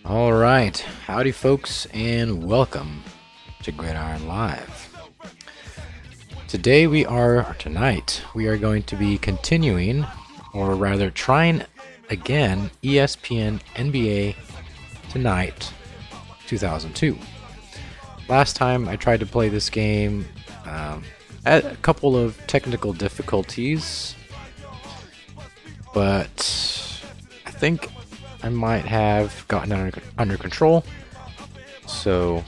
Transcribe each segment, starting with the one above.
All right, howdy folks, and welcome to Gridiron Live. Tonight, we are going to be continuing, or rather trying again, ESPN NBA 2Night 2002. Last time I tried to play this game, had a couple of technical difficulties, but I think I might have gotten under control, so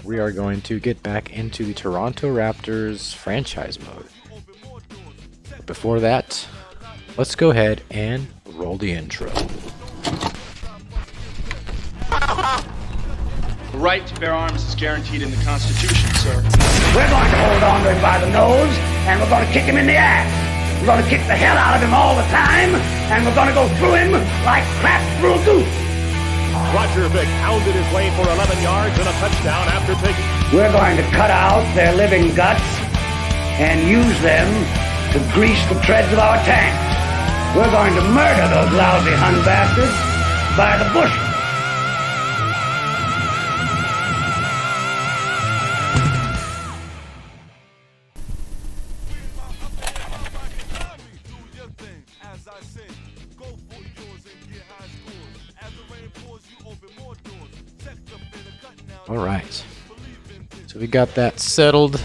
we are going to get back into the Toronto Raptors franchise mode. But before that, let's go ahead and roll the intro. The right to bear arms is guaranteed in the Constitution, sir. We're going to hold on to him by the nose, and we're going to kick him in the ass. We're going to kick the hell out of him all the time, and we're going to go through him like crap through a goose. Roger Vick pounded his way for 11 yards and a touchdown after taking... We're going to cut out their living guts and use them to grease the treads of our tanks. We're going to murder those lousy Hun bastards by the bushel. Alright, so we got that settled.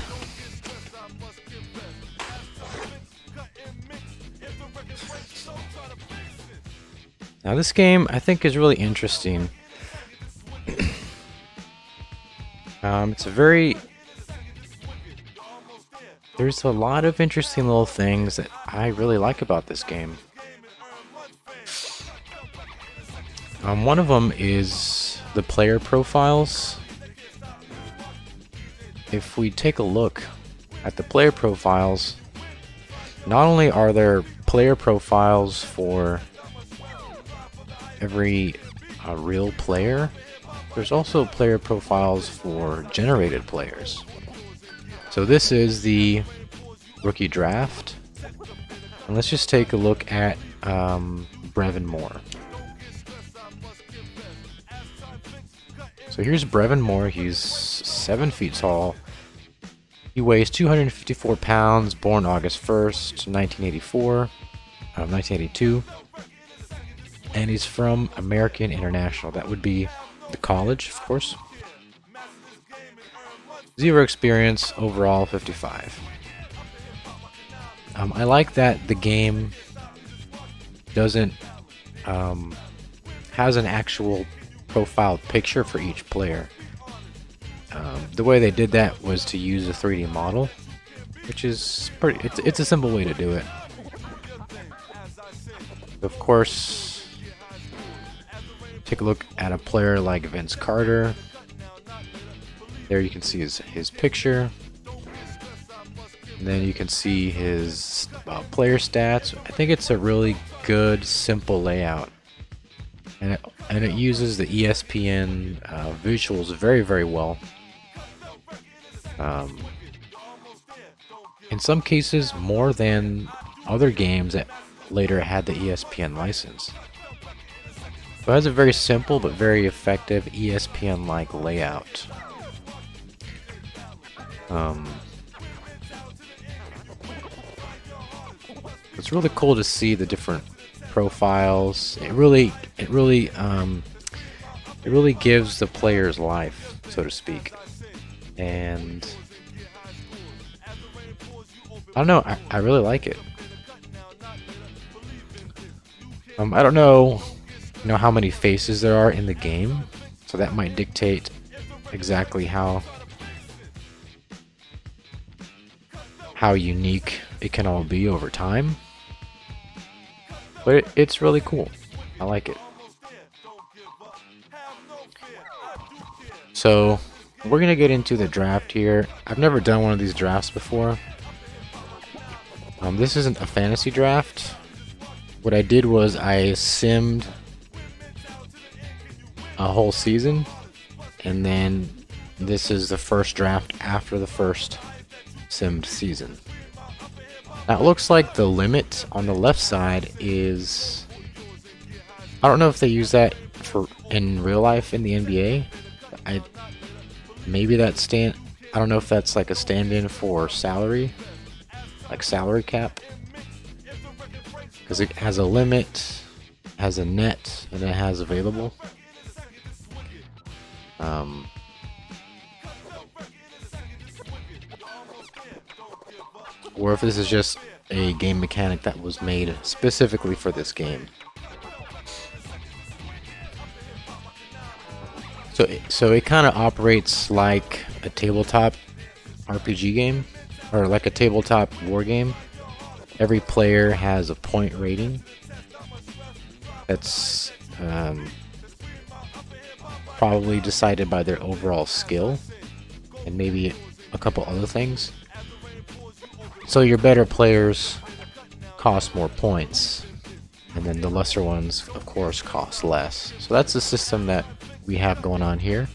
Now this game I think is really interesting. There's a lot of interesting little things that I really like about this game. One of them is the player profiles. If we take a look at the player profiles, not only are there player profiles for every real player, there's also player profiles for generated players. So this is the rookie draft, and let's just take a look at Brevin Moore. So here's Brevin Moore. He's 7 feet tall. He weighs 254 pounds, born August 1st, 1982. And he's from American International. That would be the college, of course. 0 experience, overall 55. I like that the game doesn't has an actual profile picture for each player. The way they did that was to use a 3D model, which is it's a simple way to do it. Of course, take a look at a player like Vince Carter. There you can see his picture. And then you can see his player stats. I think it's a really good, simple layout. And it uses the ESPN visuals very, very well. In some cases, more than other games that later had the ESPN license. So it has a very simple but very effective ESPN-like layout. It's really cool to see the different profiles. It really gives the players life, so to speak. And I don't know, I really like it. I don't know, how many faces there are in the game, so that might dictate exactly how unique it can all be over time. But it's really cool. I like it. So we're gonna get into the draft here. I've never done one of these drafts before. This isn't a fantasy draft. What I did was I simmed a whole season, and then this is the first draft after the first simmed season. Now it looks like the limit on the left side is, I don't know if they use that for in real life in the NBA. Maybe that I don't know if that's like a stand-in for salary, like salary cap, because it has a limit, has a net, and it has available. Or if this is just a game mechanic that was made specifically for this game. So it kind of operates like a tabletop RPG game, or like a tabletop war game. Every player has a point rating. That's probably decided by their overall skill, and maybe a couple other things. So your better players cost more points, and then the lesser ones, of course, cost less. So that's the system that we have going on here.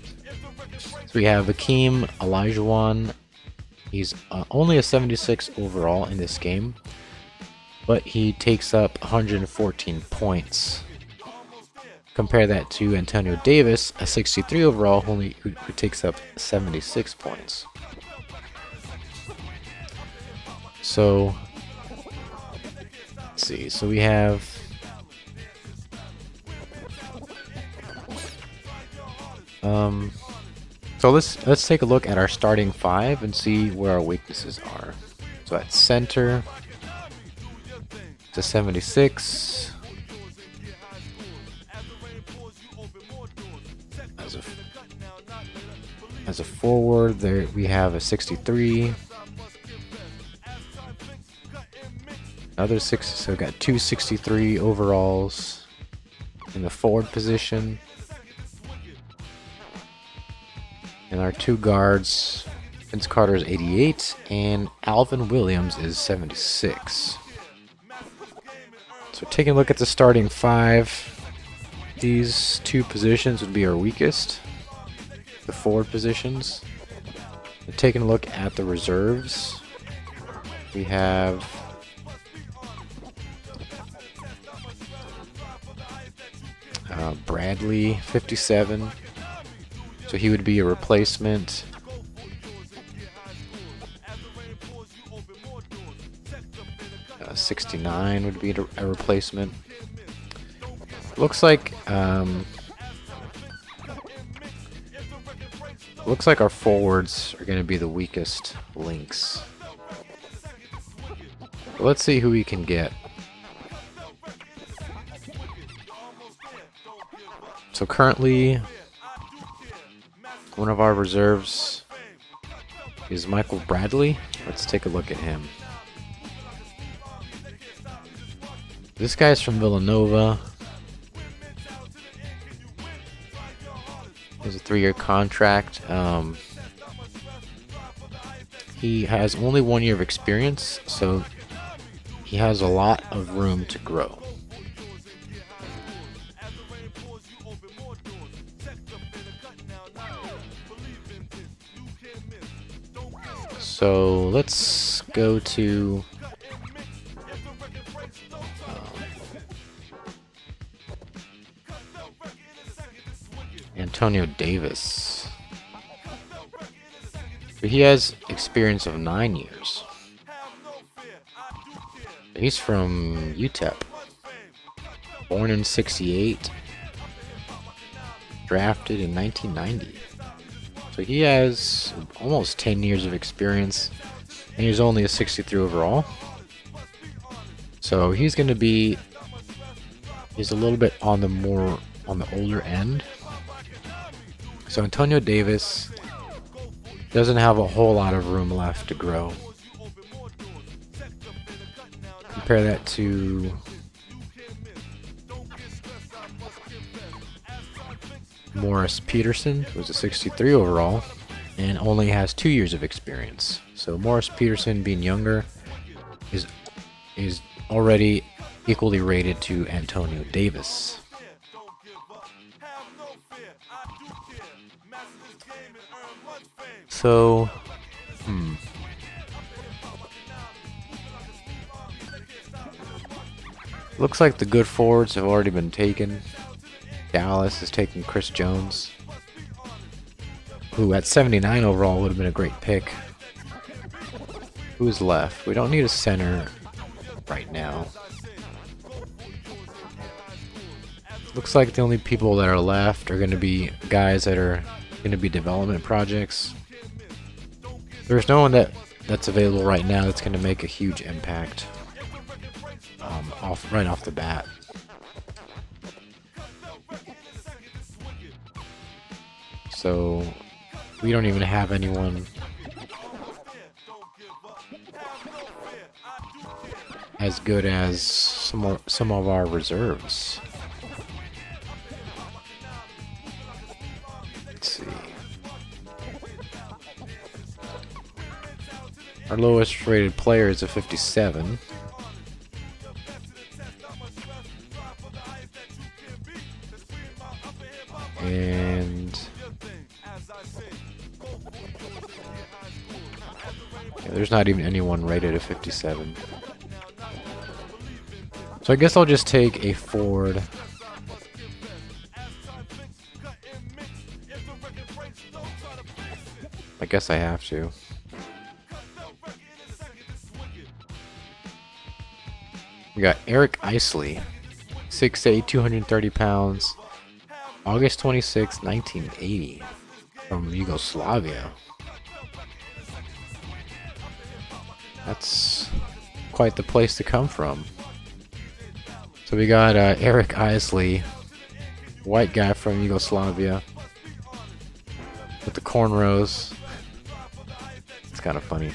So we have Akeem Olajuwon. He's only a 76 overall in this game, but he takes up 114 points. Compare that to Antonio Davis, a 63 overall, who takes up 76 points. So, let's see. So we have so let's take a look at our starting five and see where our weaknesses are. So at center, it's a 76. As a forward, there we have a 63. Another 6, so we got 263 overalls in the forward position. And our two guards, Vince Carter is 88 and Alvin Williams is 76. So taking a look at the starting five, these two positions would be our weakest, the forward positions. And taking a look at the reserves, we have Bradley, 57. So he would be a replacement. Uh, 69 would be a replacement. Looks like our forwards are going to be the weakest links. But let's see who we can get. So currently, one of our reserves is Michael Bradley. Let's take a look at him. This guy's from Villanova. He has a 3-year contract. He has only 1 year of experience, so he has a lot of room to grow. So let's go to Antonio Davis. So he has experience of 9 years. He's from UTEP. Born in 68. Drafted in 1990. So he has almost 10 years of experience, and he's only a 63 overall. So he's a little bit on the older end. So Antonio Davis doesn't have a whole lot of room left to grow. Compare that to Morris Peterson, who's a 63 overall and only has 2 years of experience. So Morris Peterson, being younger, is already equally rated to Antonio Davis. So, Looks like the good forwards have already been taken. Dallas is taking Chris Jones, who at 79 overall would have been a great pick. Who's left? We don't need a center right now. Looks like the only people that are left are going to be guys that are going to be development projects. There's no one that's available right now that's going to make a huge impact right off the bat. So we don't even have anyone as good as some of our reserves. Let's see. Our lowest rated player is a 57. And yeah, there's not even anyone rated at 57. So I guess I'll just take a forward. I guess I have to. We got Eric Isley, 6'8", 230 pounds, August 26, 1980, from Yugoslavia. That's quite the place to come from. So we got Eric Isley, white guy from Yugoslavia, with the cornrows. It's kind of funny.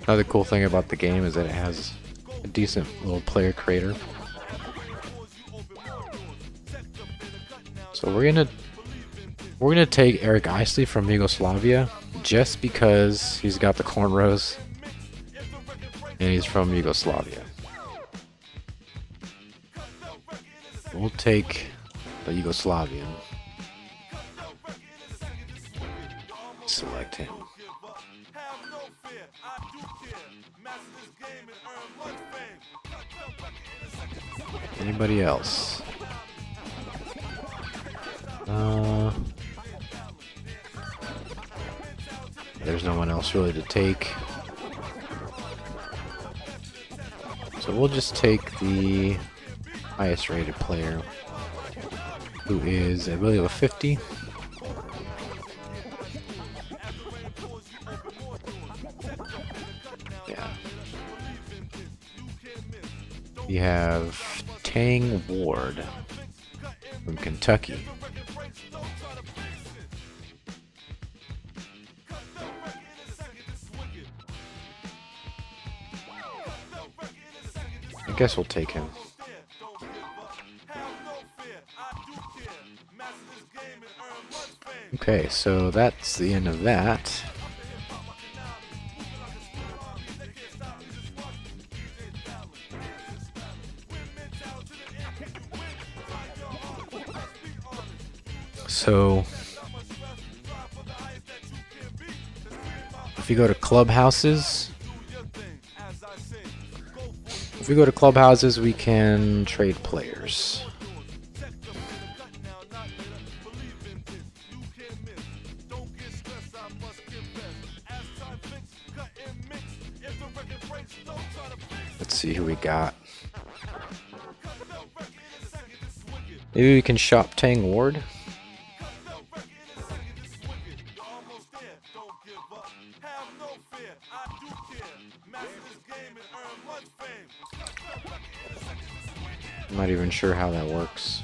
Another cool thing about the game is that it has a decent little player creator. So we're gonna take Eric Isley from Yugoslavia just because he's got the cornrows and he's from Yugoslavia. We'll take the Yugoslavian. Select him. Anybody else? There's no one else really to take. So we'll just take the highest rated player, who is, I believe, a 50. Yeah. We have Tang Ward from Kentucky. I guess we'll take him. Okay, so that's the end of that. So if you go to clubhouses, we can trade players. Let's see who we got. Maybe we can shop Tang Ward. I'm not even sure how that works.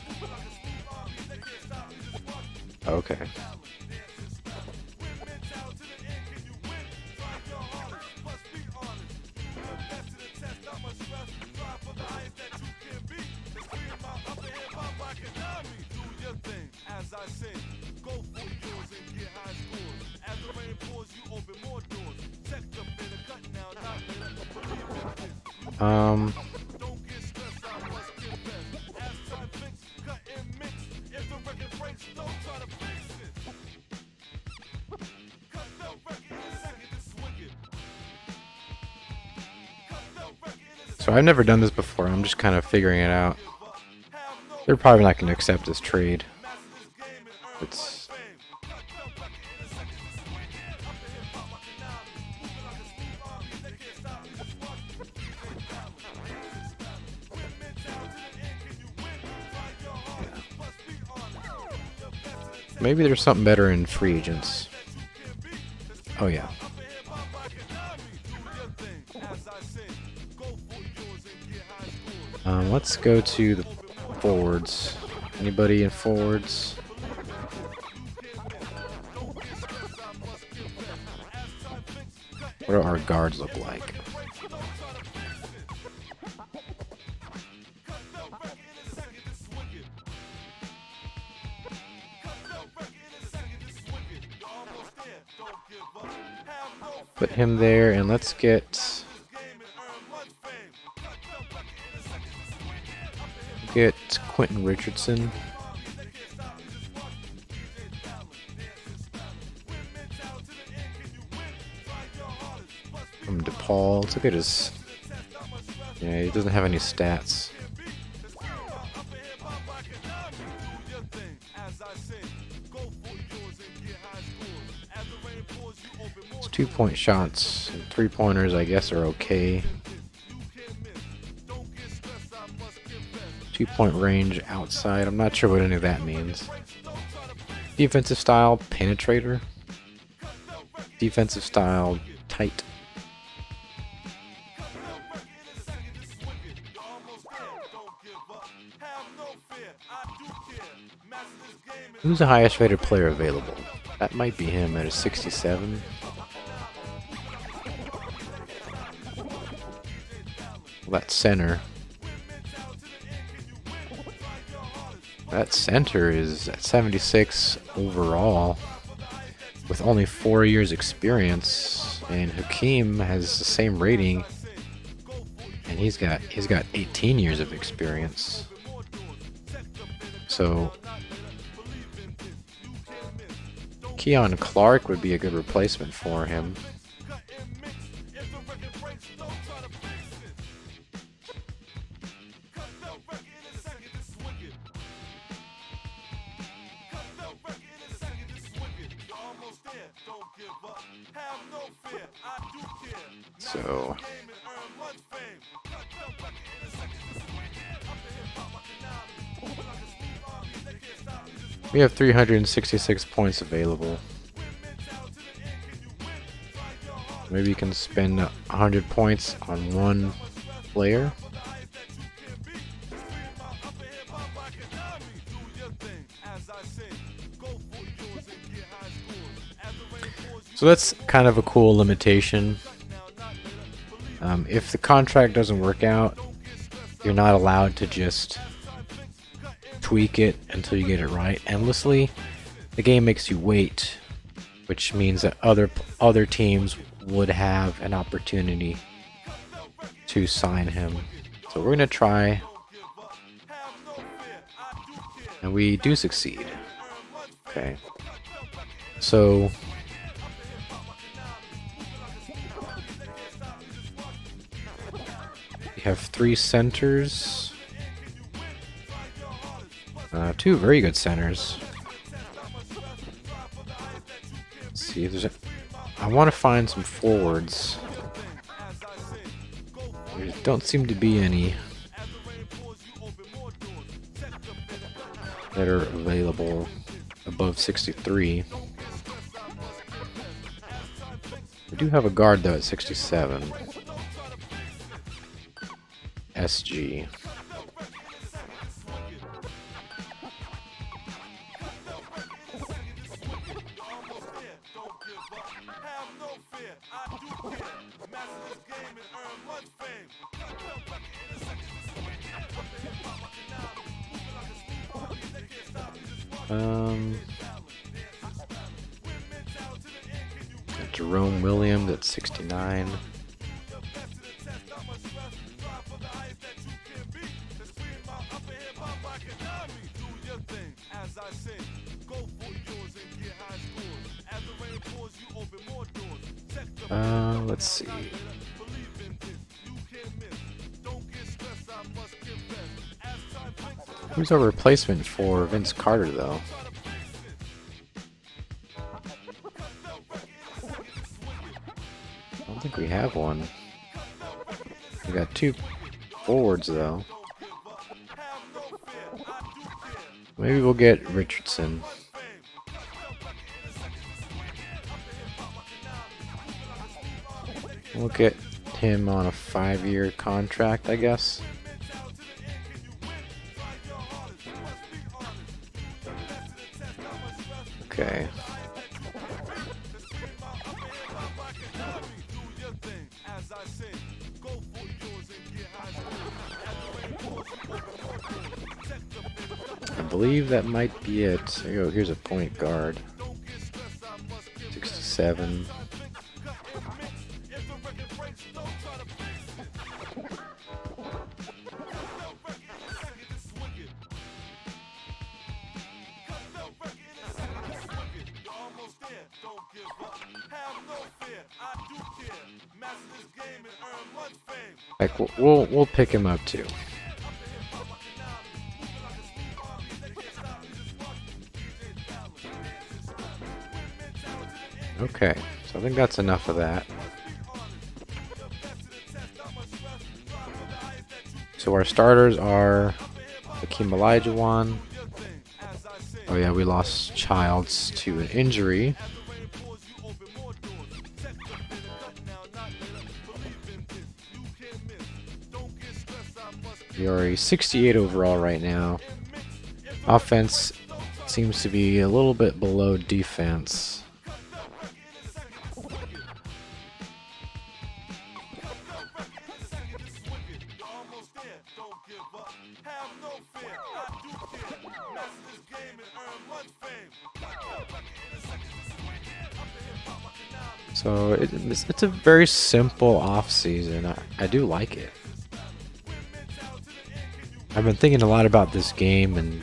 Okay. So I've never done this before. I'm just kind of figuring it out. They're probably not going to accept this trade. It's maybe there's something better in free agents. Oh yeah. Let's go to the forwards. Anybody in forwards? What do our guards look like? Put him there, and let's get Quentin Richardson. From DePaul. Let's look at his. Yeah, he doesn't have any stats. His 2-point shots and 3-pointers, I guess, are okay. 2-point range outside. I'm not sure what any of that means. Defensive style, penetrator. Defensive style, tight. Who's the highest rated player available? That might be him at a 67. Well, that center. That center is at 76 overall with only 4 years experience, and Hakeem has the same rating, and he's got 18 years of experience. So Keon Clark would be a good replacement for him. So we have 366 points available. Maybe you can spend 100 points on one player. So that's kind of a cool limitation. If the contract doesn't work out, you're not allowed to just tweak it until you get it right endlessly. The game makes you wait, which means that other teams would have an opportunity to sign him. So we're going to try, and we do succeed. Okay, so we have 3 centers, 2 very good centers. Let's see if there's I want to find some forwards. There don't seem to be any that are available above 63. We do have a guard though at 67. SG. Jerome Williams at 69. Let's see. Who's our replacement for Vince Carter, though? I don't think we have one. We got 2 forwards, though. Maybe we'll get Richardson. We'll get him on a 5-year contract, I guess. Okay. I believe that might be it. There you go. Here's a point guard. 67. Like we'll pick him up too. Okay, so I think that's enough of that. So our starters are Hakeem Olajuwon. Oh yeah, we lost Childs to an injury. We are a 68 overall right now. Offense seems to be a little bit below defense. So it's a very simple off season. I do like it. I've been thinking a lot about this game and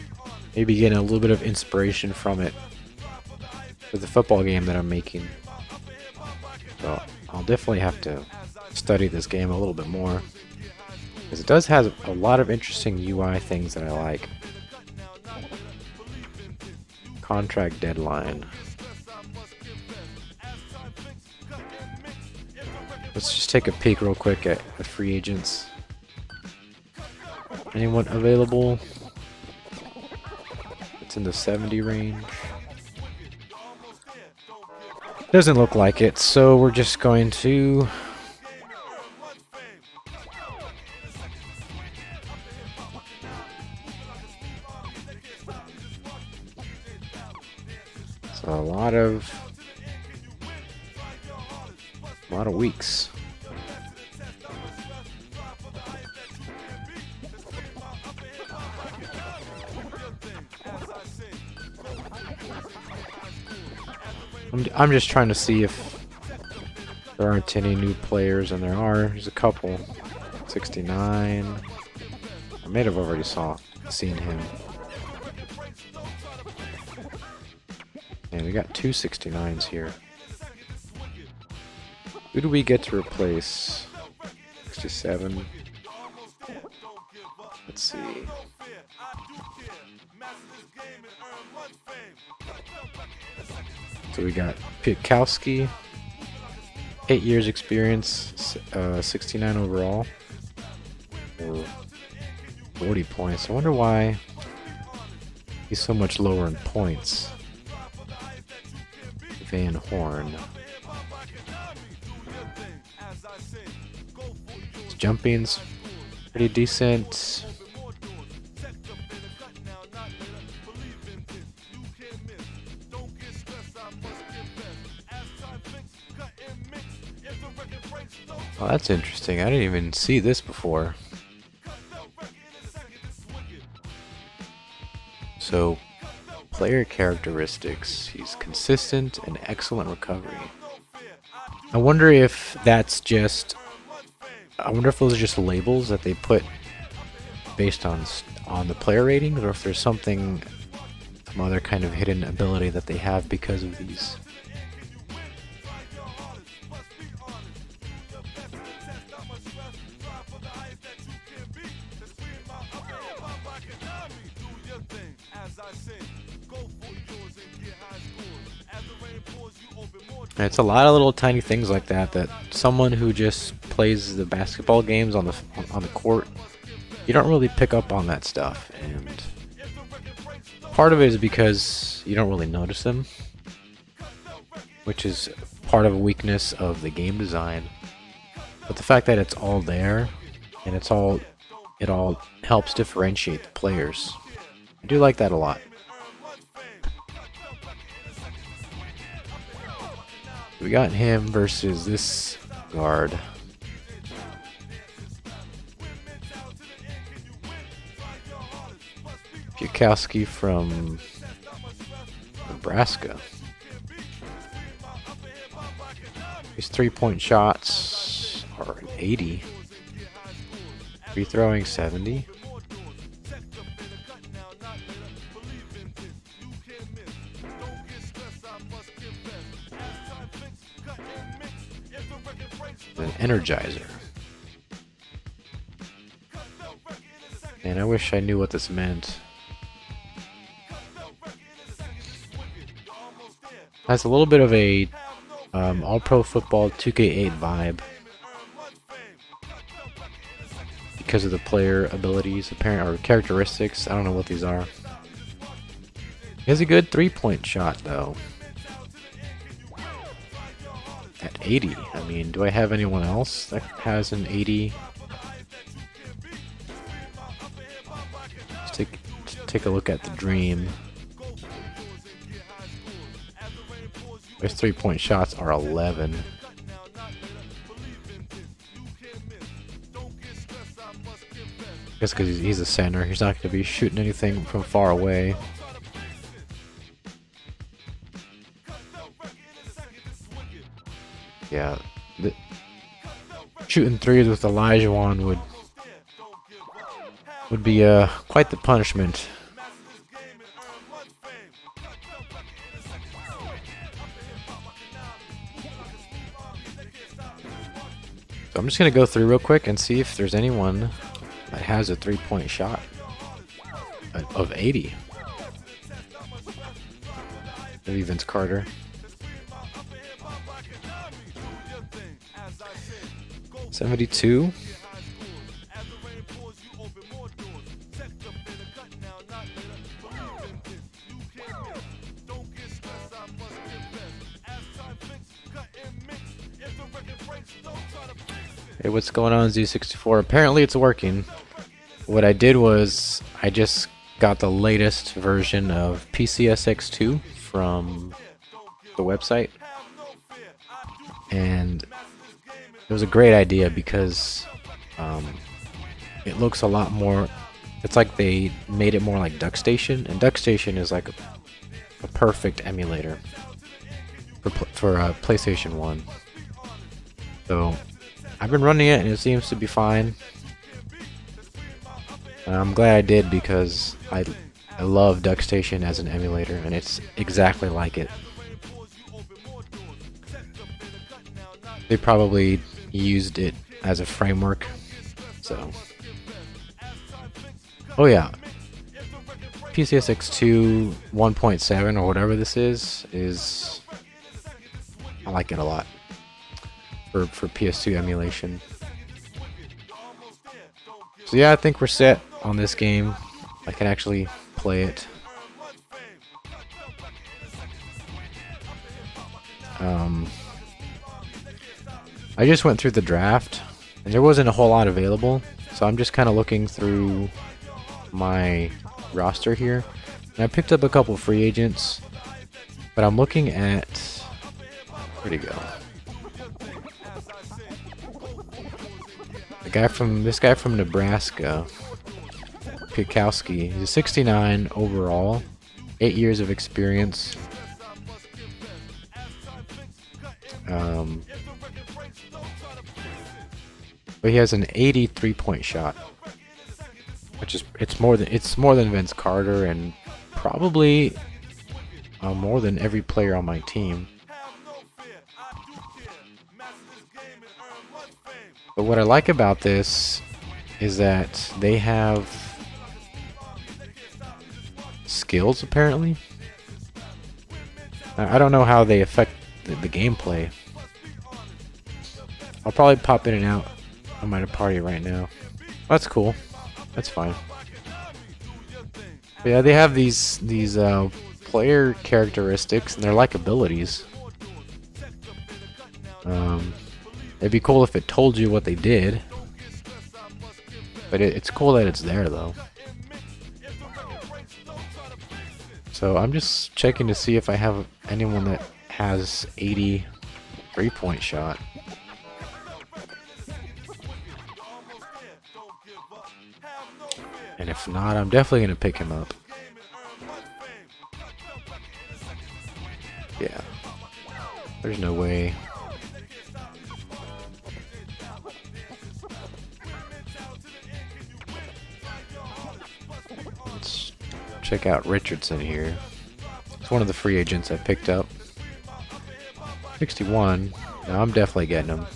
maybe getting a little bit of inspiration from it for the football game that I'm making. So I'll definitely have to study this game a little bit more, because it does have a lot of interesting UI things that I like. Contract deadline. Let's just take a peek real quick at the free agents. Anyone available? It's in the 70 range. Doesn't look like it, so we're just going to a lot of weeks. I'm just trying to see if there aren't any new players, and there are. There's a couple. 69. I may have already seen him. And we got 2 69s here. Who do we get to replace? 67. Let's see. So we got Pitkowski, 8 years experience, 69 overall, or 40 points. I wonder why he's so much lower in points. Van Horn. His jumping's pretty decent. Oh, that's interesting. I didn't even see this before. So, player characteristics. He's consistent and excellent recovery. I wonder if that's just... I wonder if those are just labels that they put based on the player ratings, or if there's some other kind of hidden ability that they have because of these. And it's a lot of little tiny things like that that someone who just plays the basketball games on the court, you don't really pick up on that stuff. And part of it is because you don't really notice them, which is part of a weakness of the game design. But the fact that it's all there and it all helps differentiate the players. I do like that a lot. We got him versus this guard. Bukowski from Nebraska. His 3-point shots are an 80. Free throwing 70. An energizer. And I wish I knew what this meant. Has a little bit of a all-pro football 2K8 vibe because of the player abilities, apparent or characteristics. I don't know what these are. He has a good 3-point shot though. At 80. I mean, do I have anyone else that has an 80? Let's take a look at the Dream. His 3-point shots are 11. I guess because he's a center, he's not going to be shooting anything from far away. Yeah, shooting threes with Elijah would be quite the punishment. So I'm just gonna go through real quick and see if there's anyone that has a 3-point shot of 80. Maybe Vince Carter. $72. Hey, what's going on, Z64? Apparently it's working. What I did was I just got the latest version of PCSX2 from the website, and it was a great idea because it looks a lot more. It's like they made it more like DuckStation, and DuckStation is like a perfect emulator for PlayStation 1. So I've been running it and it seems to be fine. I'm glad I did because I love DuckStation as an emulator, and it's exactly like it. They probably used it as a framework, so. Oh yeah, PCSX2 1.7 or whatever this is I like it a lot for PS2 emulation. So yeah, I think we're set on this game. I can actually play it. I just went through the draft and there wasn't a whole lot available, so I'm just kind of looking through my roster here, and I picked up a couple free agents, but I'm looking at, where'd he go? This guy from Nebraska, Bukowski. He's a 69 overall, 8 years of experience. But he has an 83-point shot, which is it's more than Vince Carter, and probably more than every player on my team. But what I like about this is that they have skills, apparently. I don't know how they affect the gameplay. I'll probably pop in and out. I'm at a party right now. That's cool. That's fine. But yeah, they have these player characteristics, and they're like abilities. It'd be cool if it told you what they did. But it's cool that it's there, though. So I'm just checking to see if I have anyone that has 80 3-point shot. And if not, I'm definitely going to pick him up. Yeah. There's no way. Let's check out Richardson here. It's one of the free agents I picked up. 61. Now I'm definitely getting him.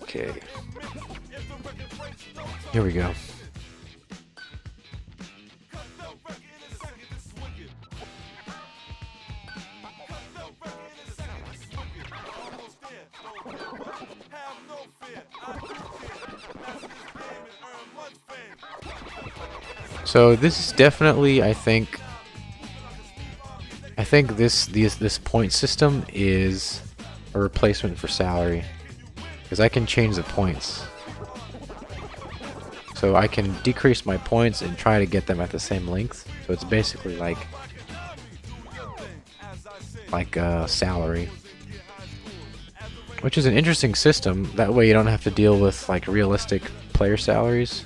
Okay. Here we go. So this is definitely, I think this point system is a replacement for salary, because I can change the points. So I can decrease my points and try to get them at the same length. So it's basically like salary, which is an interesting system. That way you don't have to deal with like realistic player salaries.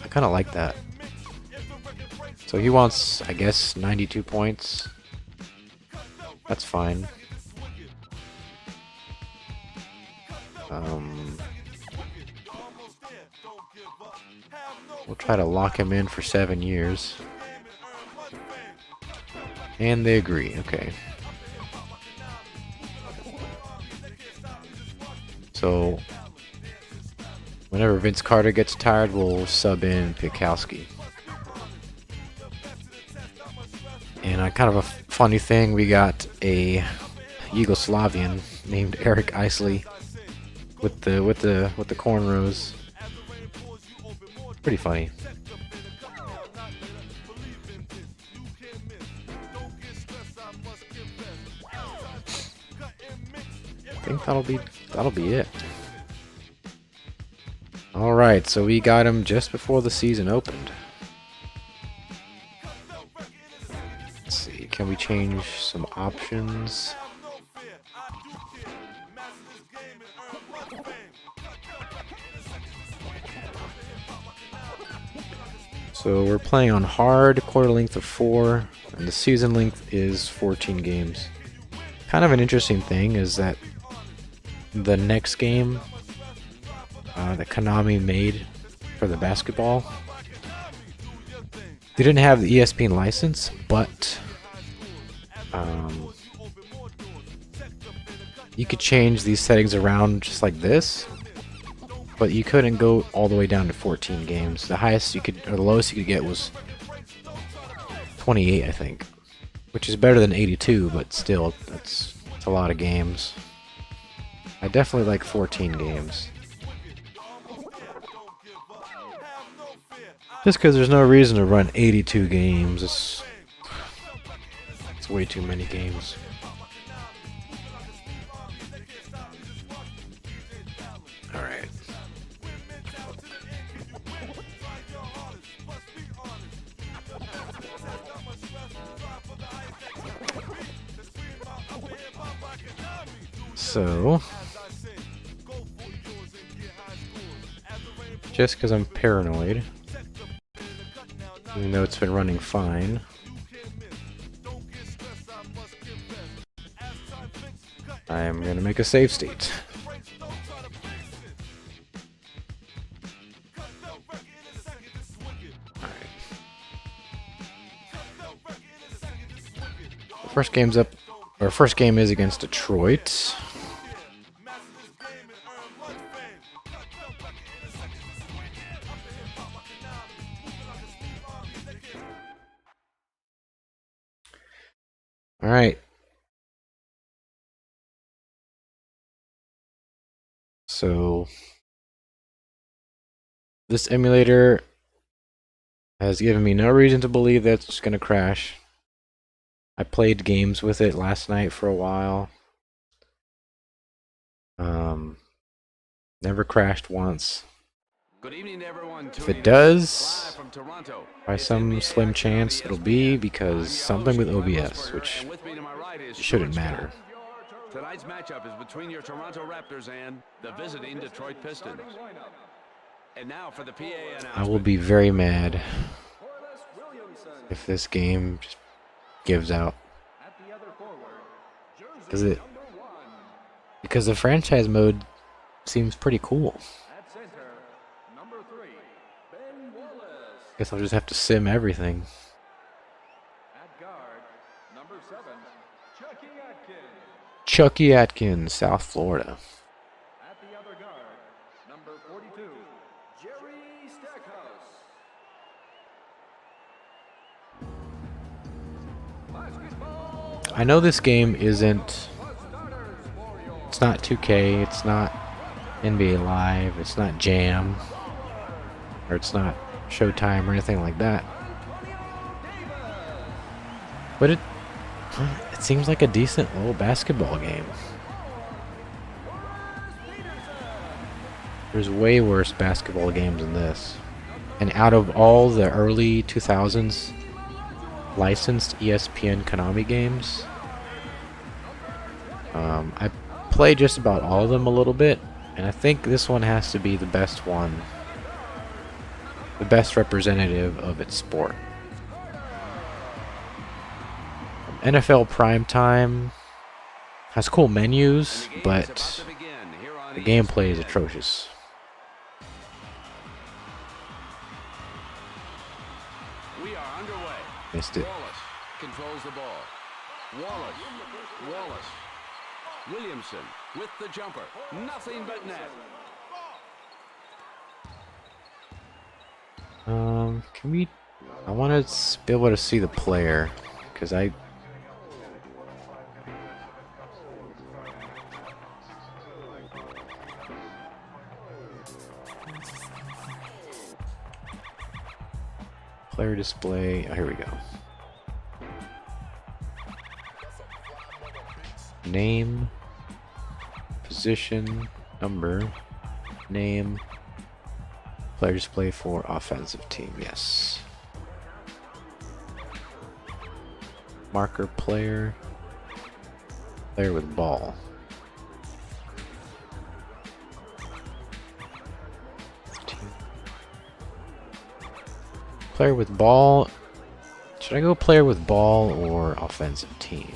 I kind of like that. So he wants, I guess, 92 points. That's fine. We'll try to lock him in for 7 years. And they agree, okay. So, whenever Vince Carter gets tired, we'll sub in Piekowski. And kind of a funny thing, we got a Yugoslavian named Eric Isley with the cornrows. Pretty funny. I think that'll be it. All right, so we got him just before the season opened. Let's see, can we change some options? So we're playing on hard, quarter length of 4, and the season length is 14 games. Kind of an interesting thing is that the next game that Konami made for the basketball, they didn't have the ESPN license, but you could change these settings around just like this, but you couldn't go all the way down to 14 games. The highest you could, or the lowest you could get was 28, I think, which is better than 82, but still, it's a lot of games. I definitely like 14 games. Just because there's no reason to run 82 games. It's way too many games. Alright. So, just because I'm paranoid, even though it's been running fine, I am going to make a save state. First game's up. Our first game is against Detroit. All right. So this emulator has given me no reason to believe that it's going to crash. I played games with it last night for a while. Never crashed once. Good evening, everyone. If it does, by some slim chance, it'll be because something with OBS, which shouldn't matter. Tonight's matchup is between your Toronto Raptors and the visiting Detroit Pistons. And now for the PA announcement. I will be very mad if this game just gives out. Because the franchise mode seems pretty cool. Guess I'll just have to sim everything. Chucky Atkins, South Florida. At the other guard, number 42, Jerry Stackhouse. Basketball. I know this game isn't. It's not 2K. It's not NBA Live. It's not Jam. Or it's not Showtime or anything like that. But it seems like a decent little basketball game. There's way worse basketball games than this. And out of all the early 2000s licensed ESPN Konami games, I played just about all of them a little bit, and I think this one has to be the best one. The best representative of its sport. NFL Primetime has cool menus, but the gameplay is atrocious. We are underway. Missed it. Wallace controls the ball. Wallace. Williamson with the jumper. Nothing but net. Can we? I want to be able to see the player, because player display. Oh, here we go. Name, position, number, name. Player display for offensive team, yes. Marker player. Player with ball. Player with ball. Should I go player with ball or offensive team?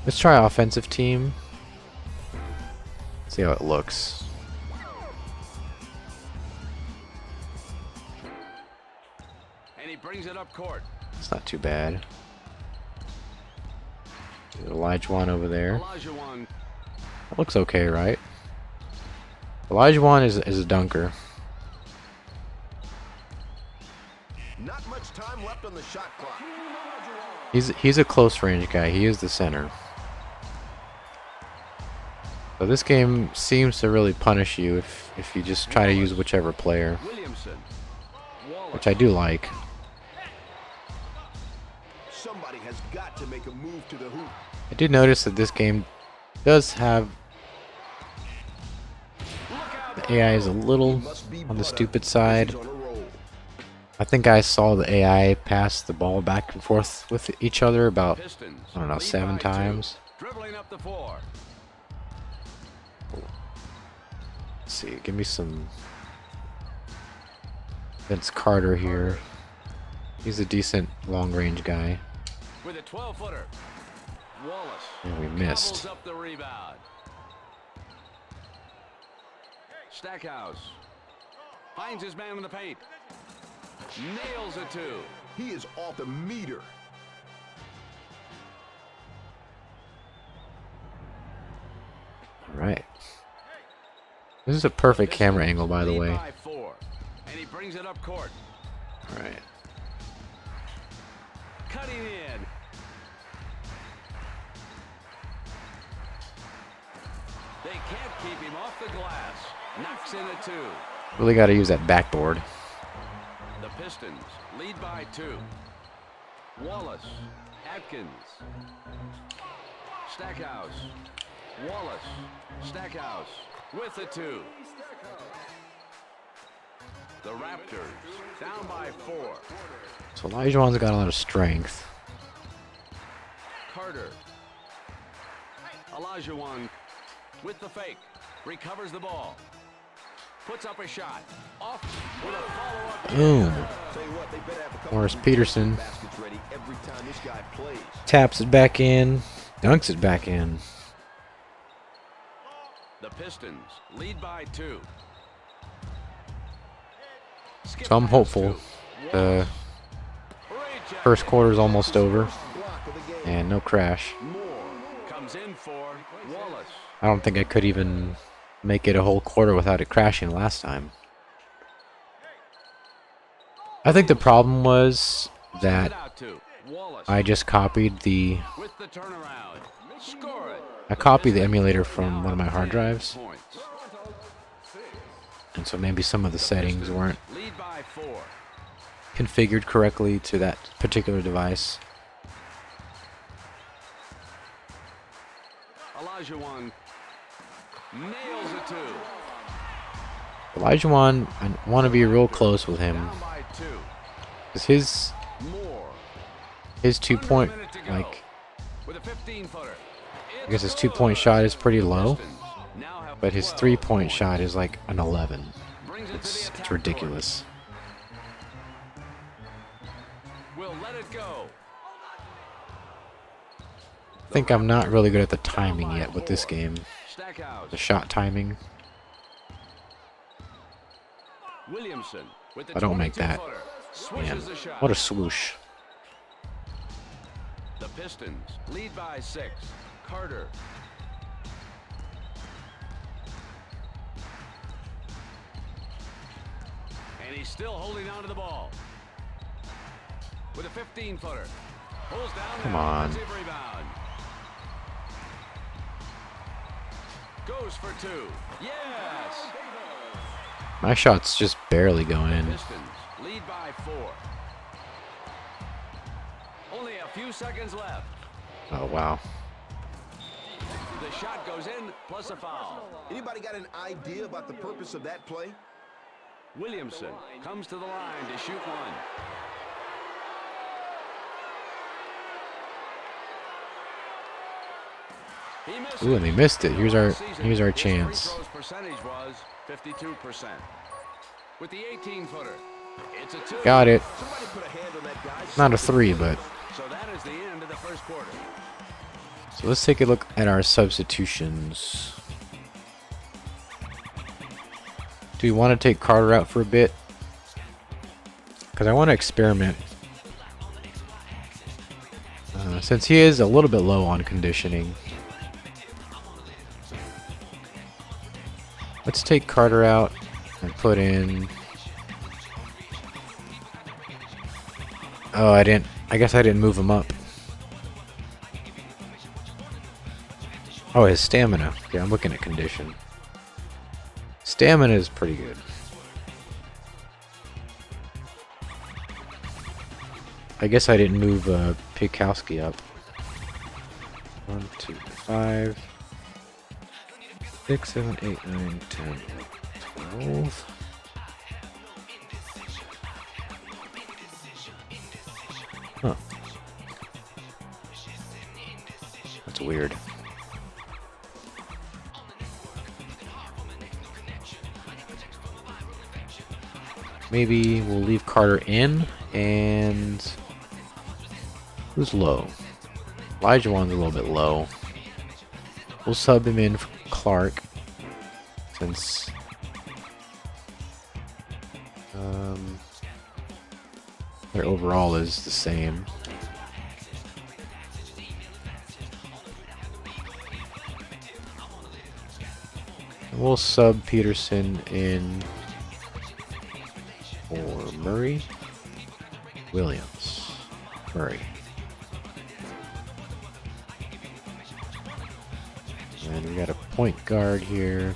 Let's try offensive team. See how it looks. Brings it up court. It's not too bad. There's Olajuwon over there. Olajuwon. That looks okay, right? Olajuwon is a dunker. Not much time left on the shot clock. He's a close range guy. He is the center. So this game seems to really punish you if you just try to use whichever player, Williamson. which I do like. Somebody has got to make a move to the hoop. I did notice that this game does have the AI is a little on the stupid side. I think I saw the AI pass the ball back and forth with each other about, I don't know, 7 times. Dribbling up the floor. Let's see, give me some Vince Carter here. He's a decent long-range guy. With a 12-footer. Wallace. And we missed. Gobbles up the rebound. Stackhouse. Finds his man in the paint. Nails it too. He is off the meter. This is a perfect camera angle, by the way. Lead by 4, and he brings it up court. All right. Cutting in. They can't keep him off the glass. Knocks in a 2. Really got to use that backboard. The Pistons lead by 2. Wallace, Atkins, Stackhouse, Wallace, Stackhouse with a 2. The Raptors down by 4. So Olajuwon's got a lot of strength. Carter. Olajuwon with the fake. Recovers the ball. Puts up a shot. Off with a follow-up. Boom. Morris Peterson taps it back in, dunks it back in. The Pistons lead by 2. So I'm hopeful. The first quarter's almost over, and no crash. Comes in for Wallace. I don't think I could even make it a whole quarter without it crashing last time. I think the problem was that I just copied the emulator from one of my hard drives, and so maybe some of the settings weren't configured correctly to that particular device. Olajuwon nails it 2. Olajuwon, I want to be real close with him, Down by 2. because his 2-point, like, With a 15-footer. I guess his 2-point shot is pretty low, but his 3-point shot is like an 11. It's ridiculous. We'll let it go. I think I'm not really good at the timing yet with this game. Stackhouse. The shot timing. Williamson with the I don't make that. 22-footer. Man, Swishes the shot. what a swoosh. The Pistons lead by 6. Carter. And he's still holding on to the ball. With a 15-footer. Pulls down. Come on. Offensive rebound. Goes for 2. Yes. My shot's just barely going in. Pistons lead by 4. Only a few seconds left. Oh, wow. The shot goes in, plus a foul. Anybody got an idea about the purpose of that play? Williamson comes to the line to shoot 1. He misses. Ooh, and they missed it. Here's our chance. His free throws percentage was 52%. With the 18-footer, it's a 2. Got it. Somebody put a hand on that guy. Not a 3, but So that is the end of the first quarter. so let's take a look at our substitutions. Do we want to take Carter out for a bit? Because I want to experiment. Since he is a little bit low on conditioning. Let's take Carter out and put in... Oh, I guess I didn't move him up. Oh, his stamina. Yeah, I'm looking at condition. Stamina is pretty good. I guess I didn't move Pikowski up. 1, 2, 5, 6, 7, 8, 9, 10, 12. Huh. That's weird. Maybe we'll leave Carter in, and who's low? Olajuwon's a little bit low. We'll sub him in for Clark, since their overall is the same. We'll sub Peterson in for Murray. Williams. Murray. And we got a point guard here.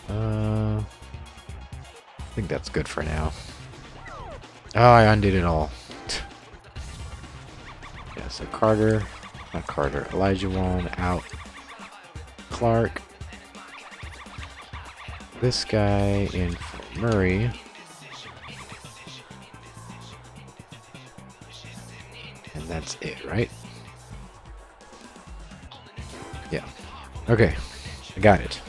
I think that's good for now. Oh, I undid it all. Yeah, so Carter, not Carter, Elijah Wan out. Clark. This guy in for Murray. And that's it, right? Yeah. Okay. I got it.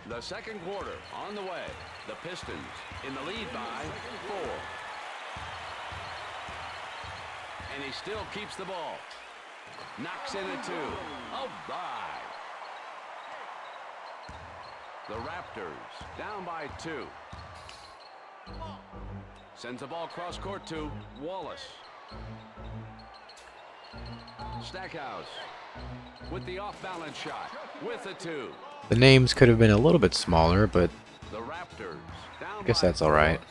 The second quarter on the way. The Pistons in the lead by 4. And he still keeps the ball. Knocks in a 2. Oh, bye. The Raptors down by 2. Sends the ball cross court to Wallace. Stackhouse with the off-balance shot with a 2. The names could have been a little bit smaller, but The Raptors down I guess by that's all 4. right.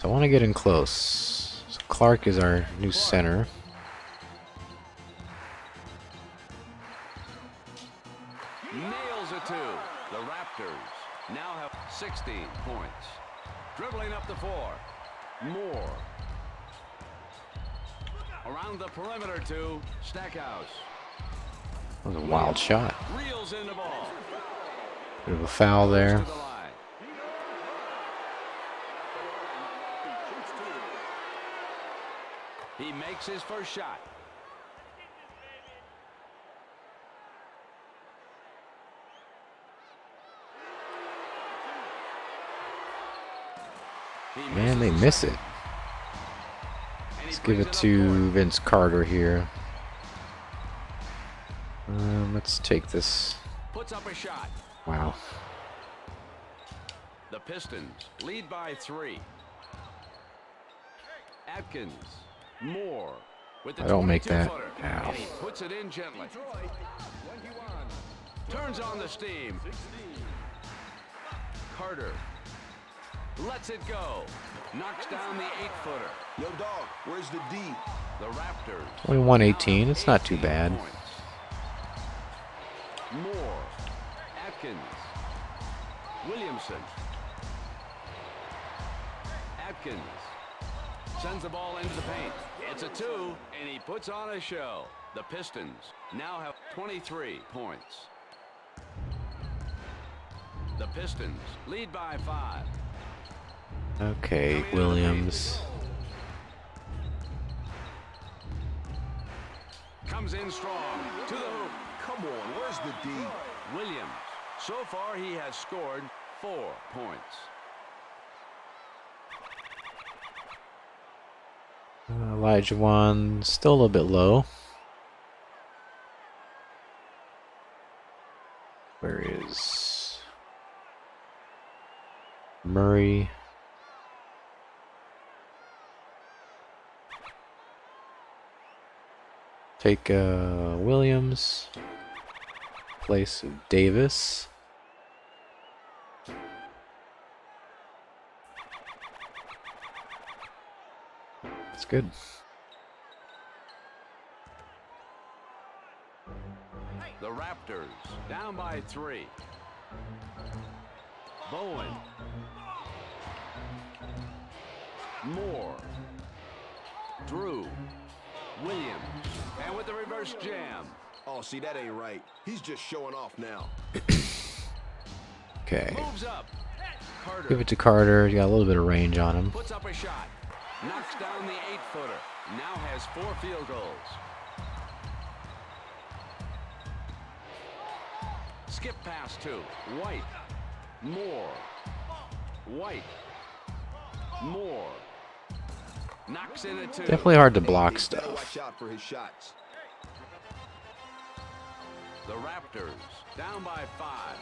So I want to get in close. So Clark is our new center. Nails a 2. The Raptors now have 16 points. Dribbling up the floor. Moore. Around the perimeter to Stackhouse. That was a wild shot. Reels in the ball. Bit of a foul there. To the line. He makes his first shot. He Man, they misses miss the it. second. And he Let's give brings it up to court. Vince Carter here. Let's take this. Puts up a shot. Wow. The Pistons lead by 3. Atkins, Moore with the I don't make that. 22-footer. Ow. And he puts it in gently. Turns on the steam. Carter lets it go. Knocks down the 8-footer. Yo, dog, where's the D? The Raptors. Only 118. It's not too 18 bad. points. Moore, Atkins, Williamson. Atkins sends the ball into the paint. It's a 2, and he puts on a show. The Pistons now have 23 points. The Pistons lead by 5. Okay, Williams. Comes in strong to the hoop. Come on, where's the D? Williams. So far, he has scored 4 points. Elijah Wan still a little bit low. Where is Murray? Take Williams. Place of Davis. That's good. The Raptors down by 3. Bowen. Moore. Drew. Williams. And with the reverse jam. Oh, see, that ain't right. He's just showing off now. Okay. Moves up. Carter Give it to Carter. He's got a little bit of range on him. puts up a shot. Knocks down the 8-footer. Now has 4 field goals. Skip pass to White. Moore. White. Moore. Knocks in a 2. Definitely hard to block He's gotta stuff. watch out for his shots. The Raptors down by 5.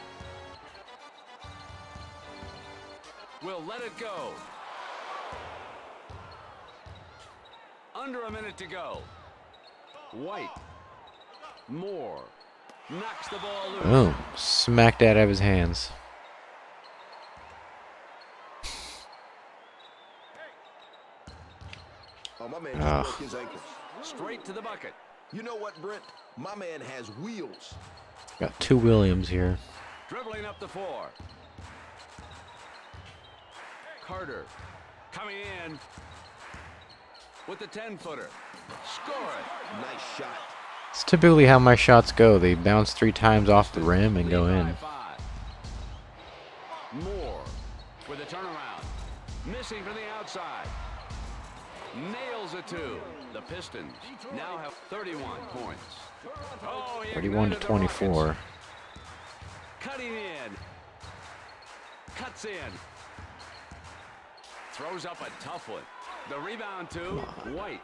will let it go. Under a minute to go. White. Moore. Knocks the ball loose. Boom. Smacked that out of his hands. Oh, my man Ugh. just broke his ankles. Straight to the bucket. You know what, Brent? My man has wheels. Got two Williams here. Dribbling up the floor. Carter coming in with the 10-footer. Score it. Nice shot. It's typically how my shots go. They bounce 3 times off the rim and go Lead in. by 5. Moore with a turnaround. Missing from the outside. Nails a 2. The Pistons now have 31 points. Oh, he 31 to ignited the 24. Rockets. Cutting in. Cuts in. Throws up a tough one. The rebound to White.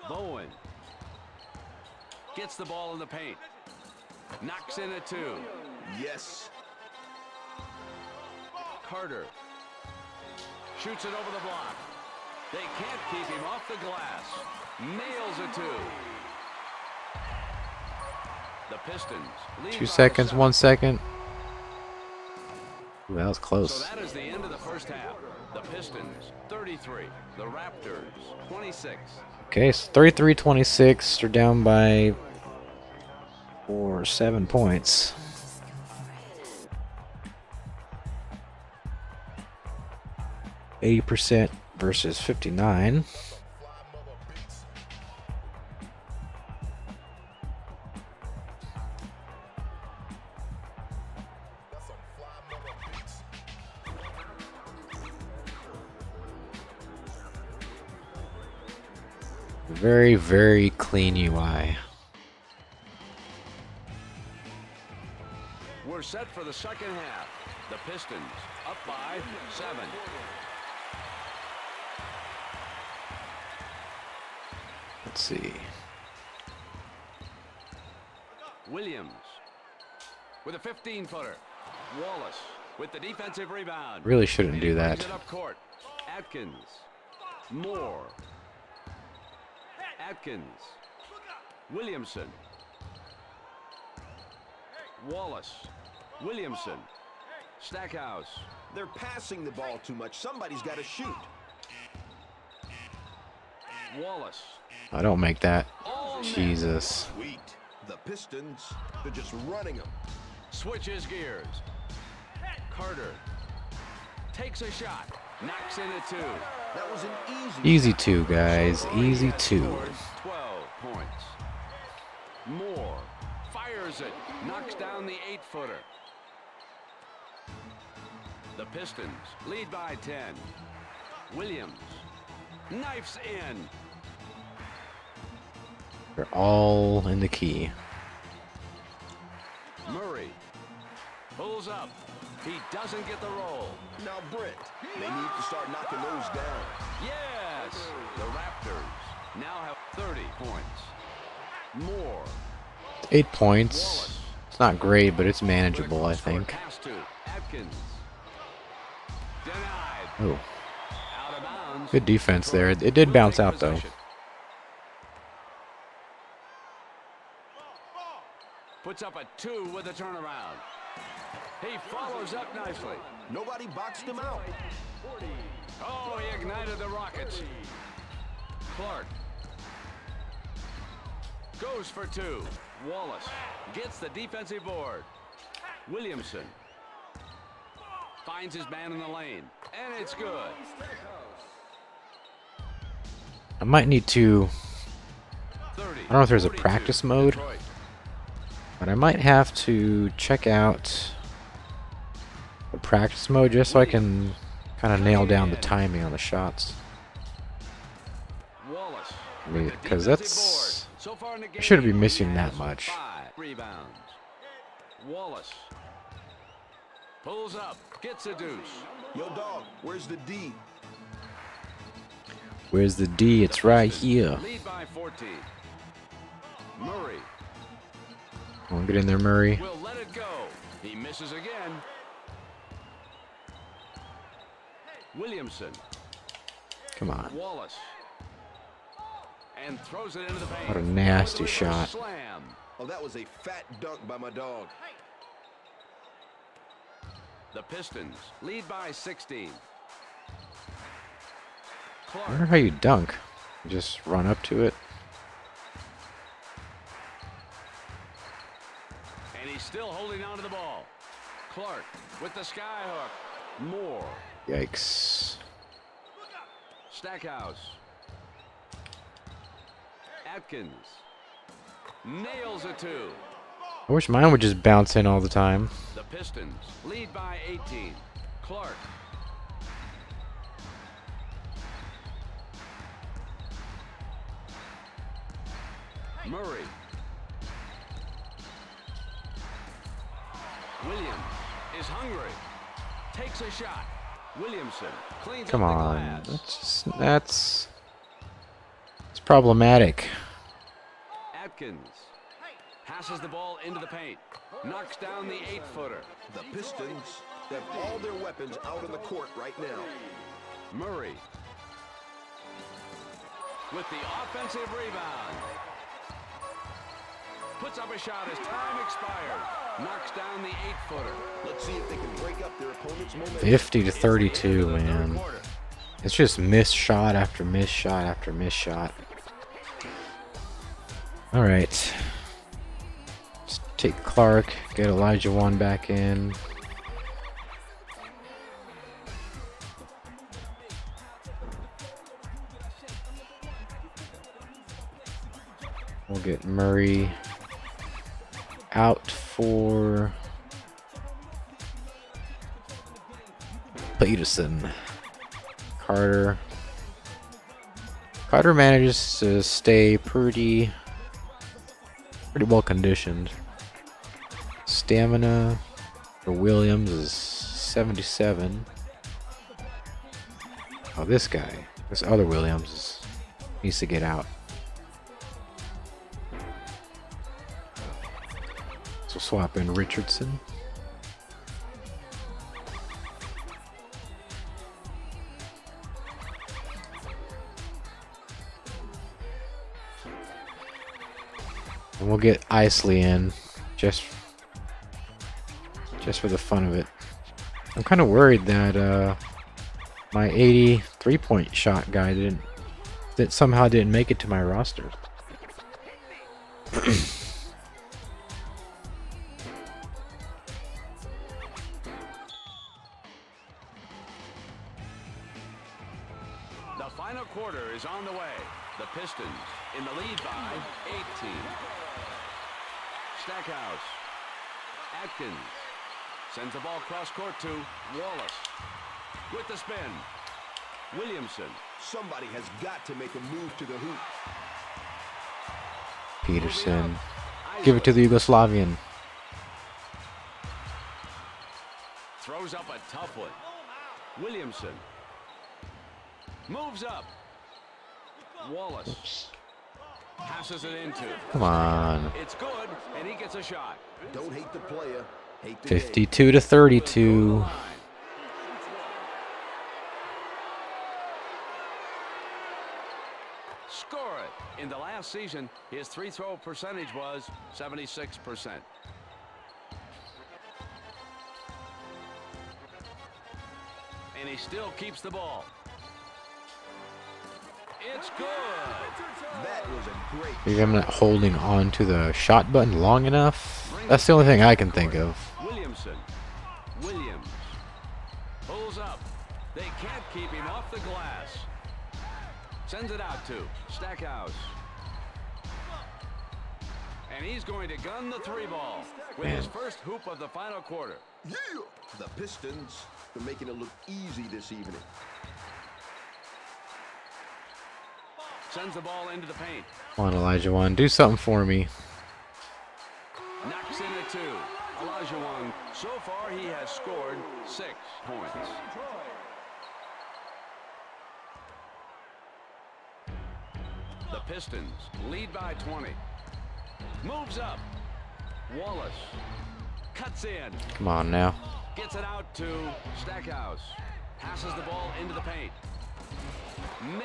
Bowen. Gets the ball in the paint. Knocks in a 2. Yes. Carter. Shoots it over the block. They can't keep him off the glass. Nails a 2. The Pistons lead 2 by seconds, 7. 1 second. Ooh, that was So close. that is the end of the first half. The Pistons 33. The Raptors 26. Okay, so 33-26. They're down by 7 points. %, versus 59. Very, very clean UI. We're set for the second half. The Pistons up by 7. Let's see. Williams with a 15-footer. Wallace with the defensive rebound. Really shouldn't do Brings that. it up court. Atkins. Moore. Atkins. Williamson. Wallace. Williamson. Stackhouse. They're passing the ball too much. Somebody's got to shoot. Wallace. I don't make that. All net. Jesus. Sweet. The Pistons, they're just running them. Switches gears. Carter takes a shot. Knocks in a 2. That was an Easy 2, guys. Easy 2. 12 points. Moore fires it. Knocks down the 8-footer. The Pistons lead by 10. Williams knifes in. They're all in the key. Murray pulls up. He doesn't get the roll. Now, Brent, they need to start knocking those down. Yes! The Raptors now have 30 points. Moore. 8 points. Wallace. It's not great, but it's manageable, I think. Pass to Atkins. Denied. Oh, Out of bounds. good defense there. It did bounce out, though. Possession. Puts up a 2 with a turnaround. He follows up nicely. Nobody boxed him out. Oh, he ignited the Rockets. Clark goes for 2. Wallace gets the defensive board. Williamson finds his man in the lane, and it's good. I might need to... 30. I don't know if there's a 42, practice mode, Detroit. but I might have to check out the practice mode just so I can kind of nail down the timing on the shots. Wallace. I mean, with the because defensive that's... board. So far in the game, I shouldn't be missing he that has much. 5 rebounds. Wallace pulls up, gets a deuce. Yo, dog, where's the D? Where's the D? It's right here. Lead by 14. Murray Come on, get in there, Murray. will let it go. He misses again. Williamson. Come on. Wallace. And throws it into the paint. What a nasty shot. Slam. Oh, that was a fat dunk by my dog. The Pistons lead by 16. I wonder how you dunk. You just run up to it. And he's still holding on to the ball. Clark with the skyhook. Moore. Yikes. Stackhouse. Atkins. Nails a two. I wish mine would just bounce in all the time. The Pistons lead by 18. Clark. Murray. Williams is hungry. Takes a shot. Williamson cleans Come up the on. glass. It's problematic. Atkins passes the ball into the paint. Knocks down the 8-footer. The Pistons have all their weapons out on the court right now. Murray with the offensive rebound. Puts up a shot as time expired. Knocks down the 8-footer. Let's see if they can break up their opponent's momentum. 50 to 32, man. It's just missed shot after missed shot after missed shot. All right. Let's take Clark, get Elijah Wan back in. We'll get Murray out for Peterson. Carter manages to stay pretty well conditioned. Stamina for Williams is 77. Oh, this other Williams needs to get out. So swap in Richardson. And we'll get Isley in just for the fun of it. I'm kind of worried that my 80 3-point shot guy somehow didn't make it to my roster. The final quarter is on the way. The Pistons in the lead by 18. Stackhouse. Atkins sends the ball cross court to Wallace. With the spin. Williamson. Somebody has got to make a move to the hoop. Peterson. Give it to the Yugoslavian. Throws up a tough one. Williamson. Moves up. Wallace. Oops. Passes it into. Come on. It's good, and he gets a shot. Don't hate the player, hate the 52 to 32. Score it. In the last season, his free-throw percentage was 76%. And he still keeps the ball. It's good. That was a great Maybe I'm not holding on to the shot button long enough. That's the only thing I can think of. Williamson. Williams. Pulls up. They can't keep him off the glass. Sends it out to Stackhouse. And he's going to gun the 3-ball with his first hoop of the final quarter. Yeah! The Pistons are making it look easy this evening. Sends the ball into the paint. Come on, Elijah Wan, do something for me. Knocks in a 2. Elijah Wan, so far he has scored 6 points. The Pistons lead by 20. Moves up. Wallace cuts in. Come on now. Gets it out to Stackhouse. Passes the ball into the paint.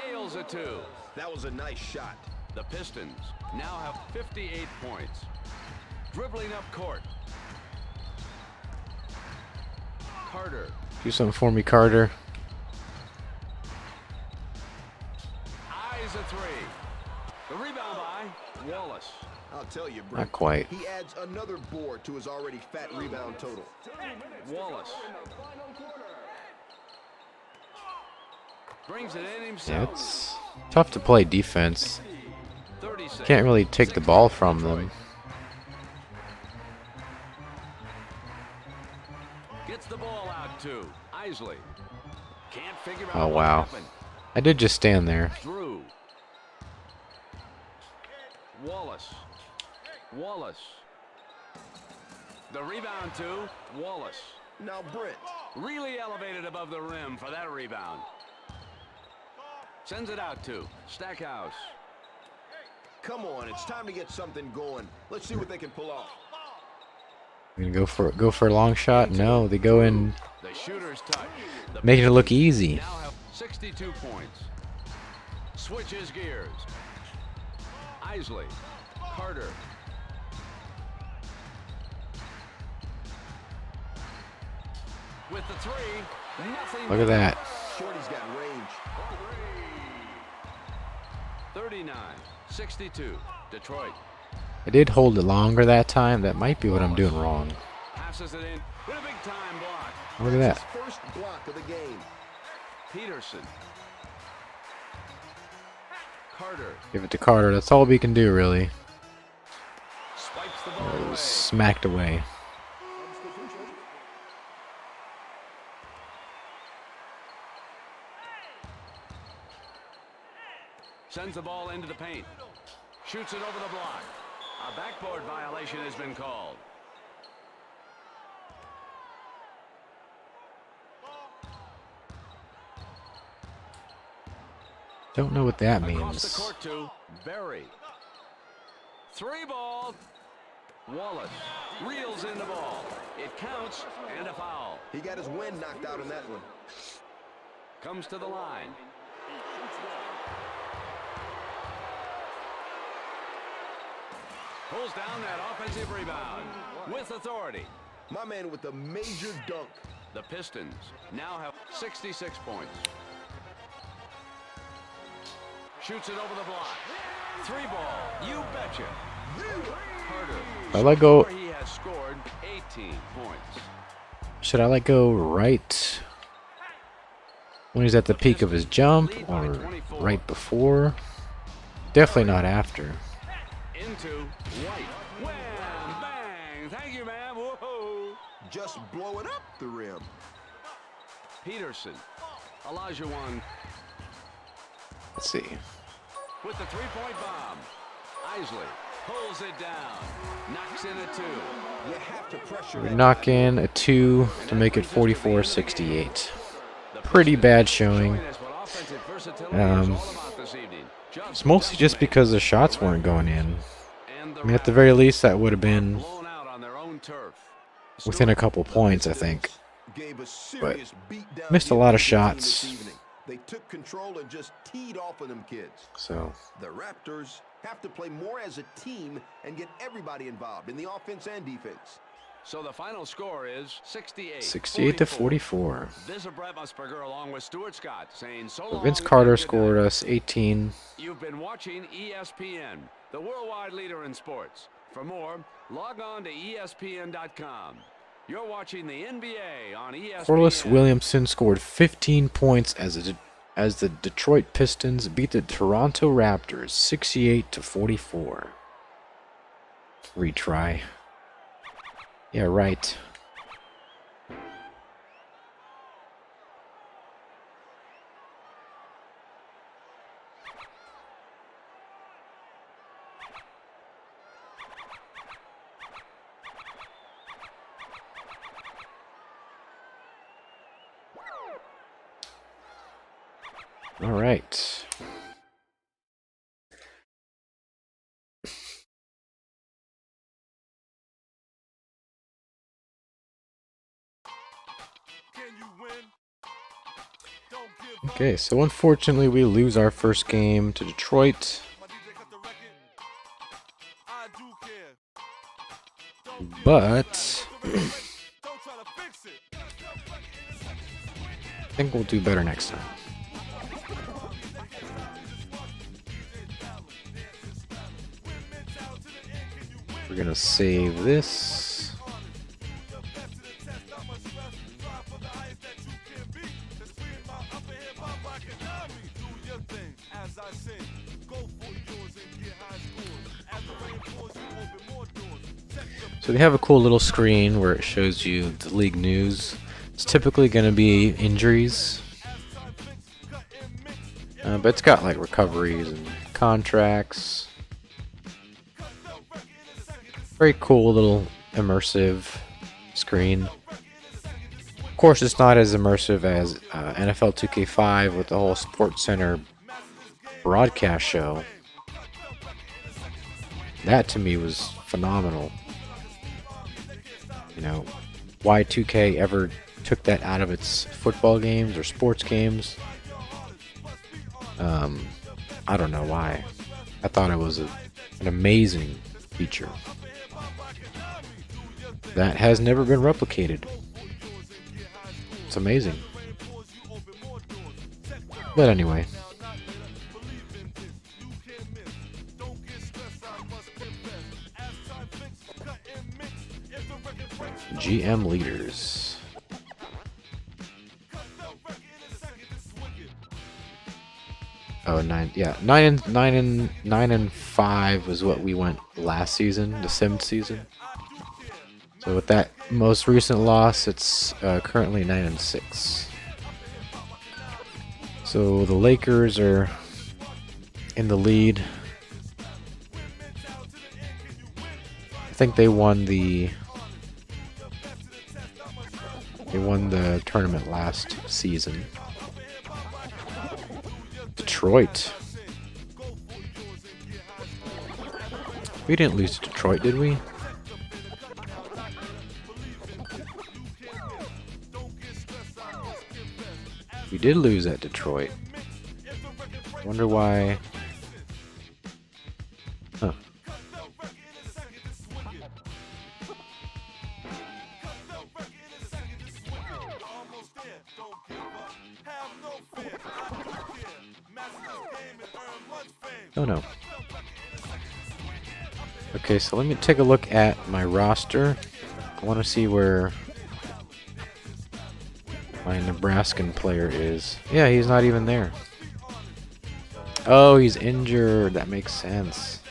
Nails a two. That was a nice shot. The Pistons now have 58 points. Dribbling up court. Carter. Do something for me, Carter. Eyes a three. The rebound by Wallace. I'll tell you, Brent. Not quite. He adds another board to his already fat rebound total. Wallace. Brings it in Yeah, himself. it's tough to play defense. 36. Can't really take the ball from them. Gets the ball out to Isley. Can't figure out Oh, what wow. happened. I did just stand there. Drew. Wallace. Wallace. The rebound to Wallace. Now, Brent. Really elevated above the rim for that rebound. Sends it out to Stackhouse. Come on, it's time to get something going. Let's see what they can pull off. Gonna go for a long shot? No, they go in, The shooter's touch. The making it look easy. now have 62 points. Switches gears. Isley. Carter. With the three. Nothing. Look at that. Shorty's got range. 39-62. Detroit. I did hold it longer that time. That might be what I'm doing wrong. Passes it in with a big time block. Look at that. His first block of the game. Peterson. Carter. Give it to Carter. That's all we can do, really. Spikes the ball It away. was smacked away. Sends the ball into the paint. Shoots it over the block. A backboard violation has been called. Don't know what that Across the means. court to Berry. Three ball. Wallace reels in the ball. It counts and a foul. He got his wind knocked out in that one. Comes to the line. Pulls down that offensive rebound with authority. My man with a major dunk. The Pistons now have 66 points. Shoots it over the block. Three ball. You betcha. Carter. I let go. He has scored 18 points. Should I let go right when he's at the peak of his jump or right before? Definitely not after. Into White. Wham! Bang! Thank you, man. Whoa! Just blowing up the rim. Peterson. Olajuwon Let's see. with the three-point bomb. Isley pulls it down. Knocks in a two. You have to pressure We that knock guy. in a 2 to make it 44-68. Pretty bad showing. Showing us what offensive versatility is all about this evening. It's mostly just because the shots weren't going in. And the I mean, at the very least, that would have been blown out on their own turf. within a couple points, I think. Gave a serious beat down missed a to lot of the team this shots. evening. They took control and just teed off of them kids. So, The Raptors have to play more as a team and get everybody involved in the offense and defense. So the final score is 68. 68 to 44. This is Brett Musburger along with Stuart Scott saying so So long. Vince Carter and good scored night. us 18. You've been watching ESPN, the worldwide leader in sports. For more, log on to ESPN.com. You're watching the NBA on ESPN. Corliss Williamson scored 15 points as the Detroit Pistons beat the Toronto Raptors 68 to 44. Retry. Yeah, right. All right. Can you win? Okay, so unfortunately we lose our first game to Detroit. But I think we'll do better next time. We're gonna save this. So they have a cool little screen where it shows you the league news. It's typically going to be injuries, but it's got like recoveries and contracts. Very cool little immersive screen. Of course, it's not as immersive as NFL 2K5 with the whole Sports Center broadcast show. That to me was phenomenal. You know, why 2K ever took that out of its football games or sports games, I don't know why. I thought it was an amazing feature that has never been replicated. It's amazing. But anyway. GM leaders. Oh, 9 and 5 was what we went last season, the 7th season. So with that most recent loss, it's currently 9 and 6. So the Lakers are in the lead. I think they won the tournament last season. Detroit. We didn't lose to Detroit, did we? We did lose at Detroit. Wonder why. Huh. Oh no. Okay, so let me take a look at my roster. I want to see where my Nebraskan player is. Yeah, he's not even there. Oh, he's injured. That makes sense.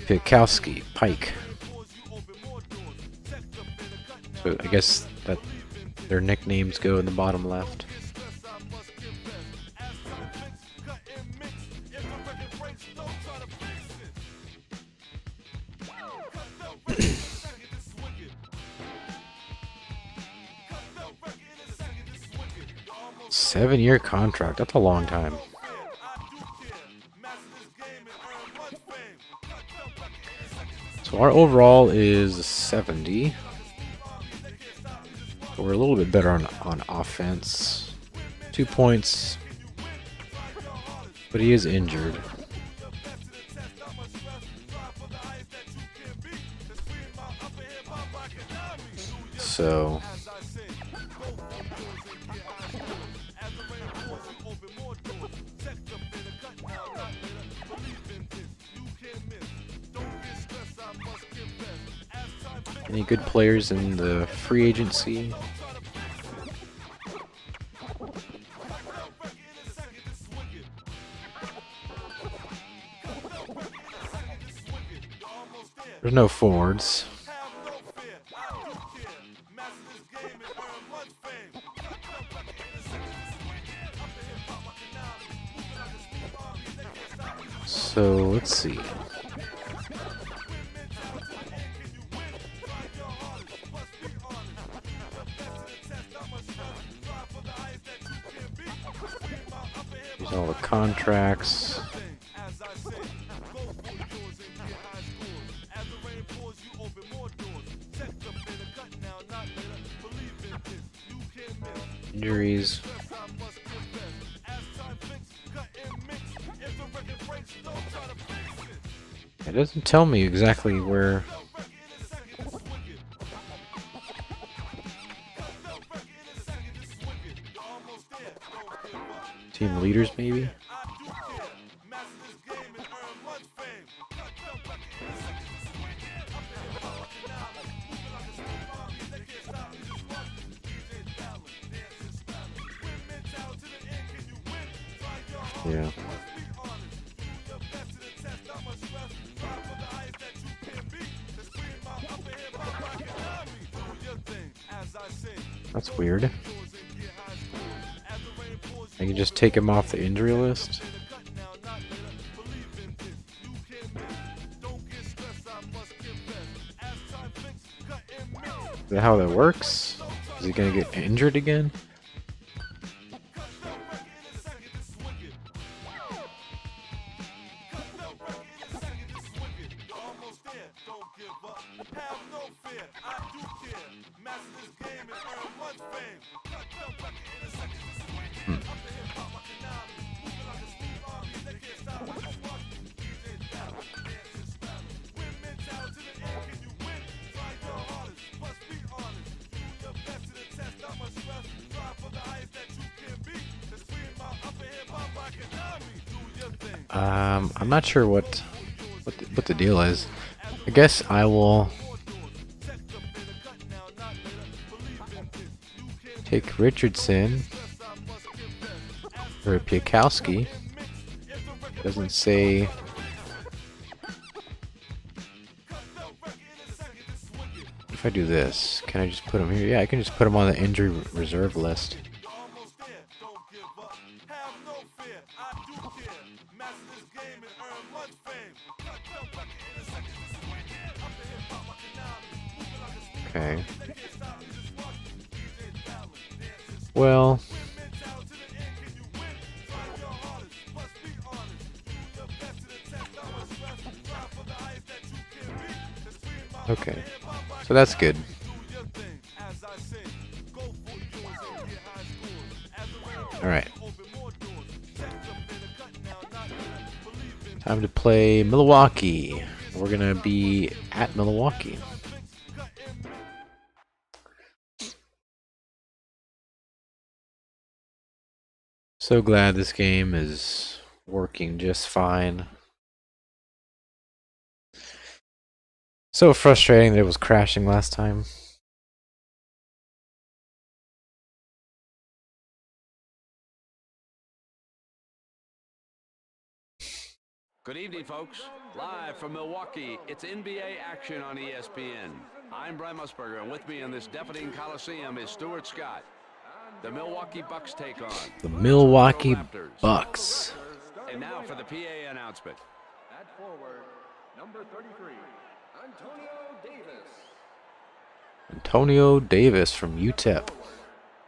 Pikowski, Pike. So I guess that their nicknames go in the bottom left. Seven-year contract. That's a long time. So our overall is 70. We're a little bit better on offense. 2 points. But he is injured. So any good players in the free agency? There's no forwards. So let's see. Here's all the contracts. Injuries. It doesn't tell me exactly where. Team leaders, maybe? Yeah. That's weird. I can just take him off the injury list. Is that how that works? Is he gonna get injured again? I'm not sure what the deal is. I guess I will take Richardson or Piakowski. Doesn't say. If I do this, can I just put him here? Yeah, I can just put him on the injury reserve list. Okay. Well, okay. So that's good. All right. Time to play Milwaukee. We're gonna be at Milwaukee. So glad this game is working just fine. So frustrating that it was crashing last time. Good evening, folks. Live from Milwaukee, it's NBA action on ESPN. I'm Brian Musburger, and with me in this deafening coliseum is Stuart Scott. The Milwaukee Bucks take on the Milwaukee Raptors. Bucks. And now for the PA announcement. At forward, number 33, Antonio Davis. Antonio Davis from UTEP.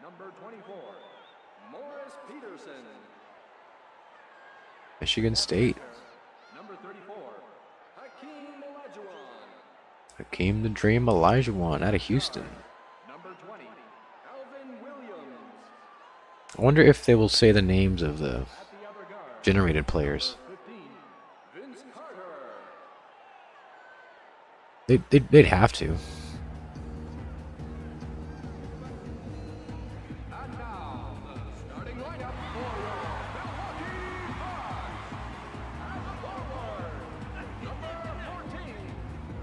Number 24, Morris Peterson. Michigan State. Number 34, Hakeem Olajuwon. Hakeem the Dream Olajuwon out of Houston. Number 20, Alvin Williams. I wonder if they will say the names of the At the other guard, generated players. 15, Vince Carter. They'd have to. And now, the starting lineup for your Milwaukee Bucks. At forward, number 14,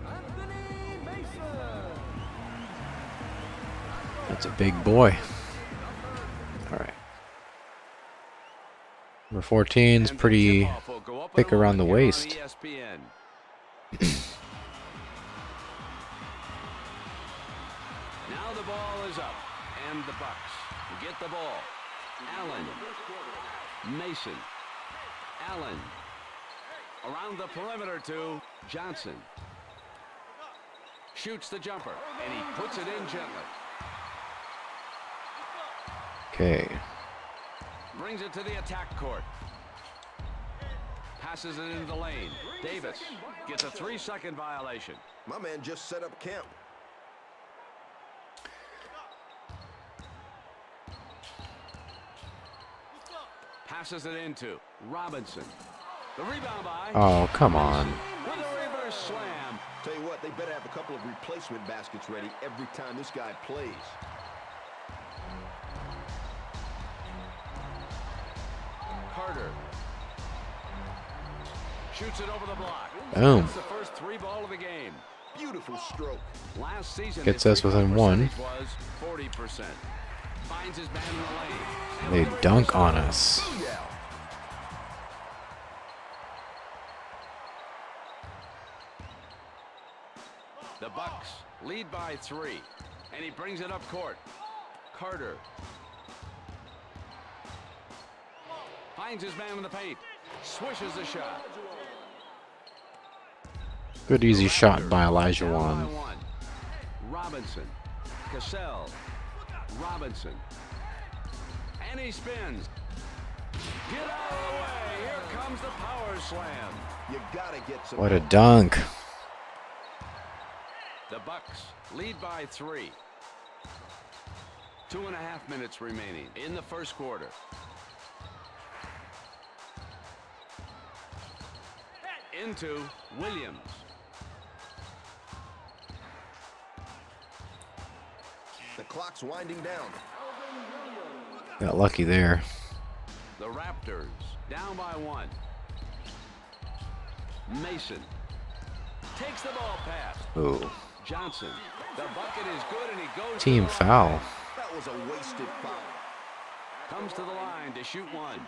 Anthony Mason. That's a big boy. All right. Number 14 is And the pretty tip-off will go up thick and around the here on waist. ESPN. Now the ball is up, and the Bucks get the ball. Allen, Mason, Allen, around the perimeter to Johnson. Shoots the jumper, and he puts it in gently. Okay. Brings it to the attack court. Passes it into the lane. Davis gets a 3-second violation. My man just set up camp. Passes it into Robinson. The rebound by. Oh, come on. With a reverse slam. Tell you what, they better have a couple of replacement baskets ready every time this guy plays. Carter shoots it over the block. Boom. That's the first 3 ball of the game. Beautiful stroke. Last season, Gets his us within three-point 1. percentage was 40%. Finds his man in the lane. They And dunk on us. Yeah. The Bucks lead by 3, and he brings it up court. Carter finds his man in the paint. Swishes the shot. Good easy shot by Elijah Down by Wan. 1. Robinson. Cassell. Robinson. And he spins. Get out of the way. Here comes the power slam. You gotta get some. What a dunk. The Bucks lead by 3. 2.5 minutes remaining in the first quarter. Into Williams. The clock's winding down. Got lucky there. The Raptors down by 1. Mason takes the ball pass. Ooh. Johnson. The bucket is good, and he goes. Team to the foul. line. That was a wasted foul. Comes to the line to shoot 1.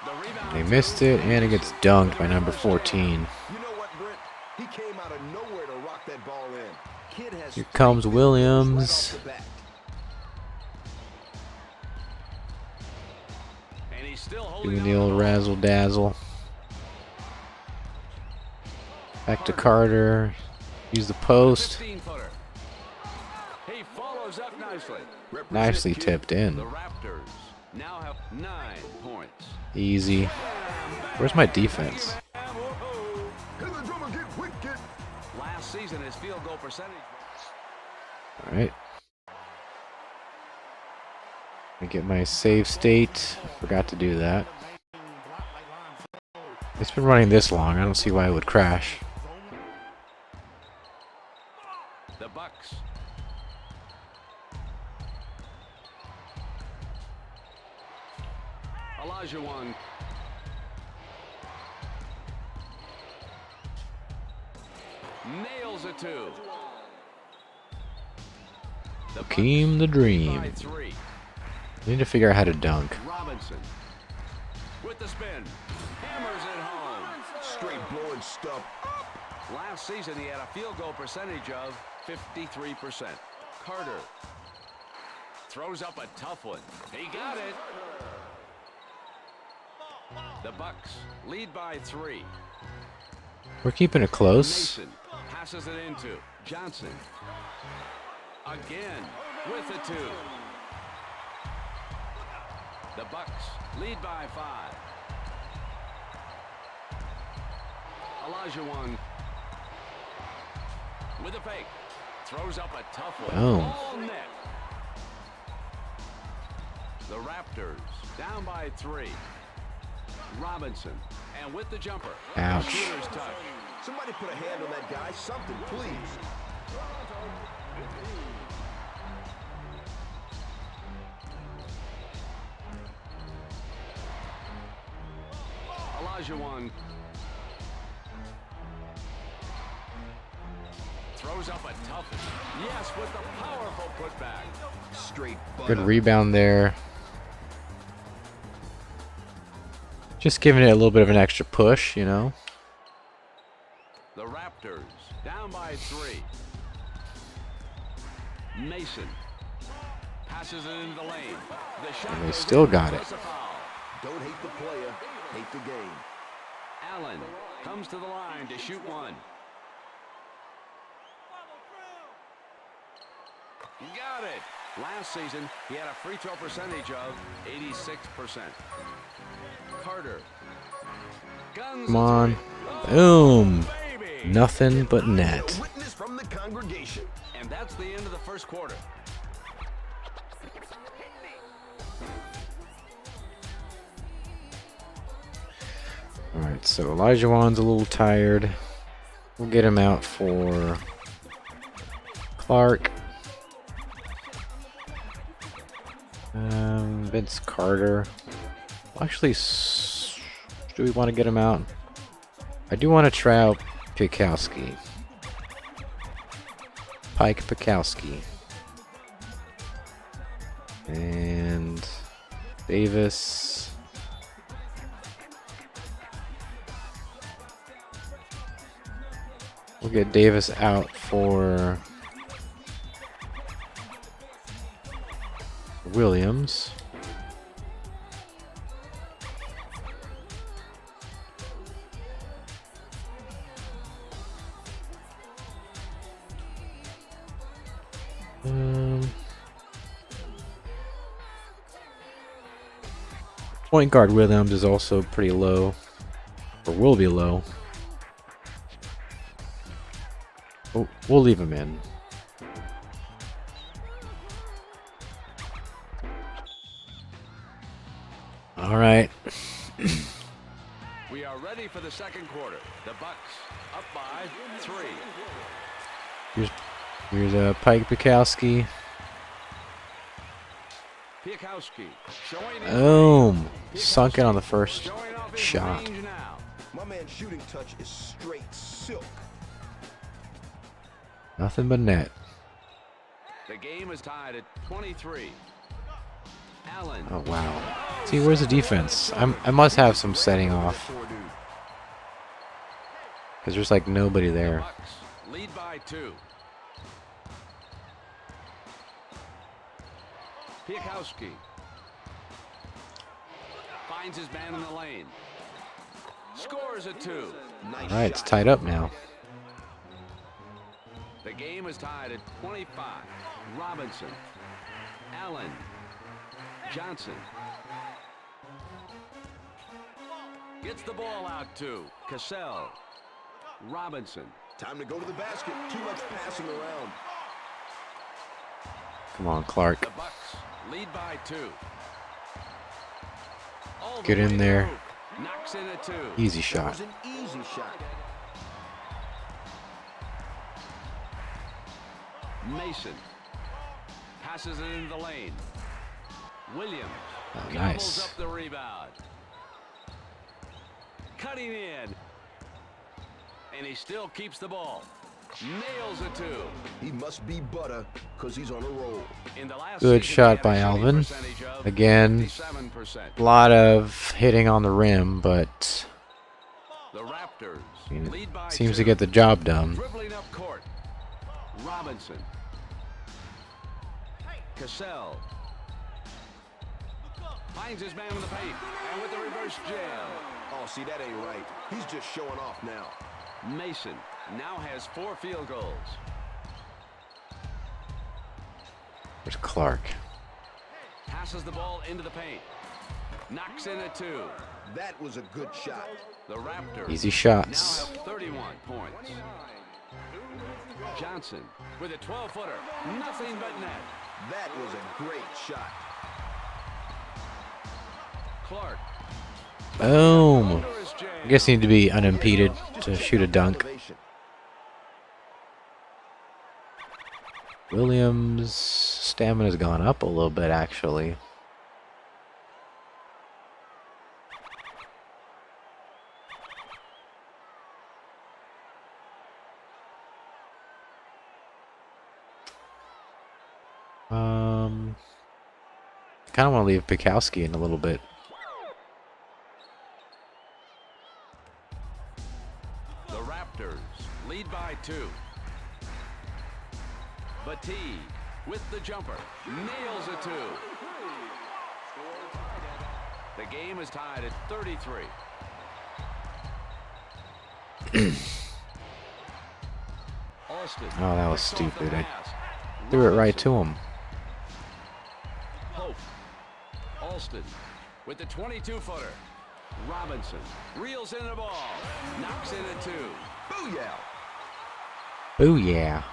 The rebound. They missed it, and it gets dunked by number 14. You know what, Brent? He came out of nowhere to rock that ball in. Kid has Here comes right Williams. off the bat. And he's still holding Doing the on. old razzle dazzle. Back to Carter. Use the post. 15-footer. He follows up nicely. Nicely tipped The in. Raptors now have 9 points. Easy. Where's my defense? Last season, his field goal percentage. All right. I get my save state. Forgot to do that. It's been running this long. I don't see why it would crash. The Bucks. Elijah Wan. Nails it 2. The Bucks Hakeem the by Dream. 3. Need to figure out how to dunk. Robinson with the spin. Hammers it home. Straight blowing stump. Last season, he had a field goal percentage of 53%. Carter throws up a tough one. He got it. The Bucks lead by 3. We're keeping it close. Mason passes it into Johnson. Again with the 2. The Bucks lead by 5. Elijah Wan with a fake. Throws up a tough one. Boom. All net. The Raptors down by 3. Robinson, and with the jumper. Ouch. Shooter's touch. Somebody put a hand on that guy. Something, please. Elijah Wan throws up a tough one. Yes, with the powerful putback. Straight butt Good up. rebound there. Just giving it a little bit of an extra push, you know. The Raptors down by 3. Mason passes it into the lane. The shot And they goes still in. got it. It's a foul. Don't hate the player, hate the game. Allen comes to the line to shoot 1. Got it. Last season, he had a free throw percentage of 86%. Carter. Guns Come on. the 3. Boom. Baby. Nothing but net. Witness from the congregation. And that's the end of the first quarter. Alright, so Elijah Wan's a little tired. We'll get him out for Clark. Vince Carter. Actually, do we want to get him out? I do want to try out Pikowski. Pike Pikowski. And Davis. We'll get Davis out for Williams. Point guard Williams is also pretty low, or will be low. Oh, we'll leave him in. All right. We are ready for the second quarter. The Bucks up by 3. Here's Pike Pikowski. Pikowski showing Boom. Sunk it on the first showing off his shot. range now. My man's shooting touch is straight silk. Nothing but net. The game is tied at 23. Allen. Oh, wow. See, where's the defense? I must have some setting off. Because there's like nobody there. Bucks lead by 2. Pikowski finds his man in the lane. Scores a 2. Nice All right, it's shot. tied up now. The game is tied at 25. Robinson. Allen. Johnson. Gets the ball out to Cassell. Robinson. Time to go to the basket. Too much passing around. Come on, Clark. The Bucks lead by 2. All the Get in way there. through. Knocks in a 2. Easy That shot. was an easy shot. Mason passes it into the lane. Williams Oh, gobbles nice. up the rebound. Cutting in. And he still keeps the ball. Nails a 2. He must be butter because he's on a roll. In the last Good season, shot he by had a shooting Alvin. percentage of Again, 57%. a lot of hitting on the rim, but The Raptors I mean, lead by seems 2. to get the job done. Dribbling up court. Robinson. Cassell. Finds his man in the paint. And with the reverse jam. Oh, see, that ain't right. He's just showing off now. Mason now has 4 field goals. There's Clark. Passes the ball into the paint. Knocks in a 2. That was a good shot. The Raptors Easy now shots. have 31 points. Johnson with a 12-footer. Nothing but net. That was a great shot. Clark. Boom. Under his jam. I guess he need to be unimpeded to shoot a dunk. Elevation. Williams' stamina's gone up a little bit, actually. Kind of want to leave Pikowski in a little bit. The Raptors lead by 2. Batee with the jumper. Nails a 2. The game is tied at 33. Austin. Oh, that was picks off the stupid. I pass. threw it right to him. Hope. Alston with the 22-footer. Robinson reels in the ball. Knocks in a 2. Booyah. Oh, yeah.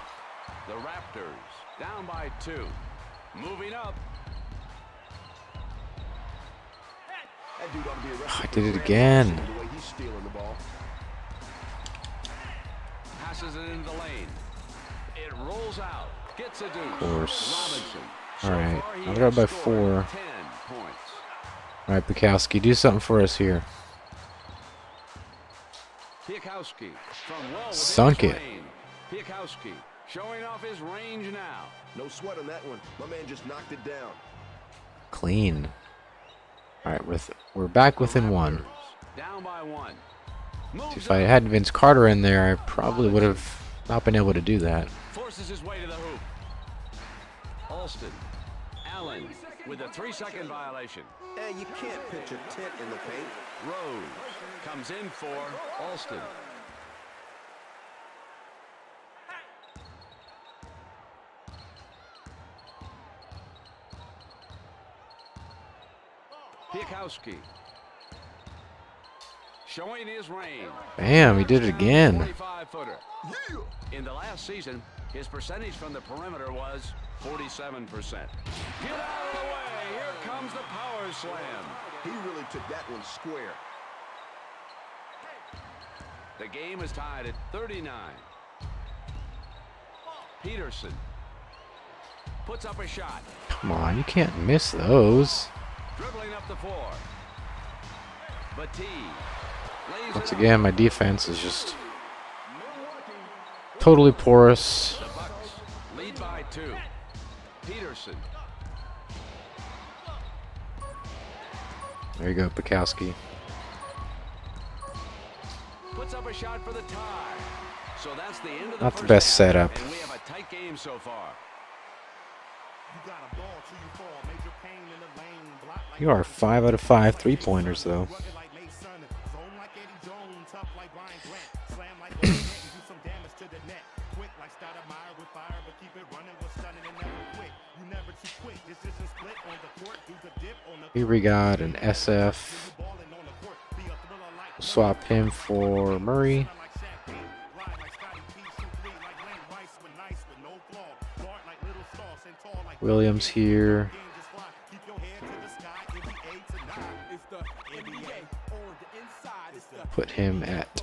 The Raptors down by 2. Moving up. That dude ought to be arrested I for did it grand again. larceny, the way he He's stealing the ball. Passes it into the lane. It rolls out. Gets a deuce. Of course. Robinson. All right, far, he now they're up by has scored 4. 10 points. All right, Bukowski, do something for us here. Piakowski from well within Sunk his it. lane. Piakowski showing off his range now. No sweat on that one. My man just knocked it down. Clean. All right, we're back within 1. Down by 1. Moves If I up. had Vince Carter in there, I probably would have not been able to do that. Forces his way to the hoop. Alston. Allen with a 3-second violation. Hey, you can't pitch a tent in the paint. Rose comes in for Alston. Piakowski showing his range. Bam, he did it again. 45-footer. In the last season, his percentage from the perimeter was 47%. Get out of the way. Here comes the power slam. He really took that one square. The game is tied at 39. Peterson puts up a shot. Come on, you can't miss those. Dribbling up the floor. Batee lays Once it up. again, my defense is just totally porous. The Bucks lead by 2. Peterson. There you go, Bukowski. Puts up a shot for the tie. So that's the end of the Not the first best half, setup. And we have a tight game so far. You are 5 out of 5 3-pointers, though. Here we got an SF. Swap him for Murray. Williams here. Put him at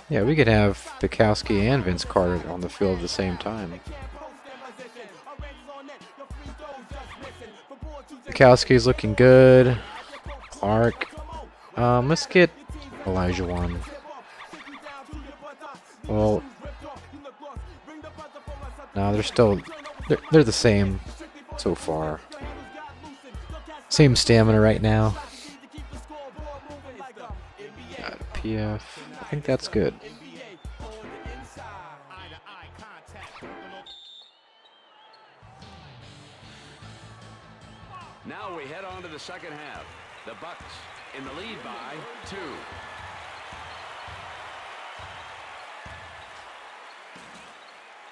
yeah, we could have Bukowski and Vince Carter on the field at the same time. Bukowski's looking good. Clark. Let's get Elijah one. Well, no, they're the same so far. Same stamina right now. Got a PF. I think that's good. Now we head on to the second half. The Bucks in the lead by 2.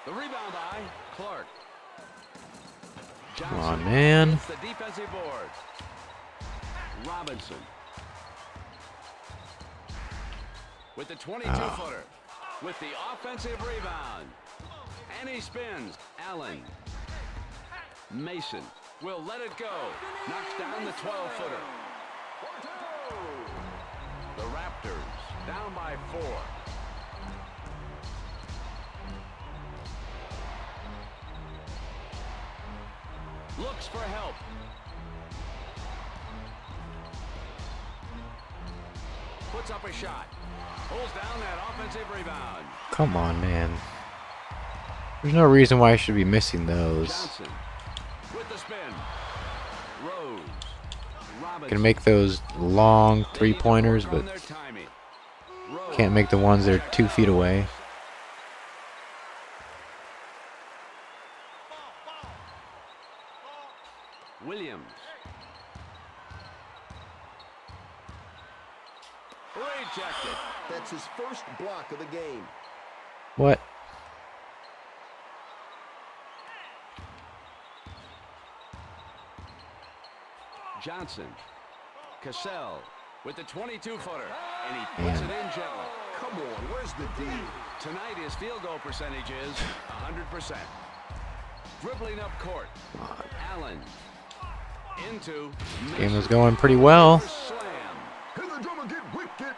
The rebound by Clark. Come on, man. It's the defensive board. Robinson with the 22-footer. With the offensive rebound. And he spins. Allen. Mason will let it go. Knocks down the 12-footer. The Raptors down by 4. Looks for help. Puts up a shot. Pulls down that offensive rebound. Come on, man. There's no reason why I should be missing those. Johnson with the spin. Rose. Robinson. Can make those long three-pointers, but can't make the ones that are 2 feet away. Williams. Rejected. That's his first block of the game. What? Johnson. Cassell with the 22-footer, and he puts it in gently. Come on, where's the D? Tonight his field goal percentage is 100%. Dribbling up court, Allen into Game was going pretty well. slam. Can the drummer get wicked?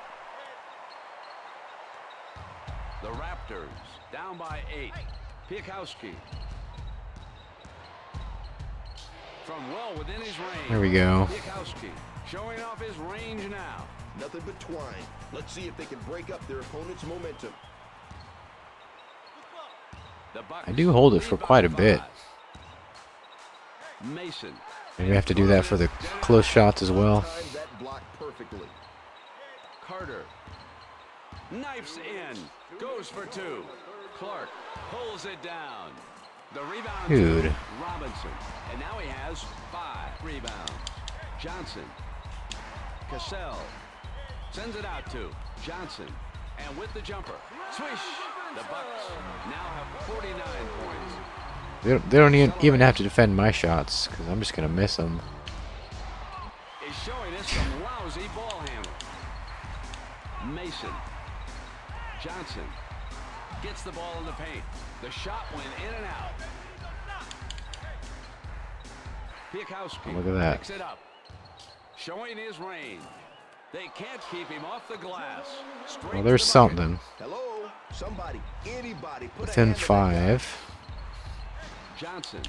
The Raptors down by 8. Piakowski from well within his range. There we go. Piakowski showing off his range now. Nothing but twine. Let's see if they can break up their opponent's momentum. The Bucks I do hold it lead for by quite a bit. 5. Mason. Maybe we have to do that for the close shots as well. Timed that block perfectly. Carter knifes in, goes for 2. Clark pulls it down. The rebound Dude. to Robinson, and now he has 5 rebounds. Johnson, Cassell sends it out to Johnson, and with the jumper, swish. The Bucks now have 49 points. They don't even have to defend my shots because I'm just gonna miss them. Is showing us some lousy ball handling. Mason, Johnson gets the ball in the paint. The shot went in and out. Piakowski Look at that. picks it up, showing his range. They can't keep him off the glass. Straight Well, to there's the bucket. something. Hello? Somebody, anybody, put a Within hand on that guy. 5. Johnson,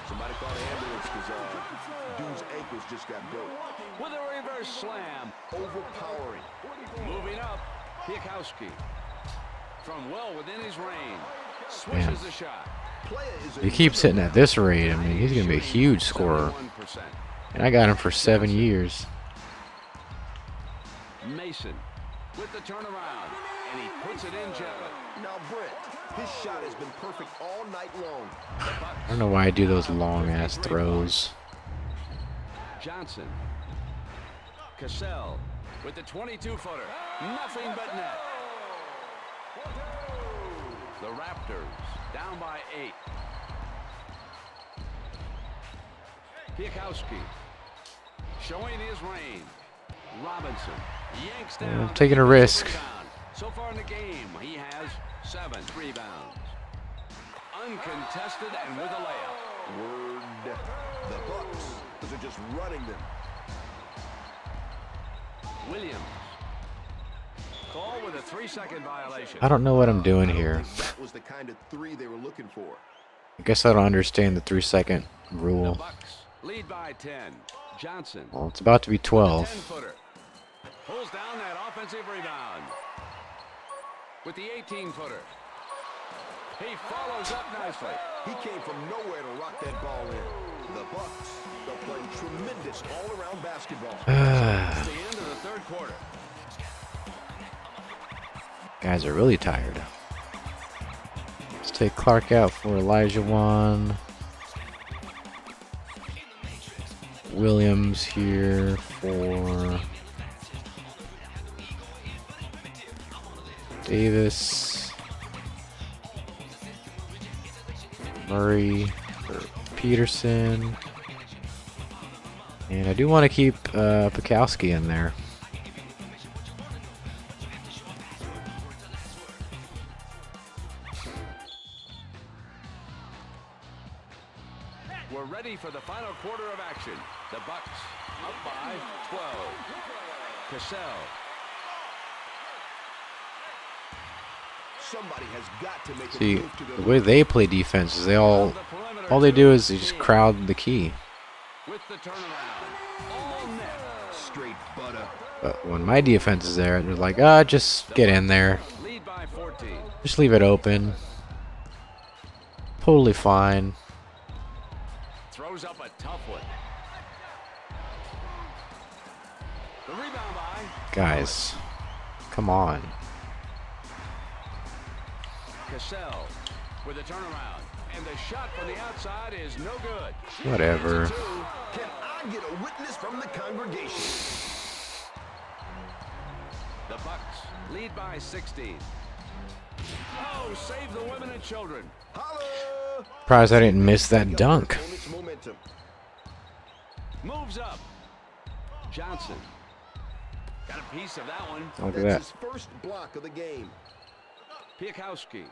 Somebody call an ambulance because dude's ankles just got broke. with a reverse slam. Overpowering. Moving up, Piakowski from well within his range. Swishes Man. the shot. Player is He keeps hitting at this rate. I mean, he's gonna be a huge scorer. 71%. And I got him for 7 years. Mason with the turnaround, and he puts it in gently. Now, Brent, his shot has been perfect all night long. I don't know why I do those long ass throws. Johnson, Cassell with the 22-footer. Nothing but net. The Raptors down by 8. Piakowski showing his range. Robinson yanks down. Taking a risk. So far in the game, he has 7 rebounds. Uncontested and with a layup. Word. The Bucks are just running them. Williams. Call with a 3-second violation. I don't know what I'm doing here. That was the kind of 3 they were looking for. I guess I don't understand the 3-second The rule. Bucks lead by 10. Johnson. Well, it's about to be 12. 10-footer. Pulls down that offensive rebound. With the 18-footer. He follows up nicely. He came from nowhere to rock that ball in. The Bucks are playing tremendous all-around basketball. It's the end of the 3rd quarter. Guys are really tired. Let's take Clark out for Elijah Wan. Williams here for Davis. Murray for Peterson. And I do want to keep Piakowski in there. We're ready for the final quarter of action. The Bucks up by 12. Cassell. Somebody has got to make a See, move to the way they play defense is all they do is they just crowd the key. With the turnaround. All net. straight butter. But when my defense is there, they're like, just get in there. Lead by 14. Just leave it open. Totally fine. Throws up a tough one. The rebound by Guys, come on. Cassell with a turnaround. And the shot from the outside is no good. Whatever. Can I get a witness from the congregation? The Bucks lead by 16. Oh, save the women and children. Holla! Surprised I didn't miss that dunk. Opponent's momentum. Moves up. Johnson. Got a piece of that one. Look at That's that. his first block of the game. Piakowski.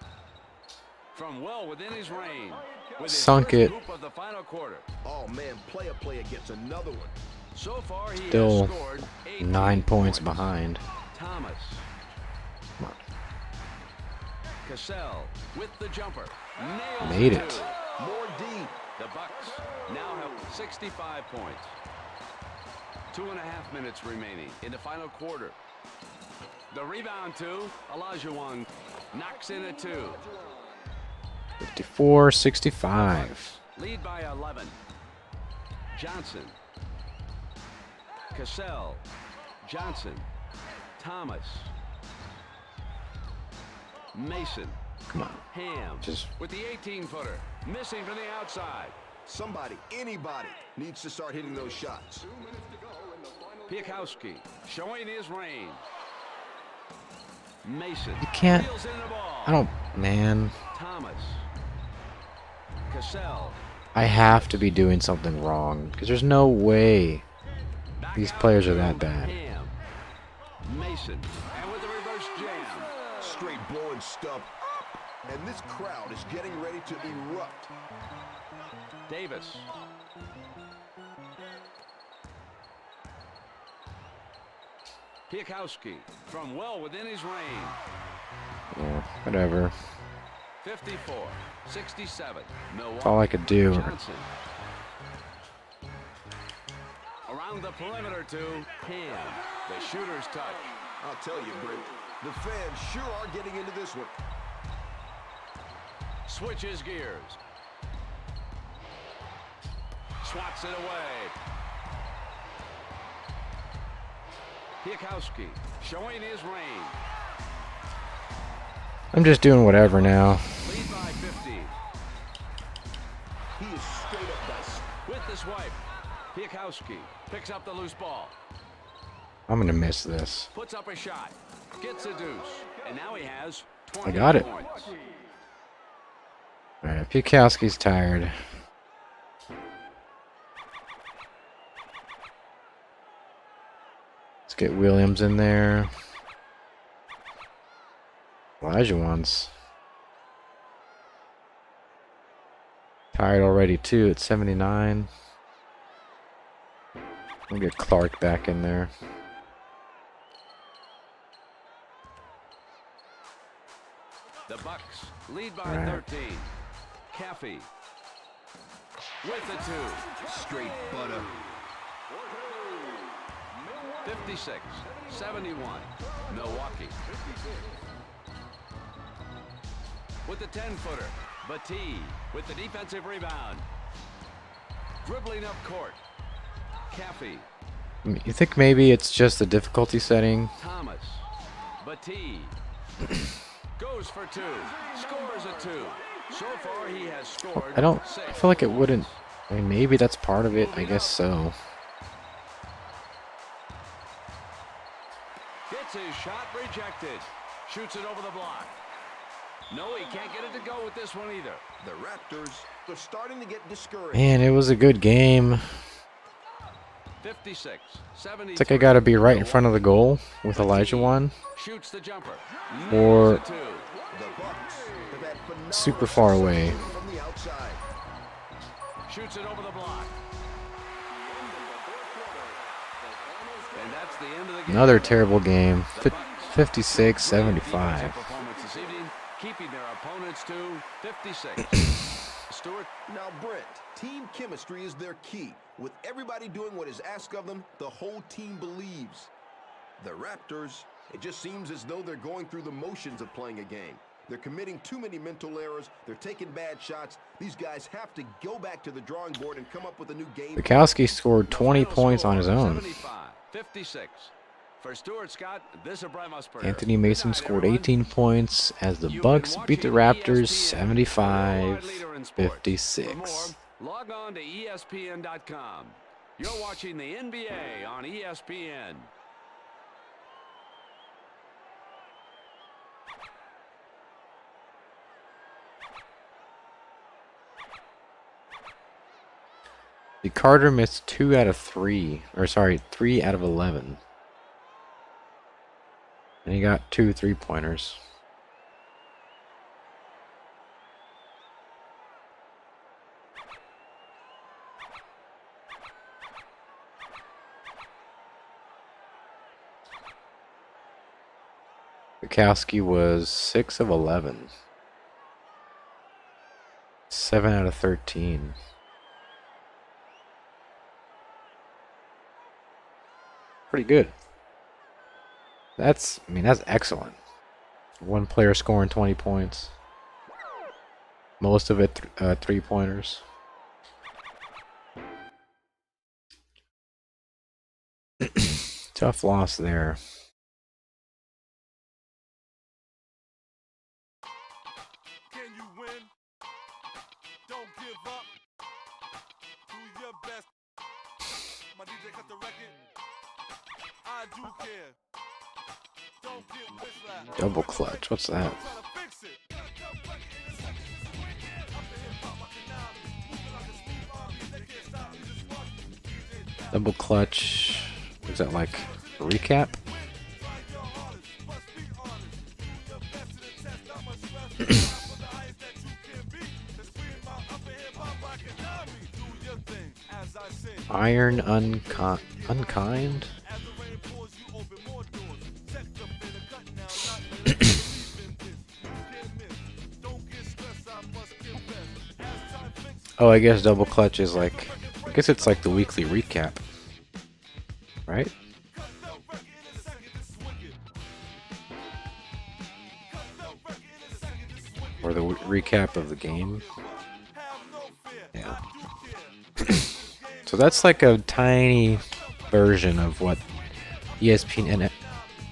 From well within his range. With his Sunk first it. hoop of the final quarter. Oh, man, player gets another one. So far, he Still has scored 8 9 points behind. Thomas. Come on. Cassell with the jumper. Nails Made the it. two. More D. The Bucks now have 65 points. 2.5 minutes remaining in the final quarter. The rebound to Olajuwon. Knocks in a 2. 54-65. Lead by 11. Johnson. Cassell. Johnson. Thomas. Mason. Come on. Ham Just with the 18-footer. Missing from the outside. Somebody, anybody, needs to start hitting those shots. Piakowski showing his range. Mason. you can't. Reels in the ball. I don't. Man, Thomas. Cassell. I have to be doing something wrong because there's no way Back these out players to are that bad. Ham. Mason. And with the reverse jam. Straight blowing stub. And this crowd is getting ready to erupt. Davis. Piakowski from well within his range. Yeah, whatever. 54, 67. Milwaukee. That's all I could do. Johnson. Around the perimeter to Ham. The shooter's touch. I'll tell you, Britt, the fans sure are getting into this one. Switches gears. Swats it away. Piakowski showing his range. I'm just doing whatever now. Lead by 50. He is straight up nice. With the swipe. Piakowski picks up the loose ball. I'm gonna miss this. Puts up a shot. Gets a deuce. And now he has 20 I got it. points. All right, Piakowski's tired. Let's get Williams in there. Olajuwon's tired already too at 79. We'll get Clark back in there. The Bucks lead by All right. 13. Caffey with the 2. Straight butter. 56, 71. Milwaukee. With the 10-footer. Batee with the defensive rebound. Dribbling up court. Caffey. You think maybe it's just the difficulty setting? Thomas. Batee. Goes for 2. Scores a 2. So far he has scored I 6. feel like it wouldn't. I mean, maybe that's part of it. I guess so. Gets his shot rejected. Shoots it over the block. No, he can't get it to go with this one either. The Raptors, they're starting to get discouraged. Man, it was a good game. 56, 70. It's like I gotta be right in front of the goal with Olajuwon, Shoots the jumper. or Nails the 2. The Bucks have had phenomenal super far away. success from the outside. Shoots it over the block. And that's the end of the game. Another terrible game. The Bucks 56-75. performance this evening, keeping their opponents to 56. Stewart. Now, Brent, team chemistry is their key. With everybody doing what is asked of them, the whole team believes. The Raptors, it just seems as though they're going through the motions of playing a game. They're committing too many mental errors. They're taking bad shots. These guys have to go back to the drawing board and come up with a new game. Piakowski scored 20 Final points on score, his own. 75-56. For Stuart Scott, this is Brian Musper. Anthony Mason scored 18 points as the Bucks beat the Raptors 75-56. Log on to ESPN.com. You're watching the NBA on ESPN. The Carter missed 2 out of 3, or sorry, 3 out of 11. And he got 2 3-pointers. Bukowski was 6 of 11. 7 out of 13. Pretty good. That's excellent. One player scoring 20 points. Most of it 3-pointers. Tough loss there. Can you win? Don't give up. Do your best. My DJ cut the record. I do care. Don't get whistler. Double clutch. What's that? Tryna fix it. Double clutch. Is that like a recap? Iron unkind. Oh, I guess double clutch is like, I guess it's like the weekly recap, right? Or the recap of the game. Yeah. So that's like a tiny version of what ESPN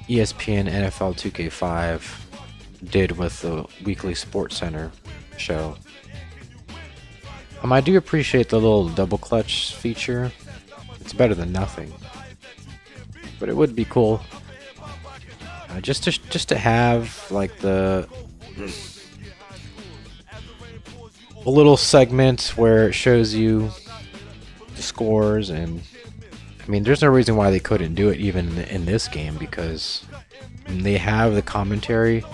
NFL 2K5 did with the weekly Sports Center show. I do appreciate the little double clutch feature. It's better than nothing. But it would be cool just to have like a little segment where it shows you the scores, and I mean, there's no reason why they couldn't do it even in this game, because they have the commentary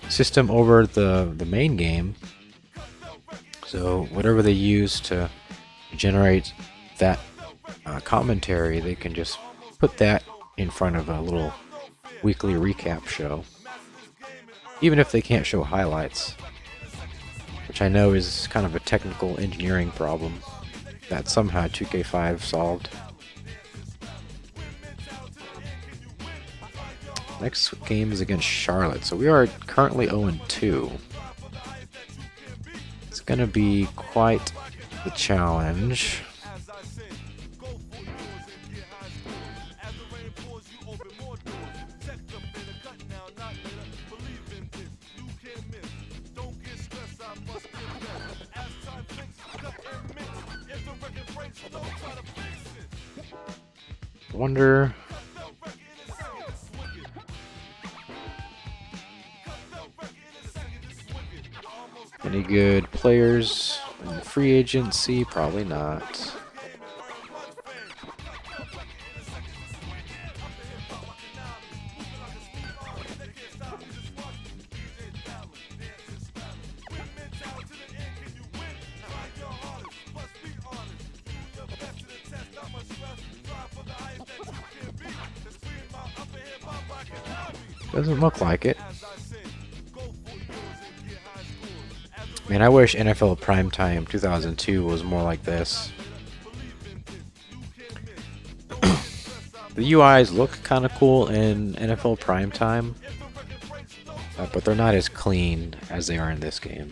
system over the main game. So whatever they use to generate that commentary, they can just put that in front of a little weekly recap show. Even if they can't show highlights, which I know is kind of a technical engineering problem that somehow 2K5 solved. Next game is against Charlotte, so we are currently 0-2. It's going to be quite the challenge. Wonder any good players in free agency? Probably not. Doesn't look like it. Man, I wish NFL Primetime 2002 was more like this. The UIs look kind of cool in NFL Primetime, but they're not as clean as they are in this game.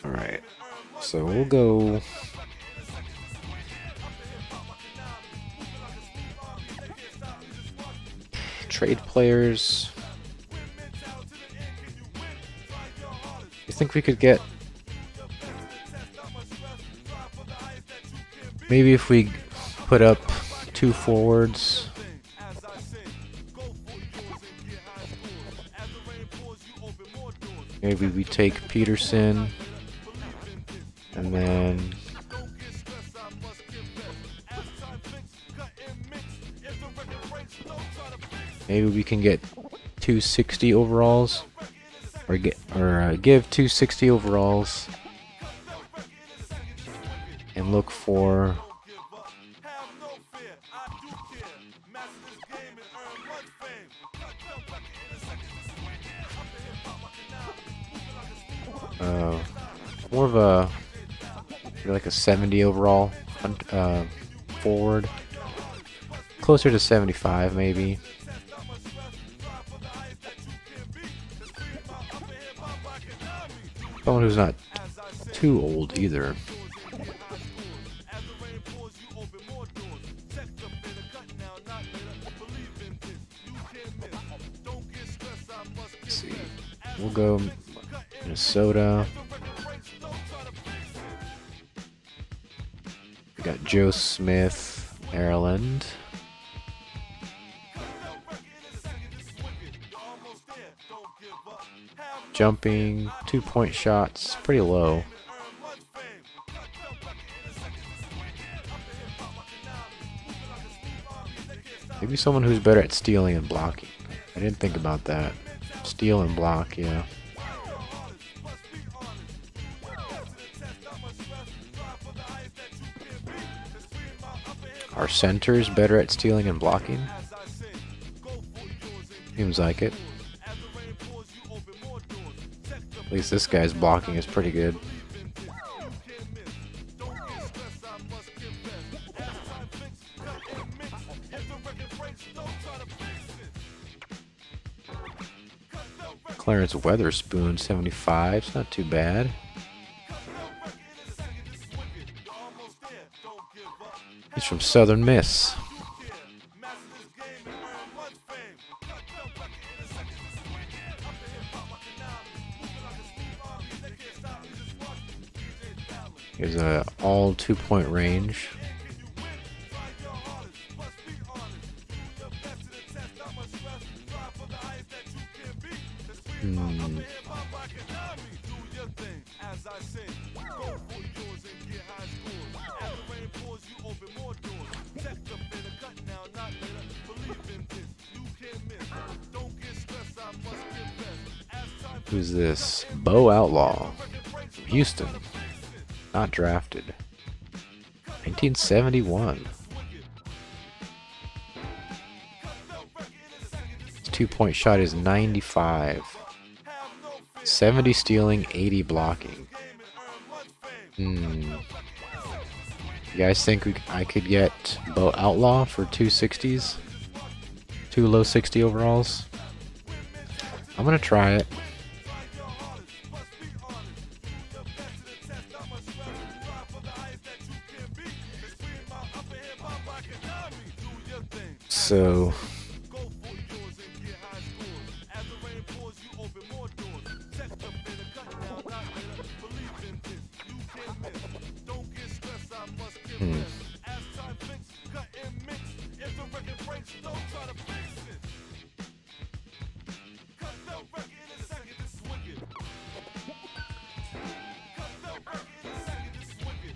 Alright, so we'll go trade players. You think we could get, maybe if we put up 2 forwards Maybe we take Peterson, and then maybe we can get 260 overalls, or give 260 overalls, and look for more of a like a 70 overall forward, closer to 75 maybe. Someone who's not too old either. Let's see. We'll go Minnesota. We got Joe Smith, Maryland. Jumping, 2-point shots, pretty low. Maybe someone who's better at stealing and blocking. I didn't think about that. Steal and block, yeah. Are centers better at stealing and blocking? Seems like it. At least this guy's blocking is pretty good. Clarence Weatherspoon, 75. It's not too bad. He's from Southern Miss. He's all 2-point range. Who's this? Bo Outlaw, Houston. Not drafted. 1971. His 2-point shot is 95. 70 stealing, 80 blocking. You guys think I could get Bo Outlaw for 260s? 2 low 60 overalls? I'm gonna try it. So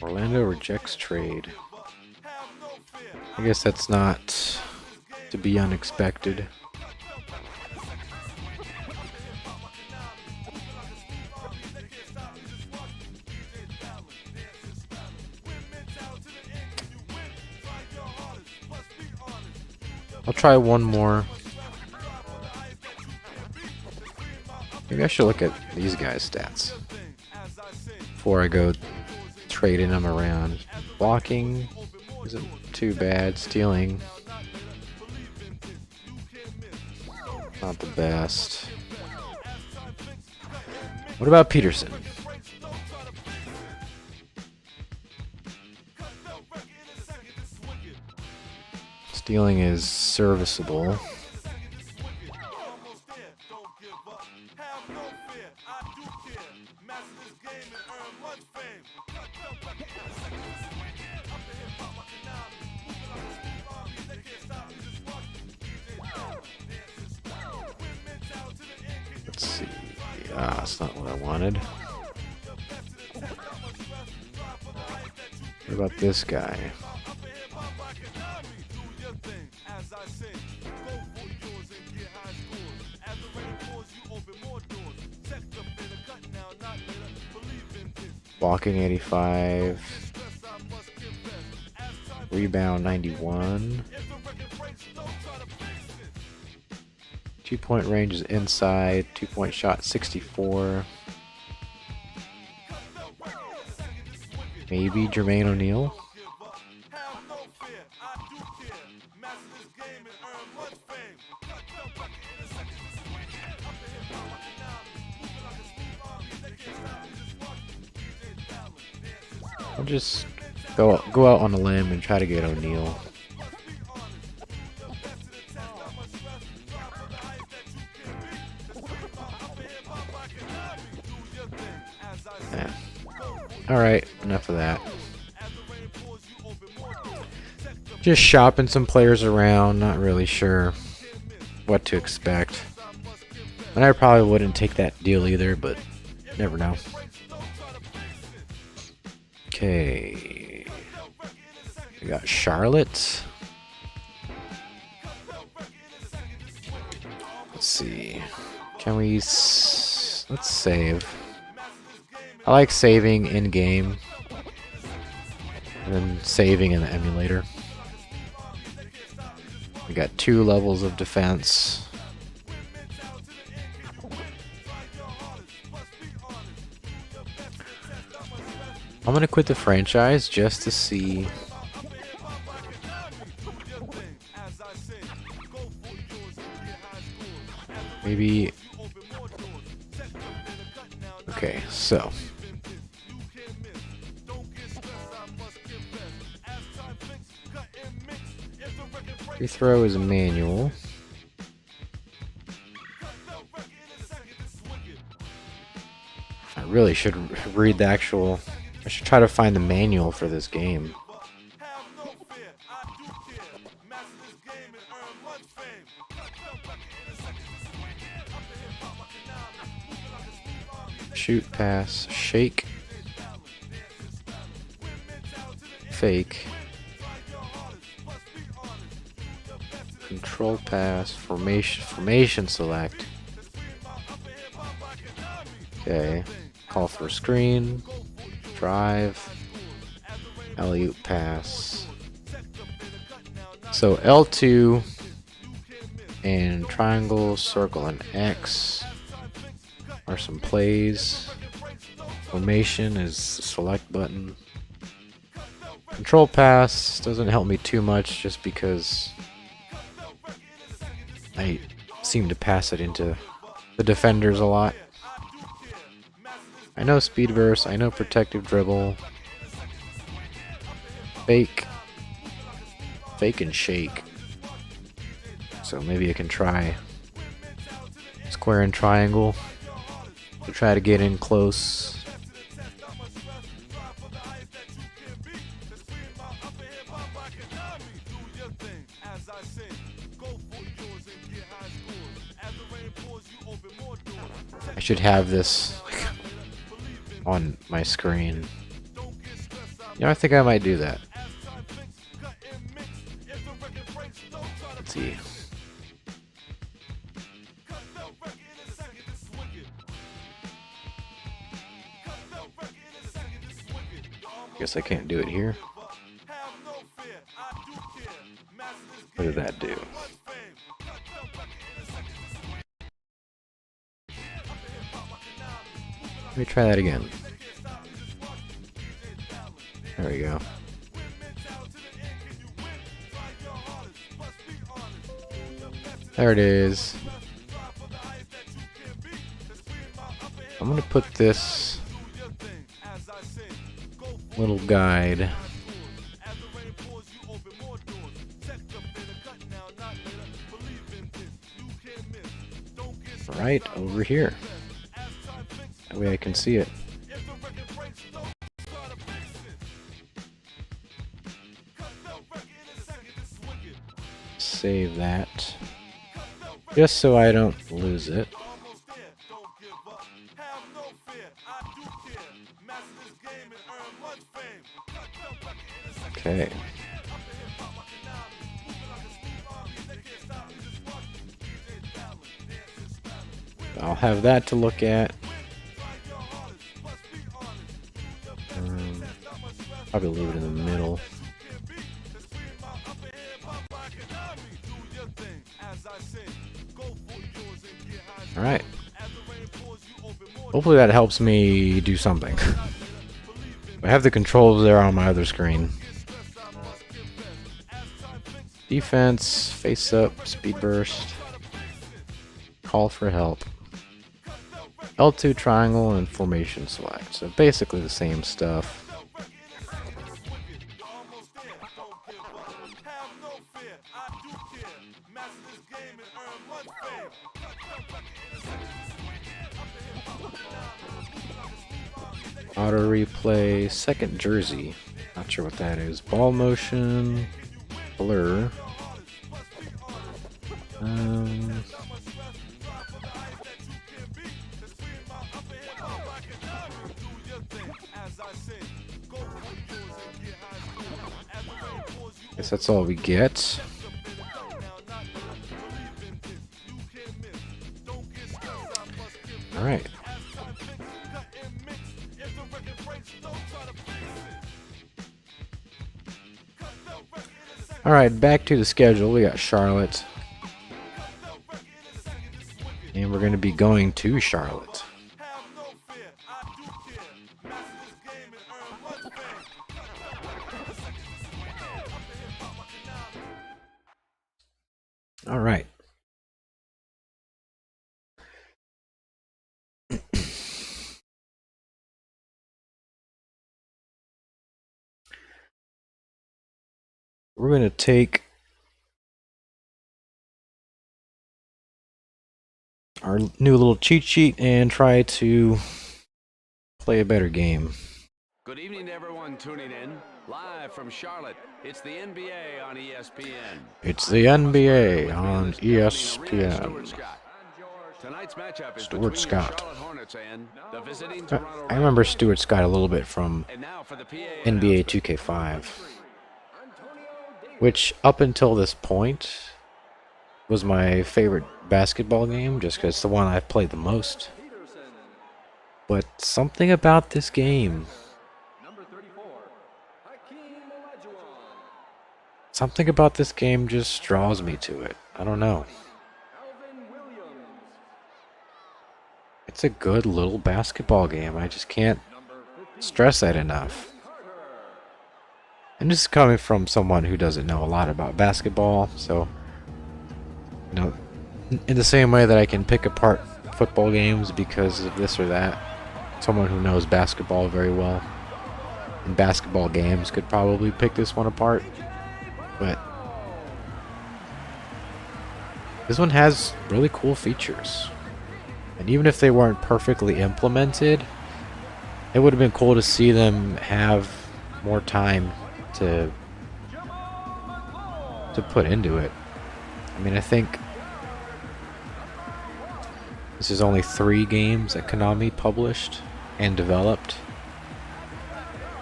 Orlando rejects trade. I guess that's not to be unexpected. I'll try one more. Maybe I should look at these guys' stats before I go trading them around. Blocking isn't too bad. Stealing, not the best. What about Peterson? Stealing is serviceable. Let's see. It's not what what I wanted. What about this guy? Blocking 85. Rebound 91. 2-point range is inside. 2-point shot 64. Maybe Jermaine O'Neal. I'll just go out on a limb and try to get O'Neal. Yeah. Alright, enough of that. Just shopping some players around, not really sure what to expect. And I probably wouldn't take that deal either, but never know. Okay. We got Charlotte. Let's see. Can we... let's save. I like saving in-game. And then saving in the emulator. We got 2 levels of defense. I'm gonna quit the franchise just to see maybe. Okay, so free throw is a manual. I really should read the actual. I should try to find the manual for this game. Shoot, pass, shake, fake, control pass, formation select. Okay, call for a screen. Drive, alley-oop pass. So L2 and triangle, circle, and X are some plays. Formation is the select button. Control pass doesn't help me too much just because I seem to pass it into the defenders a lot. I know speed burst, I know protective dribble, fake and shake. So maybe I can try square and triangle to try to get in close. I should have this on my screen. You know, I think I might do that. Let's see. Guess I can't do it here. What did that do? Let me try that again. There we go. There it is. I'm gonna put this little guide right over here. That way I can see it. Save that. Just so I don't lose it. Okay. I'll have that to look at. Probably leave it in the middle. All right. Hopefully that helps me do something. I have the controls there on my other screen. Defense, face up, speed burst, call for help. L2 triangle and formation select. So basically the same stuff. Auto replay, second jersey. Not sure what that is. Ball motion, blur. Guess that's all we get. All right. All right, back to the schedule. We got Charlotte. And we're going to be going to Charlotte. All right. We're going to take our new little cheat sheet and try to play a better game. Good evening to everyone tuning in. Live from Charlotte, it's the NBA on ESPN. It's the NBA on ESPN. Tonight's matchup is Stuart Scott. Charlotte Hornets and the visiting Toronto I remember Stuart Scott a little bit from And now for the PA NBA 2K5, which up until this point was my favorite basketball game, just because it's the one I've played the most. But something about this game, just draws me to it. I don't know. It's a good little basketball game. I just can't stress that enough. And this is coming from someone who doesn't know a lot about basketball, so, you know, in the same way that I can pick apart football games because of this or that, someone who knows basketball very well in basketball games could probably pick this one apart. But this one has really cool features. And even if they weren't perfectly implemented, it would have been cool to see them have more time to put into it. I mean, I think this is only 3 games that Konami published and developed.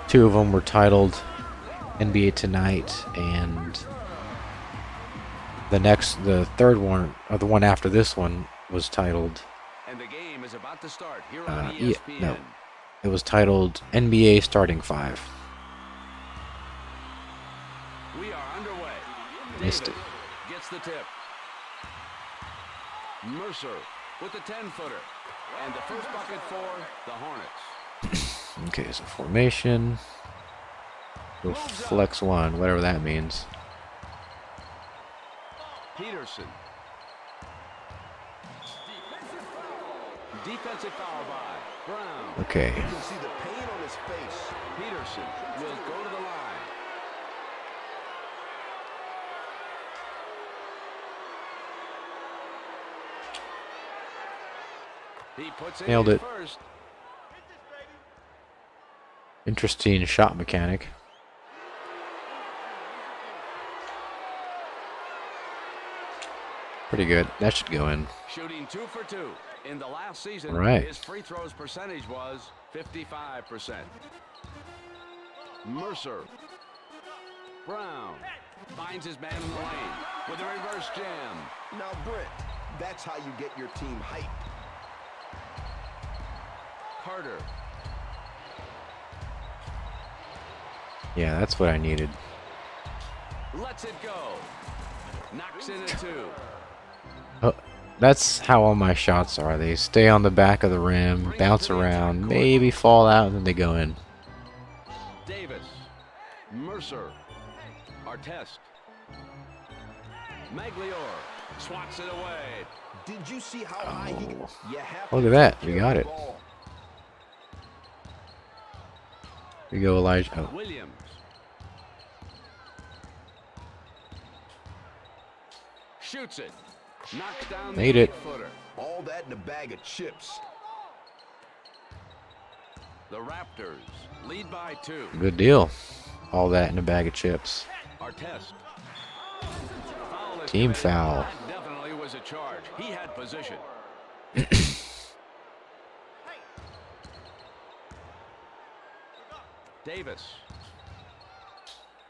2 of them were titled NBA Tonight, and the third one, or the one after this one, was titled And the game is about to start here on ESPN. no, it was titled NBA Starting 5. We are underway. Missed it. Davis gets the tip. Mercer with the 10-footer. And the first bucket for the Hornets. Okay, so formation. Go flex 1, whatever that means. Peterson. Defensive foul by Brown. Okay. You can see the pain on his face. Peterson will go to the line. He puts it Nailed in it. first. Interesting shot mechanic. Pretty good. That should go in. Shooting 2 for 2. In the last season, Right. his free throws percentage was 55%. Mercer. Brown finds his man in the lane with a reverse jam. Now, Brent, that's how you get your team hyped. Carter. Yeah, that's what I needed. Lets it go. Knocks in a 2. Oh, that's how all my shots are. They stay on the back of the rim, bounce around, maybe fall out, and then they go in. Davis. Mercer. Artest. Magliore swats it away. Did you see how high he can... You have Look to at that. take We care got of it. the ball. We go Elijah. Oh, Williams. Shoots it. Knocks down the Made it. 8-footer. All that in a bag of chips. The Raptors lead by 2. good deal. All that in a bag of chips. Artest. Foul is Team committed. foul. That definitely was a charge. He had position. Davis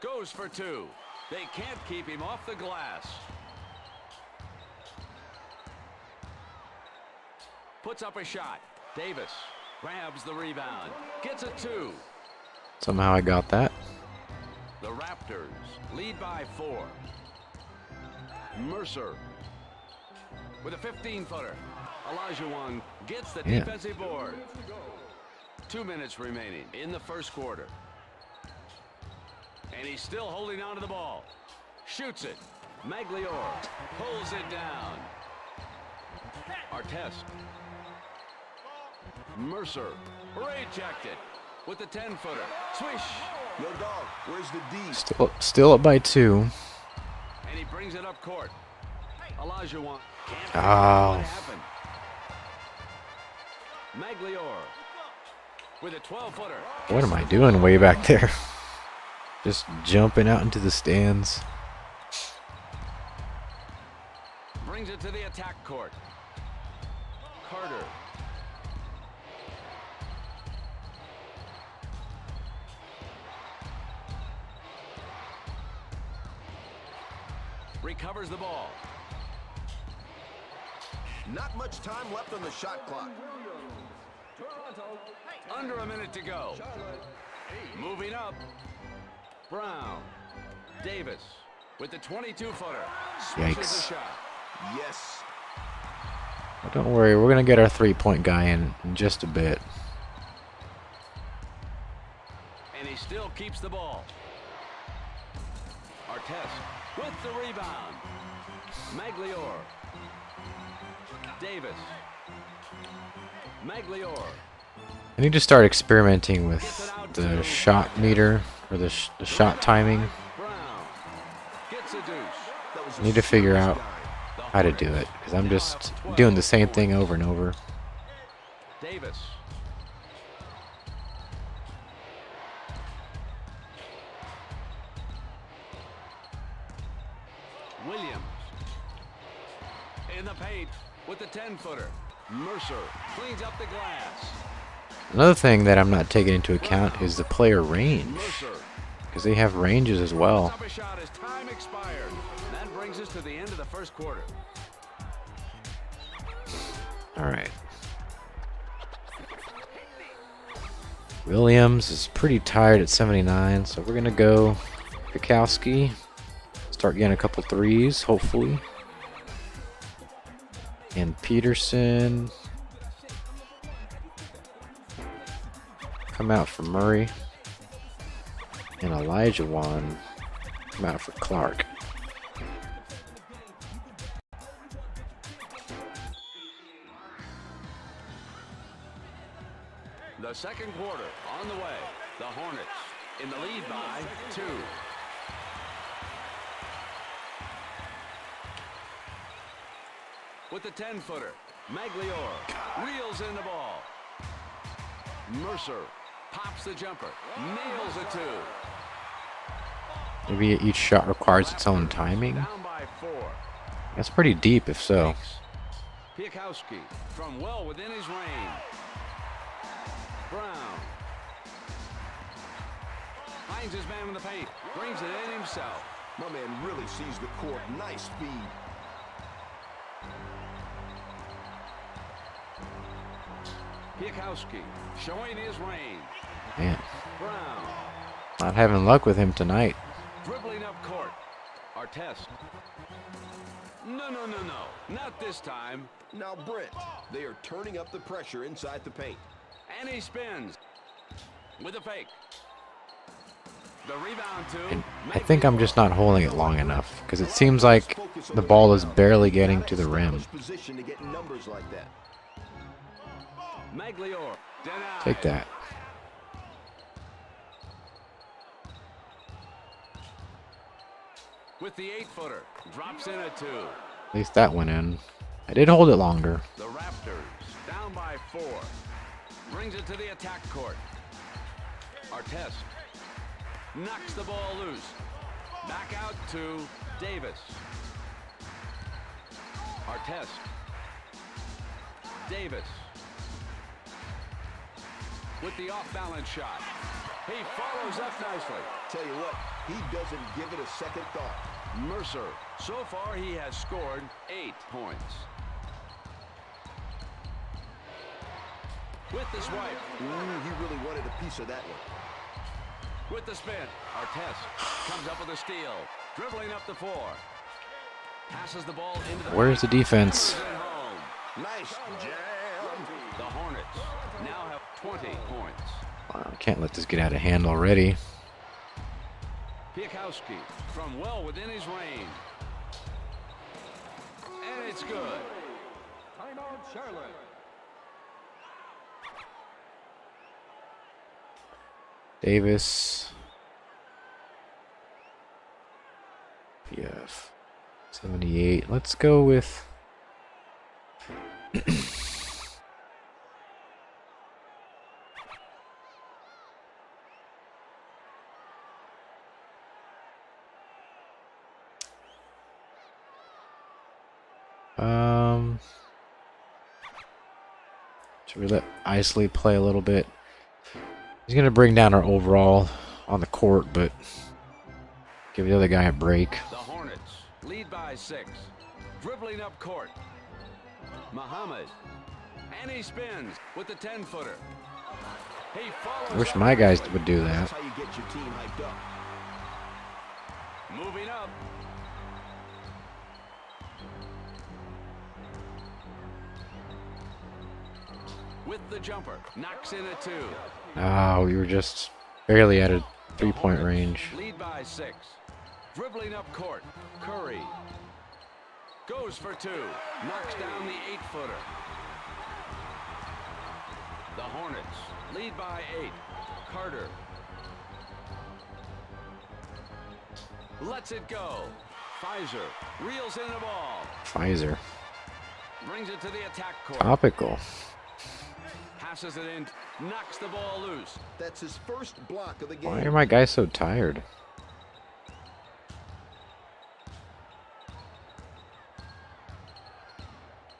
goes for 2. They can't keep him off the glass. Puts up a shot. Davis grabs the rebound. Gets a 2. Somehow I got that. The Raptors lead by 4. Mercer with a 15-footer. Olajuwon gets the Yeah. defensive board. 2 minutes remaining in the first quarter. And he's still holding on to the ball. Shoots it. Magliore pulls it down. Artest. Mercer rejected with the 10-footer. Swish. Yo, dog, where's the D? Still up by 2. And he brings it up court. Olajuwon can't figure Oh. out what happened. Magliore with a 12-footer. What am I doing way back there? Just jumping out into the stands. Brings it to the attack court. Carter. Recovers the ball. Not much time left on the shot clock. Under a minute to go. Moving up. Brown. Davis with the 22-footer. Switches the Yikes. shot. Yes. Well, don't worry, we're going to get our 3-point guy in just a bit. And he still keeps the ball. Artest with the rebound. Magliore. Davis. Magliore. I need to start experimenting with the shot meter or the shot timing. Brown gets a deuce. That was I need to figure out how to do it because I'm just doing the same thing over and over. Davis. Williams in the paint with the 10-footer. Mercer cleans up the glass. Another thing that I'm not taking into account is the player range Mercer because they have ranges as well. puts up a shot as time expired. That brings us to the end of the first quarter. All right. Williams is pretty tired at 79, so we're going to go Kukowski. Start getting a couple threes, hopefully. And Peterson. Come out for Murray. And Olajuwon come out for Clark. The second quarter on the way. The Hornets in the lead by 2. With the 10-footer, Magliore reels in the ball. Mercer pops the jumper, nails a 2. Maybe each shot requires its own timing. Down by 4. That's pretty deep if so. Piakowski from well within his range. Brown. Finds his man in the paint. Brings it in himself. My man really sees the court. Nice speed. Piakowski showing his range. Man, Brown not having luck with him tonight. dribbling up court. Artest. No, not this time. Now Brent, they are turning up the pressure inside the paint. And he spins with a fake. The rebound to. And I think I'm just not holding it long enough because it seems like the ball is barely getting to the rim. Position to get numbers like that. Magliore. Denied. Take that. With the 8-footer. Drops in a 2. At least that went in. I did hold it longer. The Raptors down by 4. Brings it to the attack court. Artest knocks the ball loose. Back out to Davis. Artest. Davis. With the off-balance shot. He follows up nicely. Tell you what, he doesn't give it a second thought. Mercer. So far, he has scored 8 points. With the swipe. He really wanted a piece of that one. With the spin. Artest comes up with a steal. Dribbling up the floor. Passes the ball into the... Where's the defense? Nice jam. The Hornets now have 20 points. Wow, I can't let this get out of hand already. Piakowski from well within his range. And it's good. Timeout, Charlotte. Davis. PF. 78. Let's go with... Should we let Isley play a little bit? He's going to bring down our overall on the court, but give the other guy a break. The Hornets lead by 6. Dribbling up court. Muhammad. And he spins with the 10-footer. He follows. I wish my guys would do that. That's how you get your team hyped up. Moving up. With the jumper. Knocks in a 2. Oh, we were just barely at a three-point range. Lead by 6. Dribbling up court. Curry. Goes for 2. Knocks down the 8-footer. The Hornets lead by 8. Carter. Lets it go. Pfizer reels in the ball. Pfizer. Brings it to the attack court. Topical. Passes it in. Knocks the ball loose. That's his first block of the game. Why are my guys so tired?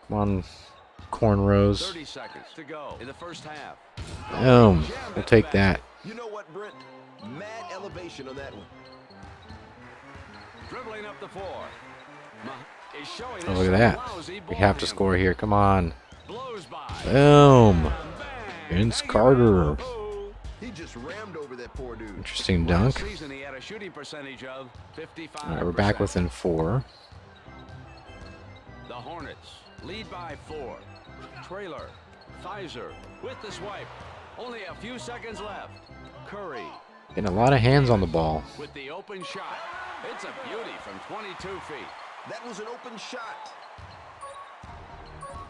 Come on, cornrows. 30 seconds to go in the first half. Boom. We'll take that. You know what, Brent? Mad elevation on that one. Dribbling up the floor. Is showing Oh, look at that. We have to score here. Come on. Blows by. Boom. Vince Carter. He just rammed over that poor dude. Interesting dunk. Last season he had a shooting percentage of 55%. All right, we're back within 4. The Hornets lead by 4. Trailer. Pfizer with the swipe. Only a few seconds left. Curry Getting a lot of hands on the ball. with the open shot. It's a beauty from 22 feet. That was an open shot.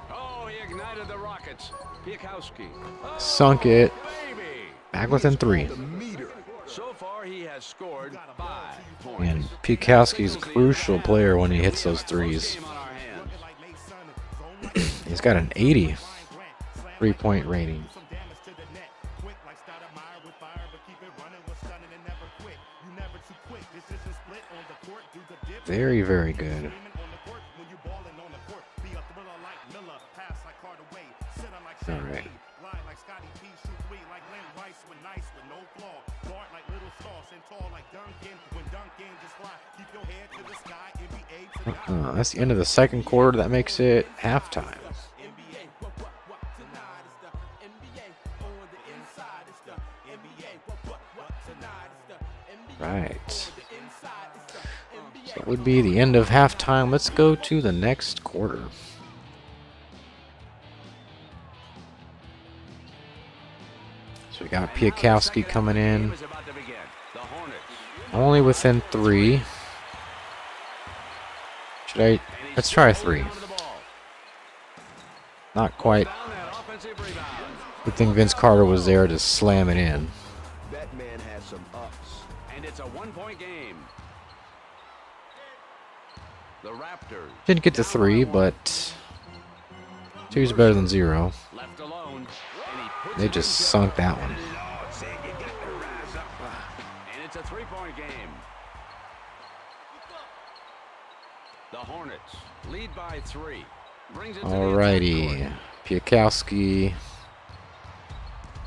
Oh, he ignited the Rockets. Piakowski. Oh, Sunk it. baby. Back within 3. The meter. So far, he has scored 5 points. And Piakowski's a crucial player when he hits those threes. Game on our hands. He's got an 80 3-point rating. Very, very good. All right. That's the end of the second quarter. That makes it halftime. Right. So that would be the end of halftime. Let's go to the next quarter. So we got Piakowski coming in. Only within 3. Let's try 3. Not quite. Good thing Vince Carter was there to slam it in. That man has some ups. And it's a 1-point game. The Raptors Didn't get to 3, but 2's better than 0. left alone, and he puts They it just in sunk that one. And it's a 3-point game. The Hornets lead by 3. Brings it to the Alrighty. inside court. Piakowski.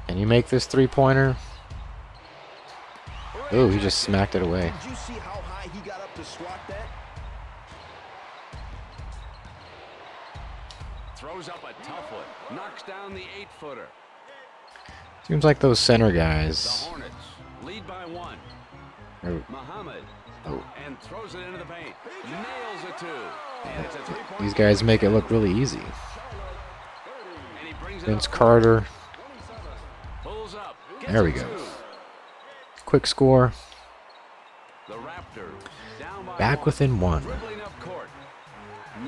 Can you make this 3-pointer? Oh, he just smacked it away. Did you see how high he got up to swat that? Throws up a tough one. Knocks down the 8-footer. Seems like those center The guys. Hornets lead by 1. are- Muhammad Oh, and throws it into the paint. Nails it 2. And it's a 3-point these game. guys make it look really easy. And he brings it Vince up. Carter. Pulls up. Gets There we it go. 2. Quick score. The Raptors down by Back 1. within 1. Dribbling up court.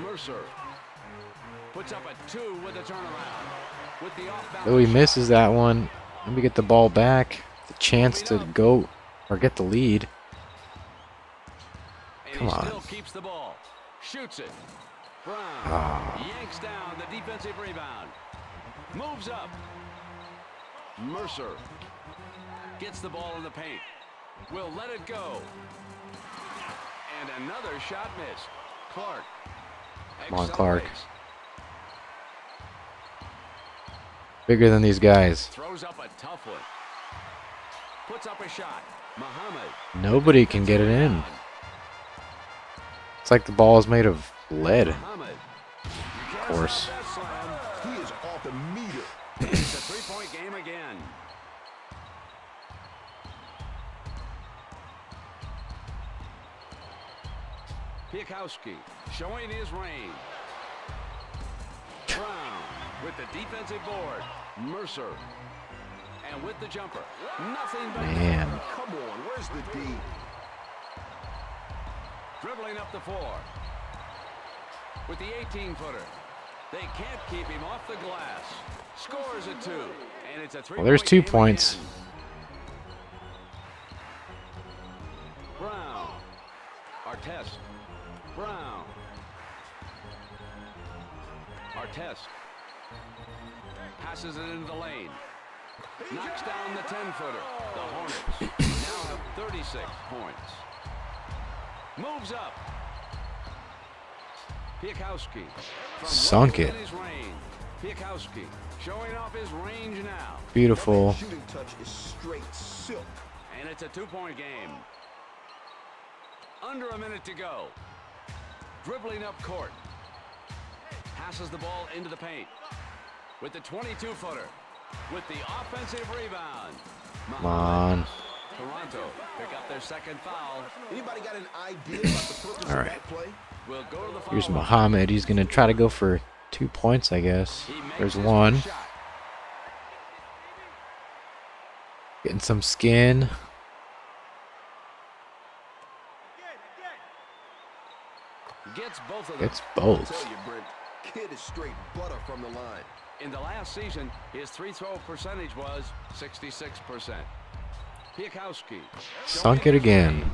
Mercer puts up a 2 with a turnaround. With the off-balance Though he shot. misses that one. Then we get the ball back. The chance to go or get the lead. And Come he on. still keeps the ball. Shoots it. Brown yanks down the defensive rebound. Moves up. Mercer gets the ball in the paint. Will let it go. And another shot missed. Clark. Come on, Clark. accelerates. Bigger than these guys. Throws up a tough one. Puts up a shot. Muhammad. Nobody can get it in. It's like the ball is made of lead. Muhammad. Of course. That slam. He is off the meter. It's a 3-point game again. Piakowski showing his range. Brown with the defensive board. Mercer. And with the jumper. Nothing but Man. Come on, where's the D? dribbling up the floor. With the 18-footer. They can't keep him off the glass. Scores a 2. And it's a 3-point Well, there's 2 game points. again. Brown. Artest. Brown. Artest. Passes it into the lane. Knocks down the 10-footer. The Hornets now have 36 points. Moves up. Piakowski. from Sunk well it. within his range. Piakowski showing off his range now. Beautiful. Shooting touch is straight silk. And it's a 2-point game. Under a minute to go. Dribbling up court. Passes the ball into the paint. With the 22-footer. With the offensive rebound. Come on. Toronto pick up their second foul. Anybody got an idea about the purpose All of right. that play? We'll go to the foul Here's line. Muhammad. He's going to try to go for 2 points, I guess. He makes There's his 1. first shot. Getting some skin. Gets both of them. It's I'll both. tell you, Brent, kid is straight butter from the line. In the last season, his free-throw percentage was 66%. Piakowski. Sunk showing it his again.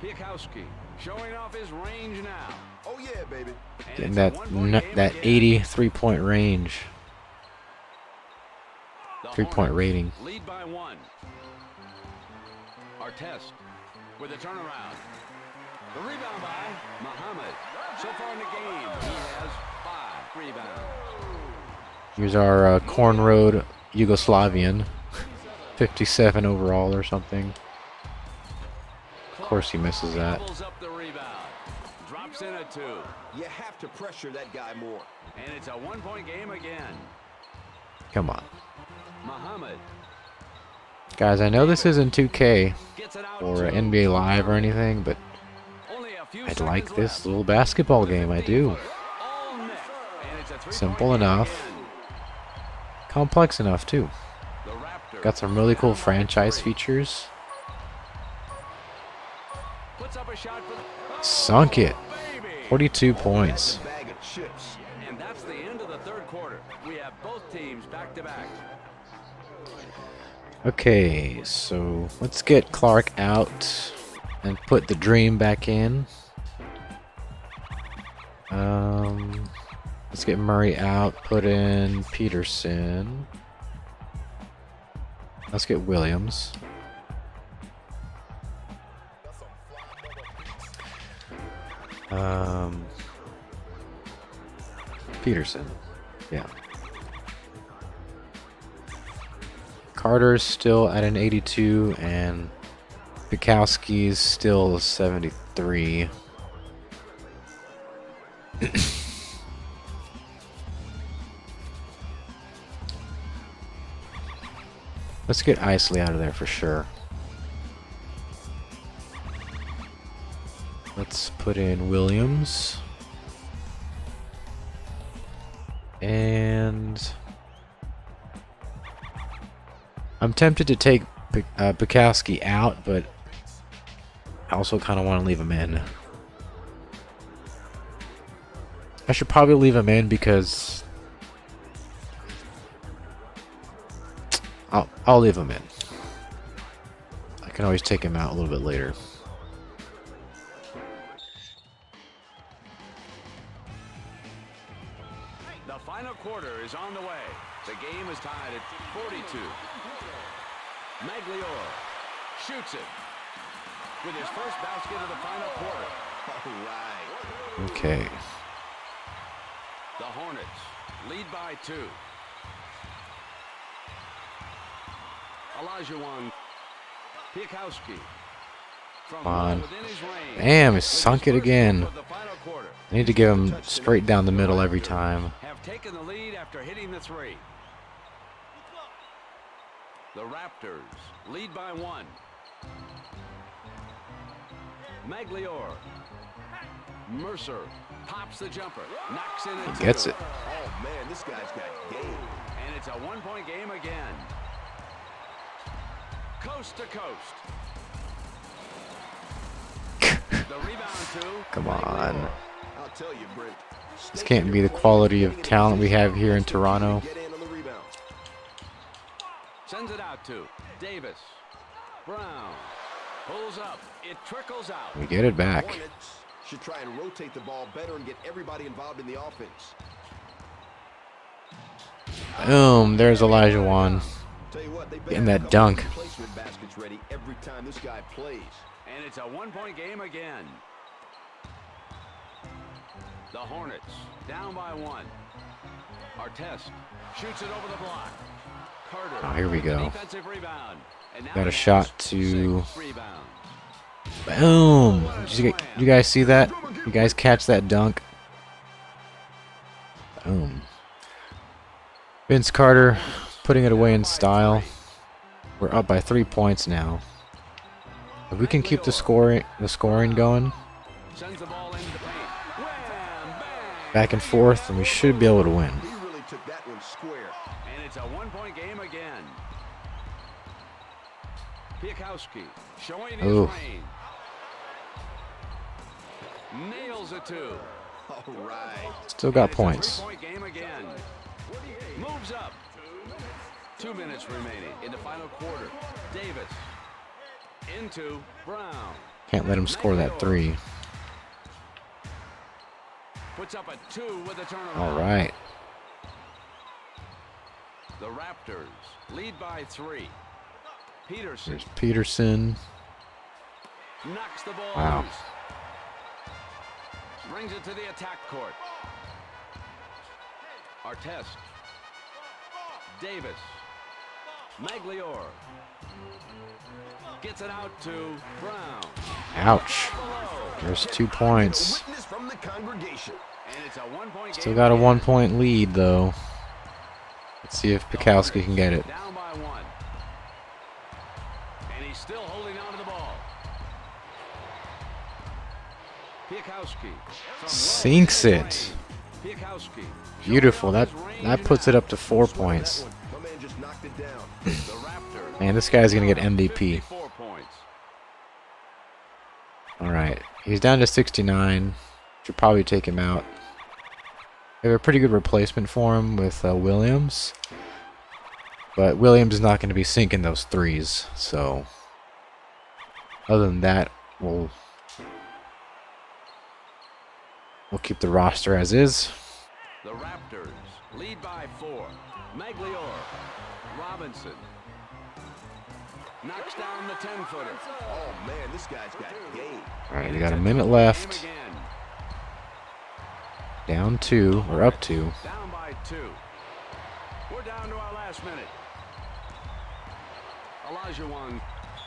range. Piakowski showing off his range now. Oh yeah, baby. And Getting it's that a 1-point game that again. 83-point range. The 3-point Hornets rating. Lead by 1. Artest with a turnaround. The rebound by Muhammad. So far in the game, he has 5 rebounds. Here's our cornrowed Yugoslavian. 57 overall or something. Of course he misses that. Pulls up the rebound. drops in at 2. You have to pressure that guy more. And it's a 1-point game again. Come on. Muhammad Guys, I know this isn't 2K gets it out or to NBA Live or anything, but only a few I'd like seconds this left. little basketball game. I do. All net. And it's a 3-point Simple game enough. again. Complex enough, too. The Raptors Got some really cool down by franchise 3. features. Puts up a shot for the Sunk it. baby. 42 points. Bag of chips. And that's the end of the third quarter. We have both teams back to back. Okay, so let's get Clark out and put the Dream back in. Let's get Murray out, put in Peterson. Let's get Williams. Peterson, yeah. Carter's still at an 82, and Bukowski's still 73. Let's get Isley out of there for sure. Let's put in Williams. And I'm tempted to take Bukowski out, but I also kind of want to leave him in. I should probably leave him in because I'll leave him in. I can always take him out a little bit later. The final quarter is on the way. The game is tied at 42. Magliore shoots it with his first basket of the final quarter. All right. Okay. The Hornets lead by 2. Olajuwon Piakowski from Come on. within his range. Damn, he with sunk his it first again. of the final quarter. I need to give him straight down the middle every time. Have taken the lead after hitting the 3. The Raptors lead by 1. Magliore. Mercer pops the jumper. Knocks in He it. gets it. Oh, man, this guy's got game. And it's a 1-point game again. Coast to coast. The rebound to Come on. Magliore. I'll tell you, Brent. This can't be the quality of talent we have here in Toronto. Get in on the rebound. Sends it out to Davis. Brown pulls up. It trickles out. We get it back. Hornets should try and rotate the ball better and get everybody involved in the offense. Boom, there's Olajuwon. Tell you what, they better Getting have that a couple dunk. replacement baskets ready every time this guy plays. And it's a 1-point game again. The Hornets down by 1. Artest shoots it over the block. Carter. Oh, here we go. Defensive rebound. And now Got a he shot has to- 6 rebounds. Boom. Did you guys see that? You guys catch that dunk? Boom. Vince Carter putting it away in style. We're up by 3 points now. If we can keep the scoring going Sends the ball into the paint. Wham, bang. back and forth, then we should be able to win. He really took that one square. And it's a 1-point game again. Piakowski showing his Ooh. range. Nails it 2. All right. Still got And it's a points. 3-point game again. Moves up. 2 minutes remaining in the final quarter. Davis into Brown. Can't let him score that 3. Puts up a 2 with a turnaround. All right. The Raptors lead by 3. Peterson There's Peterson. knocks the ball Wow. loose. Brings it to the attack court. Artest. Davis. Magliore. Gets it out to Brown. Ouch. There's 2 points. Witness from the congregation. And it's a 1-point Still game got a again. 1-point lead, though. Let's see if Pikowski can get it. Down by 1. And he's still holding on to the ball. Pikowski. Sinks it. Pikowski. Beautiful. That puts it up to 4 points. My man just knocked it down. The Raptors. Man, this guy's going to get MVP. 54 points. All right. He's down to 69. Should probably take him out. They have a pretty good replacement for him with Williams. But Williams is not going to be sinking those threes. So, other than that, we'll keep the roster as is. The Raptors lead by 4. Magliore. Robinson. Knocks down the 10-footer. Oh, man, this guy's got game. All right, we got a minute left. Down 2, or up 2. Down by 2. We're down to our last minute. Olajuwon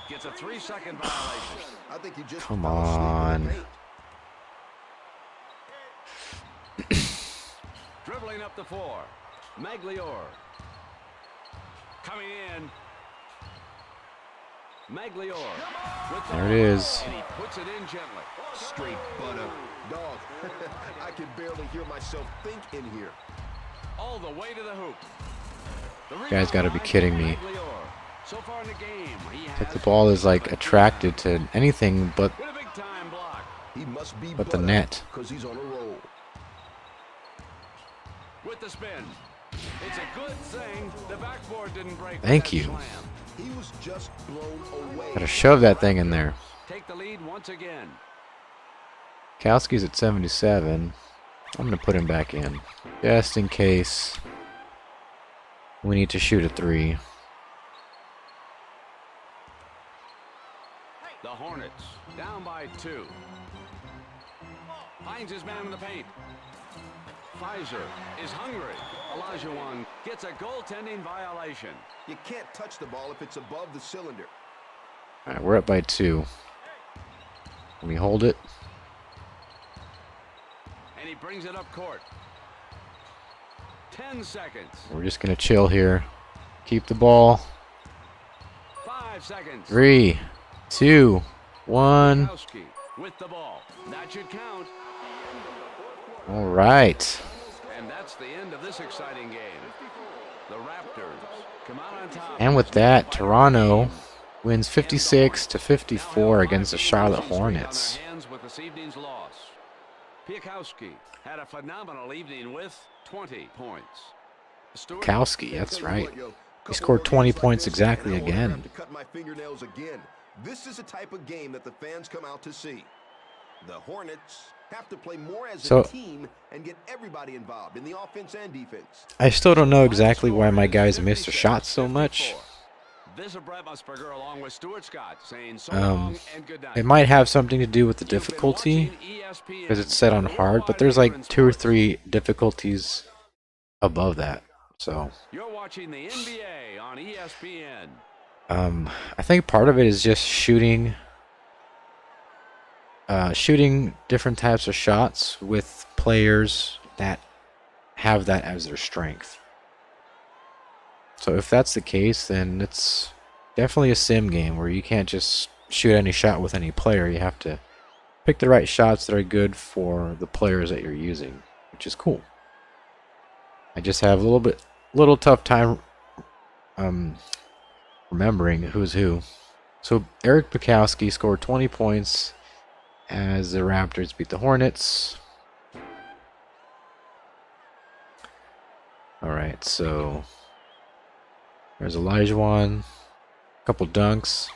gets a 3-second violation. I think he just Come fell asleep in the on. paint. Dribbling up the floor. Magliore. Coming in. Magliore. With the There it ball, is. And he puts it in gently. Straight butter. Dog, I can barely hear myself think in here. All the way to the hoop. The Guy's got to be rebound kidding by me. Magliore. So far in the game, he Like has the ball is like attracted to anything but with a big time block. He must be the net. because he's on a roll. With the spin. It's a good thing the backboard didn't break. with Thank that you. Slam. He was just blown away. Gotta shove that thing in there. Take the lead once again. Kowski's at 77. I'm gonna put him back in. Just in case we need to shoot a 3. The Hornets down by 2. Finds his man in the paint. Pfizer is hungry. Olajuwon gets a goaltending violation. You can't touch the ball if it's above the cylinder. Alright, we're up by 2. Can we hold it? And he brings it up court. 10 seconds. We're just gonna chill here. Keep the ball. 5 seconds. 3, 2, 1. Kowski with the ball. That should count. All right. And that's the end of this exciting game. The Raptors come out on top. And with that, Toronto wins 56-54 against the Charlotte Hornets. With this evening's loss. Pikowski had a phenomenal evening with 20 points. Stewart, Kowski, that's Tell you right. what, yo, He couple scored more 20 games like points this, exactly and I won't ever again. have to cut my fingernails again. This is the type of game that the fans come out to see. The Hornets have to play more as So- a team and get everybody involved in the offense and defense. I still don't know exactly why my guys missed the shot so much. This is Brett Musburger along with Stuart Scott saying so long and good night. It might have something to do with the You've been difficulty watching ESPN, because it's set on hard, but there's like 2 or 3 difficulties above that. So You're watching the NBA on ESPN. I think part of it is just shooting different types of shots with players that have that as their strength. So if that's the case, then it's definitely a sim game where you can't just shoot any shot with any player. You have to pick the right shots that are good for the players that you're using, which is cool. I just have a little tough time remembering who's who. So Eric Pikowski scored 20 points as the Raptors beat the Hornets. All right, so there's Olajuwon, a couple dunks.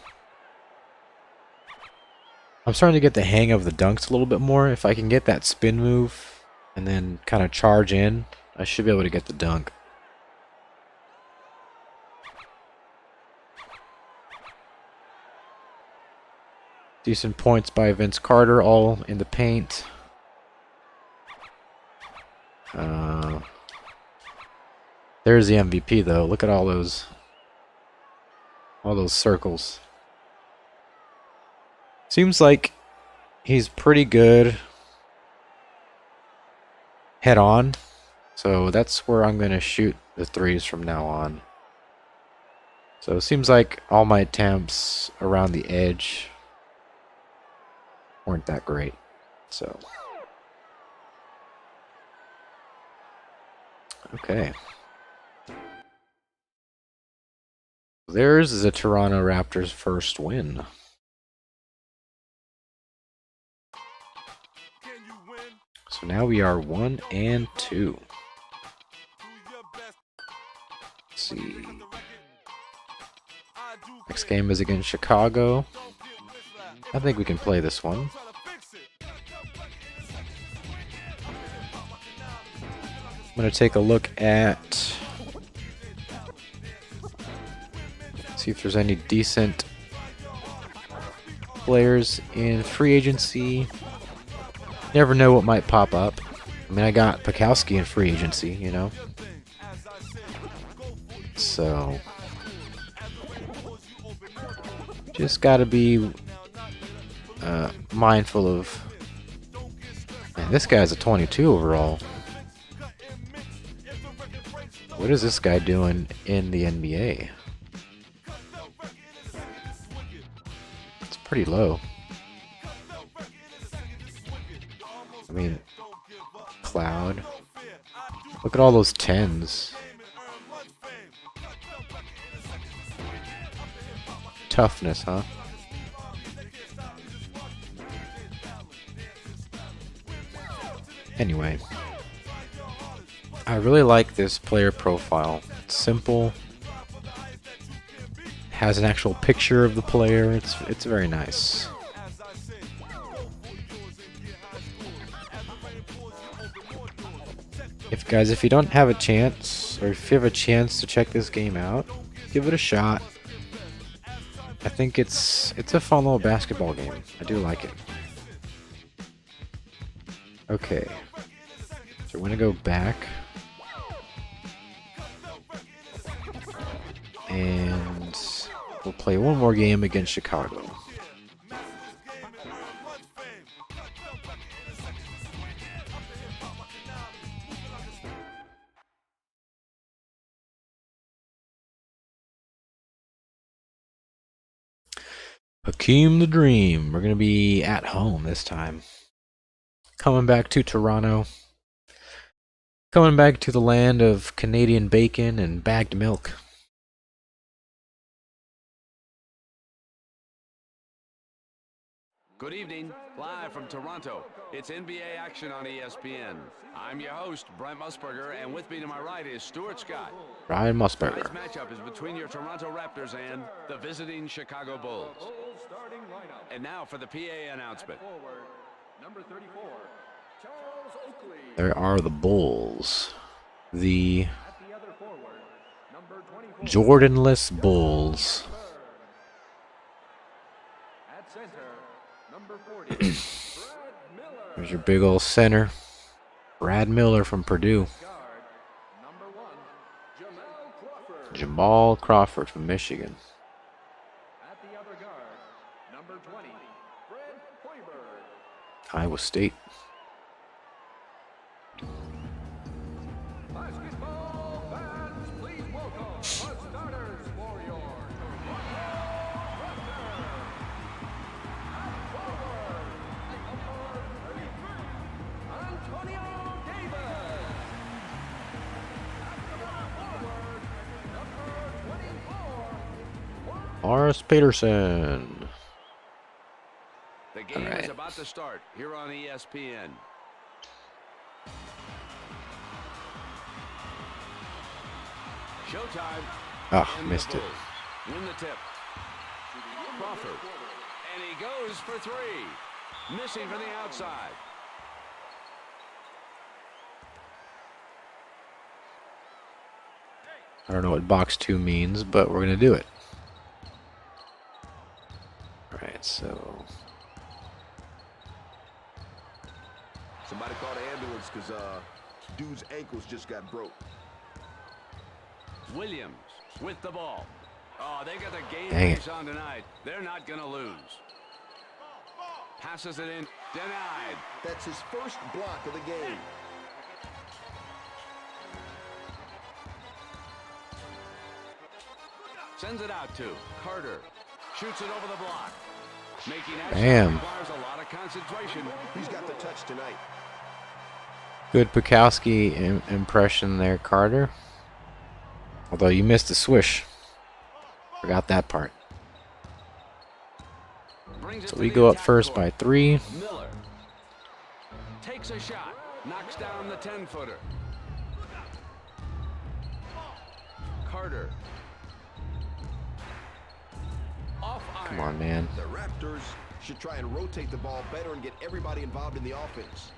I'm starting to get the hang of the dunks a little bit more. If I can get that spin move and then kind of charge in, I should be able to get the dunk. Decent points by Vince Carter, all in the paint. There's the MVP though. Look at all those circles. Seems like he's pretty good head on. So that's where I'm going to shoot the threes from now on. So it seems like all my attempts around the edge weren't that great. So, okay. Theirs is a Toronto Raptors first win. Can you win? So now we are 1-2. Do your best. Let's see. Cut the record. I do Next clear. game is against Chicago. Don't get misled. I think we can play this one. Try to fix it. I'm going to take a look at, see if there's any decent players in free agency. Never know what might pop up. I mean, I got Pikowski in free agency, you know. So, just got to be mindful of, man, this guy's a 22 overall. What is this guy doing in the NBA? It's pretty low. I mean, Cloud. Look at all those 10s. Toughness, huh? Anyway. I really like this player profile. It's simple. Has an actual picture of the player. It's very nice. If you don't have a chance, or if you have a chance to check this game out, give it a shot. I think it's a fun little basketball game. I do like it. Okay. So we're gonna go back. And we'll play one more game against Chicago. Hakeem the Dream. We're going to be at home this time. Coming back to Toronto. Coming back to the land of Canadian bacon and bagged milk. Good evening, live from Toronto. It's NBA action on ESPN. I'm your host, Brent Musburger, and with me to my right is Stuart Scott. Ryan Musburger. Tonight's matchup is between your Toronto Raptors and the visiting Chicago Bulls. And now for the PA announcement. There are the Bulls. The Jordanless Bulls. There's your big old center, Brad Miller from Purdue. Jamal Crawford from Michigan. Iowa State. Morris Peterson. The game is about to start here on ESPN. Showtime. Ah, And missed the it. Bulls win the tip. Crawford. And he goes for three. Missing from the outside. I don't know what box 2 means, but we're going to do it. Alright, so... Somebody called an ambulance because dude's ankles just got broke. Williams with the ball. Oh, they got the game Dang it. face on tonight. They're not going to lose. passes it in. Denied. That's his first block of the game. Sends it out to Carter. Shoots it over the block. Making that Bam. shot requires a lot of concentration. He's got the touch tonight. Good Bukowski impression there, Carter. Although you missed the swish. Forgot that part. So we go up first by 3. Miller takes a shot. Knocks down the 10-footer. Carter. Off iron. Come on, man. The Raptors should try and rotate the ball better and get everybody involved in the offense.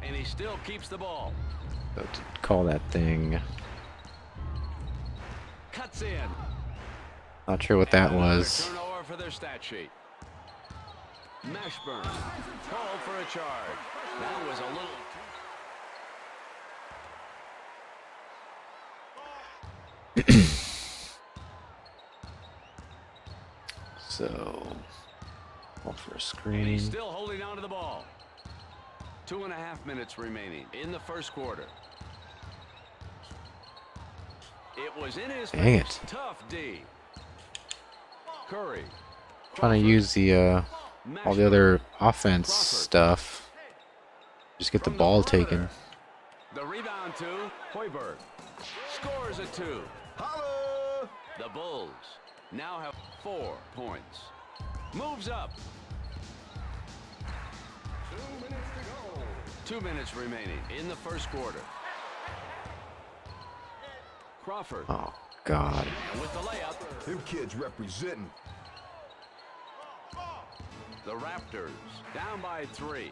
And he still keeps the ball. About to call that thing. Cuts in. Not sure what that And another was. turnover for their stat sheet. Mashburn called for a charge. That was a little. So, call for a And screen. he's still holding on to the ball. 2.5 minutes remaining in the first quarter. It was in his Dang face. it. Tough D. Curry. Trying to use the all the other offense stuff. Just get the ball taken. The rebound to Hoiberg. Scores a 2. Holla! The Bulls now have 4 points. Moves up. 2 minutes remaining in the first quarter. Crawford. Oh God. And with the layup, Them kids representing. the Raptors down by 3.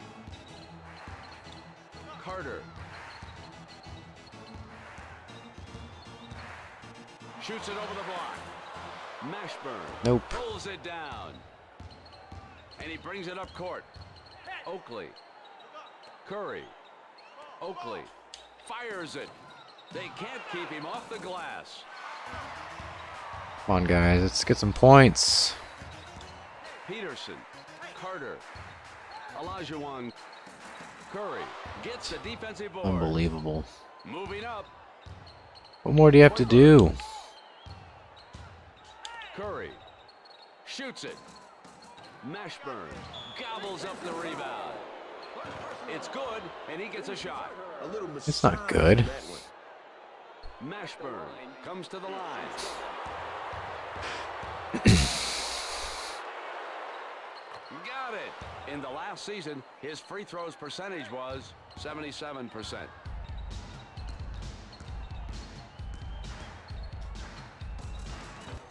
Carter. Shoots it over the block. Mashburn. Nope. Pulls it down. And he brings it up court. Oakley. Curry. Oakley. Fires it. They can't keep him off the glass. Come on, guys. Let's get some points. Peterson. Carter. Olajuwon. Curry gets the defensive board. Unbelievable. Moving up. What more do you have to do? Curry shoots it. Mashburn gobbles up the rebound. It's good, and he gets a shot. A little It's not massage good. on that one. Mashburn comes to the line. Got it. In the last season, his free throws percentage was 77%.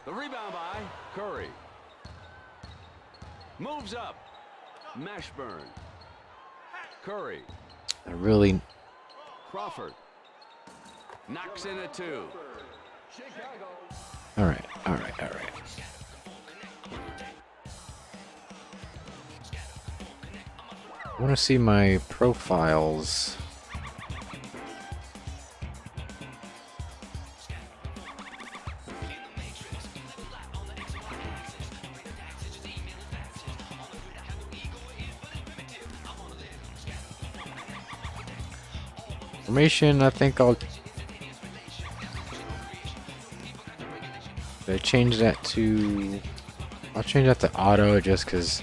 The rebound by Curry. Moves up. Mashburn. Curry. I really. Crawford. Knocks in a 2. All right. All right. All right. I want to see my profiles. Formation, I think I'll change that to. I'll change that to auto just because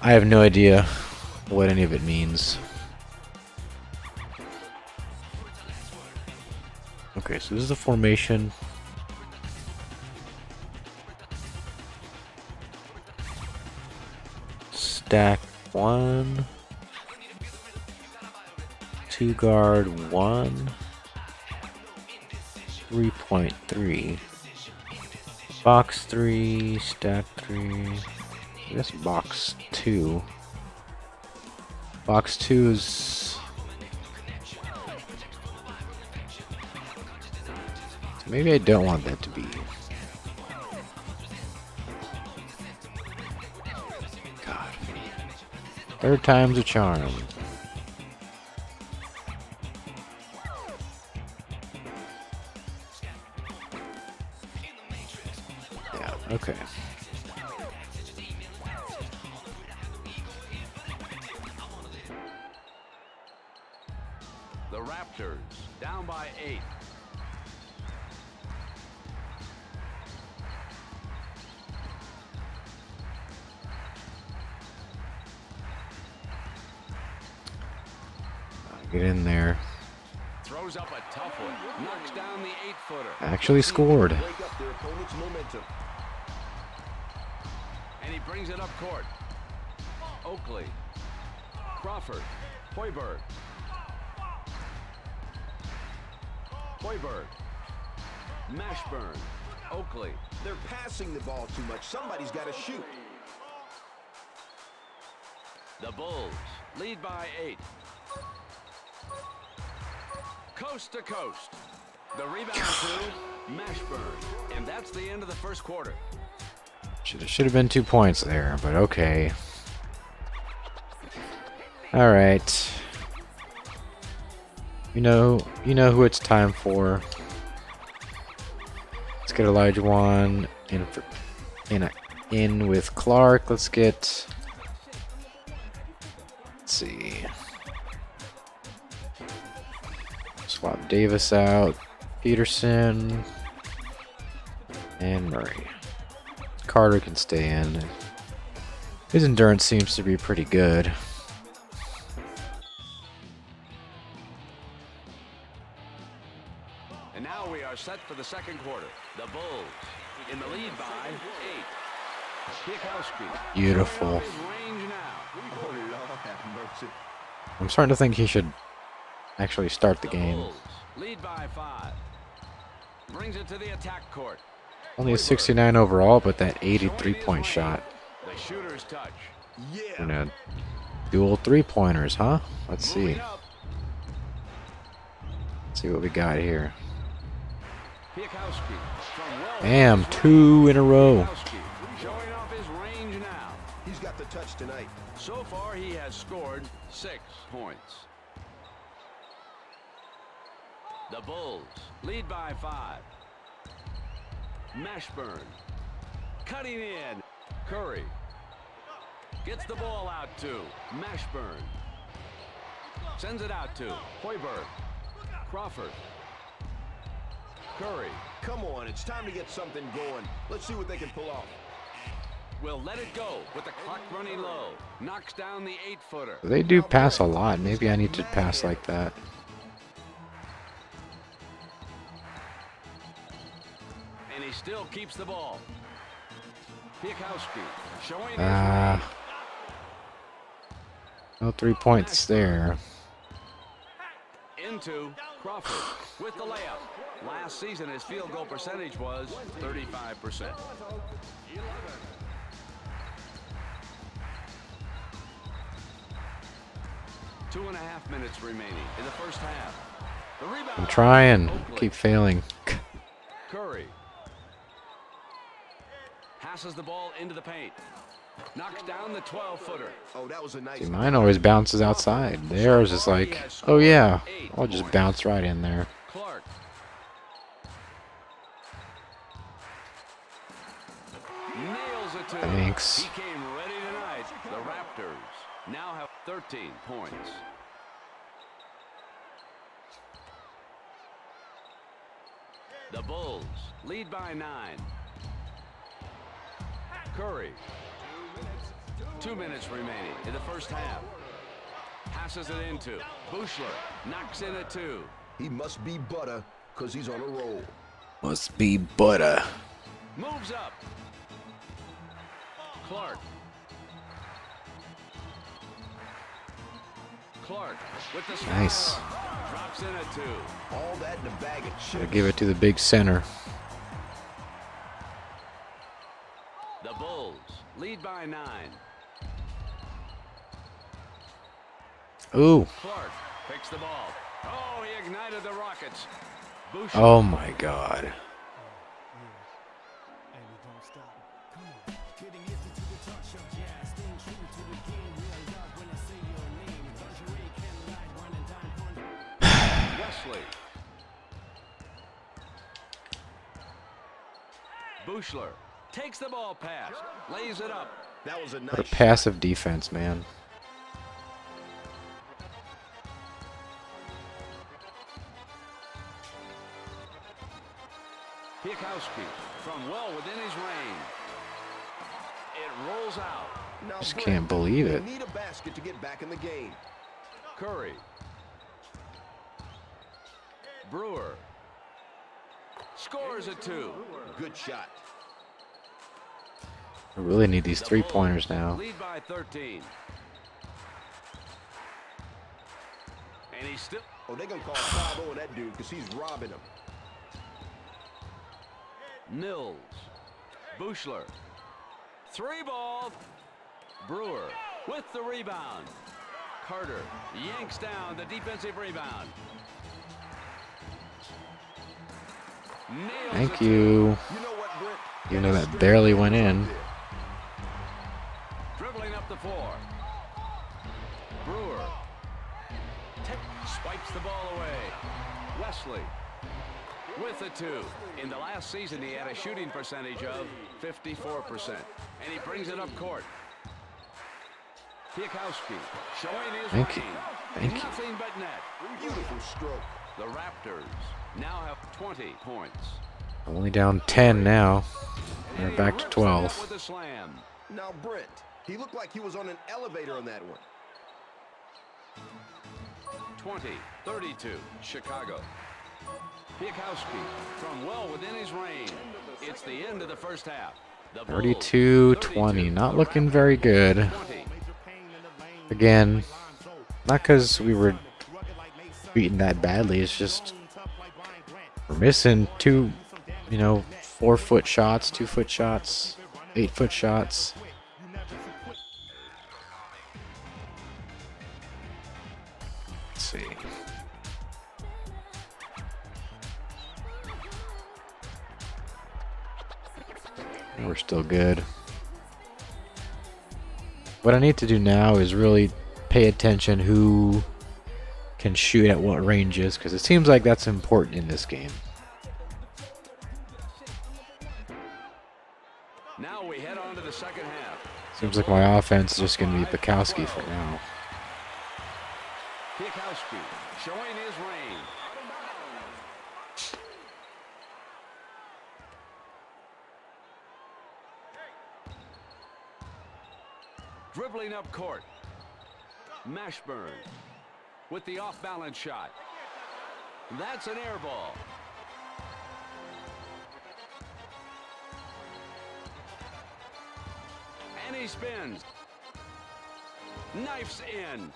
I have no idea what any of it means. Okay, so this is the formation. Stack 1. 2 guard 1. 3.3. Box 3. Stack 3. I guess box 2. Box 2 is. Maybe I don't want that to be. God. Third time's a charm. Yeah, okay. The Raptors down by 8. Get in there. Throws up a tough one. Knocks down the 8-footer. Actually scored. Break up their opponent's momentum. And he brings it up court. Oakley. Crawford. Hoiberg. Hoiberg. Mashburn. Oakley. They're passing the ball too much. Somebody's got to shoot. The Bulls lead by 8. Coast to coast. The rebound to Mashburn. And that's the end of the first quarter. Should have been 2 points there, but okay. All right. You know who it's time for. Let's get Elijah Wan in with Clark. Let's see. Swap Davis out. Peterson and Murray. Carter can stay in. His endurance seems to be pretty good. And now we are set for the second quarter. The Bulls in the lead by 8. Piekowski. Beautiful. Range now. Oh, Lord have mercy. I'm starting to think he should actually start the game. Bulls lead by 5. Brings it to the attack court. Only a 69 overall, but that 83-point shot. The shooter's touch. Yeah. You know, dual 3-pointers, huh? Let's see. Moving up. Let's see what we got here. Piekowski from well. Bam, 2 in a row. Piekowski showing off his range now. He's got the touch tonight. So far, he has scored 6 points. The Bulls lead by 5. Mashburn cutting in. Curry gets the ball out to Mashburn. Sends it out to Hoiberg. Crawford. Curry Come on, it's time to get something going. Let's see what they can pull off. will let it go with the clock running low. Knocks down the 8-footer. They do pass a lot. Maybe I need to pass like that. And he still keeps the ball. Piekowski showing his No 3 points there. into Crawford with the layup. Last season, his field goal percentage was 35%. Two and a half minutes remaining in the first half. The rebound. I'm trying. Oakley. Keep failing. Curry passes the ball into the paint. Knocks down the 12-footer. Oh, that was a nice. See, mine always bounces outside. Theirs is like, oh yeah, I'll just bounce right in there. Clark. Nails it to him. Thanks. He came ready tonight. The Raptors now have 13 points. The Bulls lead by 9. Curry. 2 minutes remaining in the first half. Passes it into Buechler. Knocks in at 2. He must be butter because he's on a roll. Must be butter. Moves up. Clark. Clark with the spot. Nice. Drops in at 2. All that in a bag of Gotta chips. give it to the big center. The Bulls lead by 9. Ooh. Clark picks the ball. Oh, he ignited the Rockets. Buechler. Oh my God. Wesley. Buechler takes the ball pass, lays it up. That was a What a nice. passive defense, man. Piakowski from well within his range. It rolls out. Now, Just Brent, can't believe it. they need a basket to get back in the game. Curry. Brewer. Scores a 2. Good shot. I really need these The 3-pointers Bulls now. lead by 13. And he's still... Oh, they're going to call foul on that dude because he's robbing him. Mills. Buechler. 3-ball. Brewer with the rebound. Carter yanks down the defensive rebound. Nails Thank it. you. You know what, Brent? Even though that barely went in. Dribbling up the floor. Brewer. Swipes the ball away. Wesley with a 2. In the last season, he had a shooting percentage of 54%. And he brings it up court. Piakowski showing his Thank you. range. Thank you. Nothing but net. Beautiful stroke. The Raptors now have 20 points. Only down 10 now. And We're he back to rips the net 12. with a slam. Now, Brent, he looked like he was on an elevator on that one. 20-32, Chicago. Piakowski from well within his range. It's the end of the first half. The Bulls, 32-20. 32. Not The looking Raptors, very good. 20. Again, not because we were beaten that badly. It's just we're missing 2, 4-foot shots, 2-foot shots, 8-foot shots. Let's see. We're still good. What I need to do now is really pay attention who can shoot at what ranges, because it seems like that's important in this game. Now we head on to the second half. Seems like my offense is just going to be Piakowski for now. Piakowski showing his range. Dribbling up court. Mashburn with the off-balance shot. That's an air ball. And he spins. Knifes in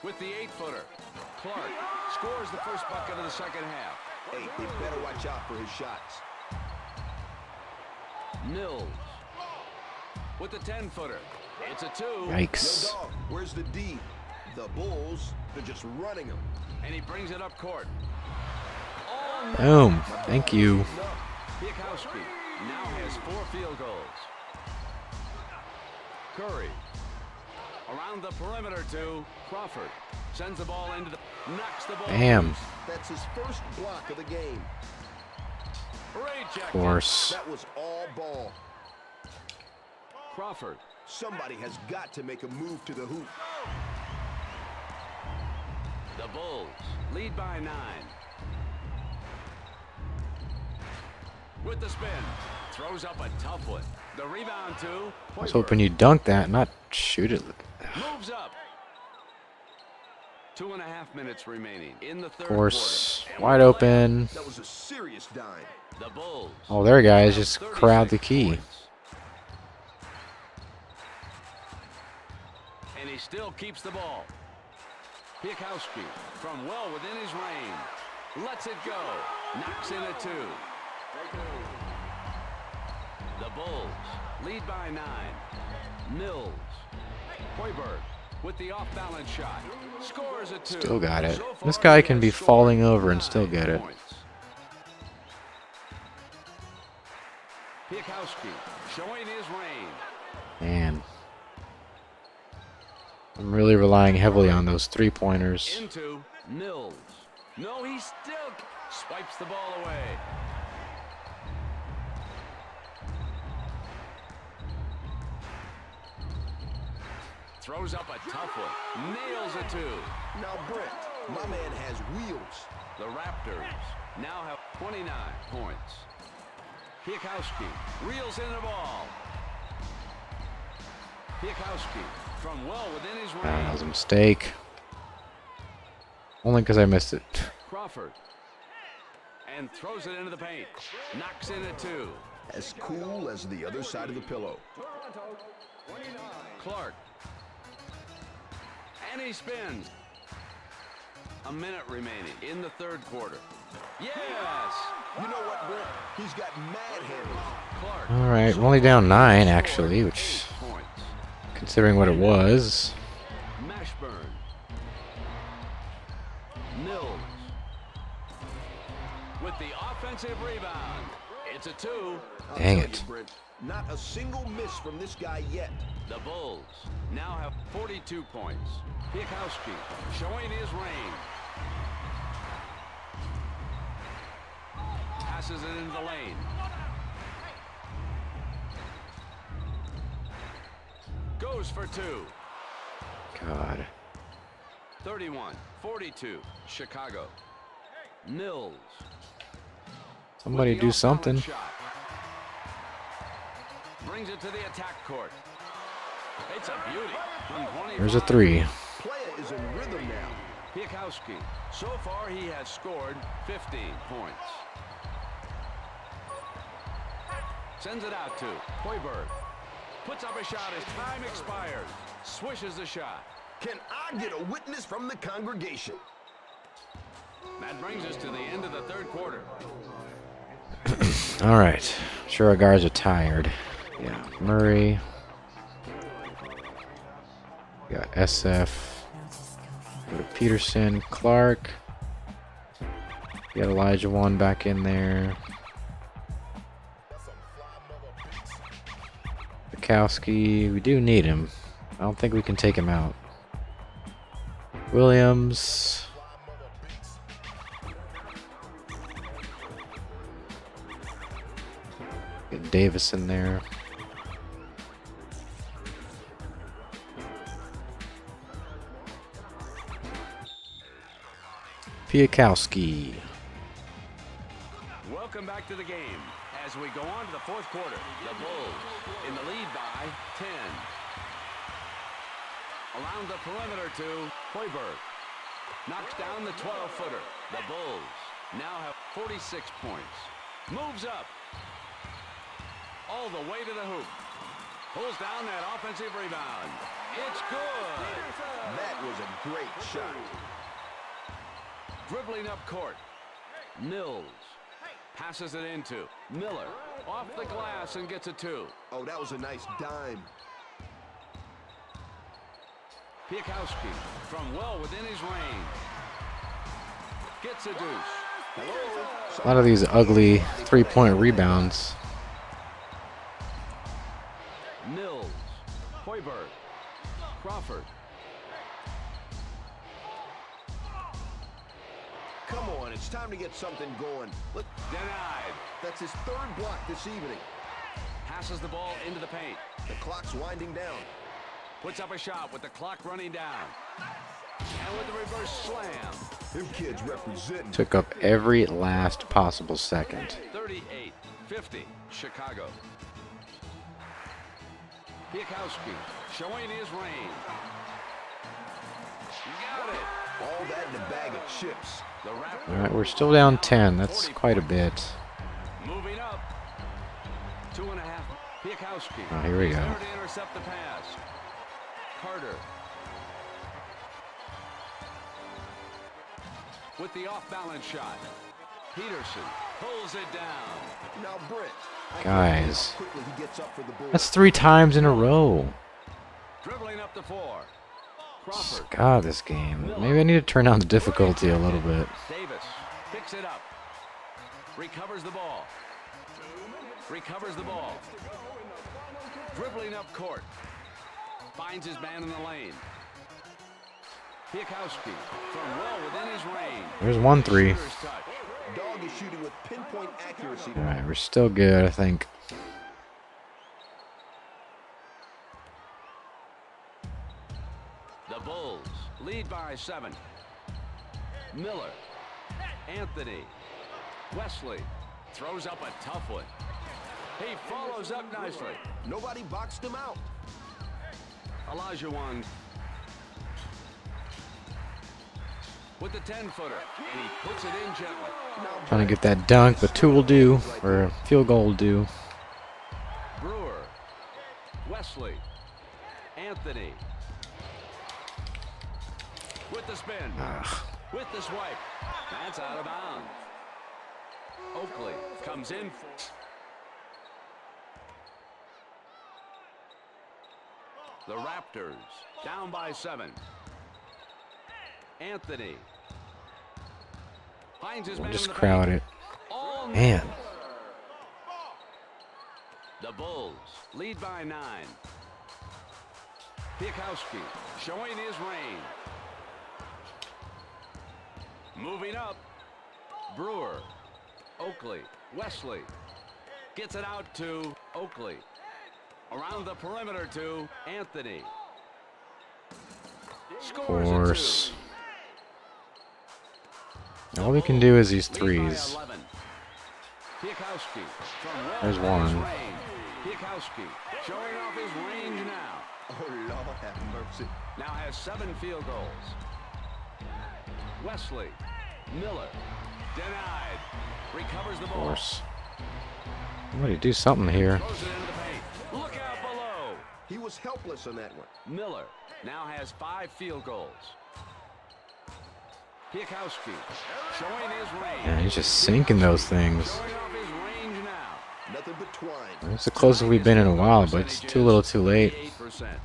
with the 8-footer. Clark scores the first bucket of the second half. Hey, they better watch out for his shots. Mills with the 10-footer. It's a 2. Yikes. Yo, dog, where's the D? The Bulls, they're just running him. And he brings it up court. Oh, Boom. Thank you. Piakowski now has 4 field goals. Curry around the perimeter to Crawford. Sends the ball into the... Knocks the ball. Damn. loose. That's his first block of the game. Rejected. Of course. That was all ball. Crawford. Somebody has got to make a move to the hoop. The Bulls lead by 9. With the spin. Throws up a tough one. The rebound to... I was hoping you'd dunk that, not shoot it. Moves up. 2.5 minutes remaining in the third Of course. quarter. Wide open. That was a serious dime. The Bulls. Oh, there, guys. have Just crowd the 36 key. points. And he still keeps the ball. Piakowski from well within his range. Lets it go. Knocks in a 2. The Bulls lead by 9. Mills. Hoiberg with the off-balance shot. Scores a 2. Still got it. So This far, guy he can has be scored falling over and 9 still get it. points. Piakowski showing his range. Man. I'm really relying heavily on those 3-pointers. Into Mills. No, he still swipes the ball away. Throws up a tough one. Nails a 2. Now, Brent, my man has wheels. The Raptors now have 29 points. Piakowski reels in the ball. Piakowski from well within his range. That was a mistake. Only because I missed it. Crawford. And throws it into the paint. Knocks in at 2. As cool as the other side of the pillow. Clark. And he spins. A minute remaining in the third quarter. Yes! You know what, Brent? He's got mad handles. Clark. All right, we're only down 9 actually, which, Points. considering what it was. Mashburn. Mills. With the offensive rebound. It's a 2. I'll Dang tell it. you, Brent, not a single miss from this guy yet. The Bulls now have 42 points. Piakowski showing his range. Passes it into the lane. Goes for 2. God. 31-42, Chicago. Mills. Somebody With the do off-balance something. shot. Brings it to the attack court. It's a beauty. From 25. There's a 3. Playa is in rhythm now. Piakowski. So far, he has scored 15 points. Sends it out to Hoiberg. Puts up a shot as time expires. Swishes the shot. Can I get a witness from the congregation? That brings us to the end of the third quarter. All right. Sure, our guards are tired. Yeah, Murray. We got SF. Go to Peterson, Clark. We got Elijah One back in there. Piakowski, we do need him. I don't think we can take him out. Williams. Get Davis in there. Piakowski. Welcome back to the game. As we go on to the fourth quarter, the Bulls in the lead by 10. Around the perimeter to Hoiberg. Knocks down the 12-footer. The Bulls now have 46 points. Moves up. All the way to the hoop. Pulls down that offensive rebound. It's good. That was a great shot. Dribbling up court. Mills. Passes it into Miller. Off the glass and gets a 2. Oh, that was a nice dime. Piakowski from well within his range. Gets a deuce. A lot of these ugly three-point rebounds. Mills. Hoiberg. Crawford. Come on, it's time to get something going. Look, Denied. that's his third block this evening. Passes the ball into the paint. The clock's winding down. Puts up a shot with the clock running down. And with the reverse slam. Them kids representing. Took up every last possible second. 38-50, Chicago. Piakowski showing his range. Got it. All that in a bag of chips. The Raptors. All right, we're still down 10. That's quite a bit. Moving up. 2.5. Piakowski. Oh, here we go. There to intercept the pass. Carter. With the off-balance shot. Peterson pulls it down. Now, Brent. Guys, Quickly he gets up for the Bulls. that's 3 times in a row. Dribbling up the floor. Crawford. God, this game. Maybe I need to turn down the difficulty a little bit. Davis picks it up. Recovers the ball. Recovers the ball. Dribbling up court. Finds his man in the lane. Piakowski from well within his range. There's 1-3. Shooter's touch. Dog is shooting with pinpoint accuracy. All right, we're still good, I think. The Bulls lead by 7. Miller. Anthony. Wesley throws up a tough one. He follows up nicely. Nobody boxed him out. Elijah Wan with the 10-footer, and he puts it in gently. Trying to get that dunk, but two will do, or a field goal will do. Brewer, Wesley, Anthony with the spin, with the swipe. That's out of bounds. Oakley comes in. The Raptors down by 7. Anthony finds his man Just in the crowd paint. it. All Man. The Bulls lead by 9. Piekowski showing his range. Moving up. Brewer. Oakley. Wesley. Gets it out to Oakley. Around the perimeter to Anthony. Of Scores course. All we can do is these threes. There's one. Piekowski showing off his range now. Oh, Lord have mercy. Now has 7 field goals. Wesley. Miller. Denied. Recovers the Of ball. course. Somebody do something here. Throws it into the paint. Look out below. He was helpless on that one. Miller now has 5 field goals. Piekowski showing his range. Man, he's just sinking those things. Showing off his range now. Nothing but twine. It's the closest we've been in a while, but it's too little too late. 88%.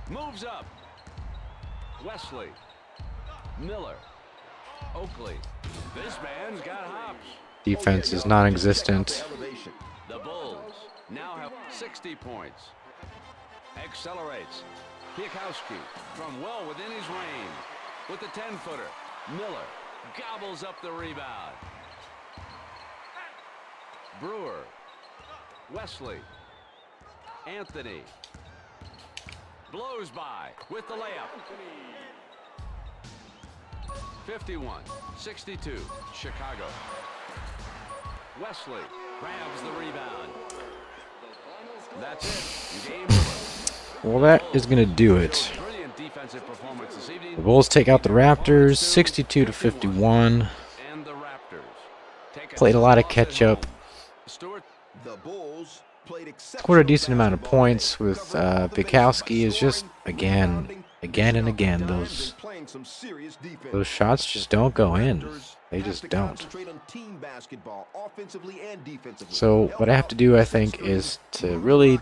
Moves up. Wesley. Miller. Oakley. This man's got hops. Defense is non-existent. Elevation. The Bulls now have 60 points. Accelerates. Piekowski from well within his range. With the 10-footer. Miller gobbles up the rebound. Brewer. Wesley. Anthony. Blows by with the layup. 51-62, Chicago. Wesley grabs the rebound. That's it. Game over. Well, that is going to do it. Brilliant defensive performance this evening. The Bulls take out the Raptors 62-51. And the Raptors take Played a lot of catch-up. Stewart. The Bulls played Scored a decent amount of points with Piekowski is just, again and again, those shots just don't go in. They just don't. So what I have to do, I think, is to really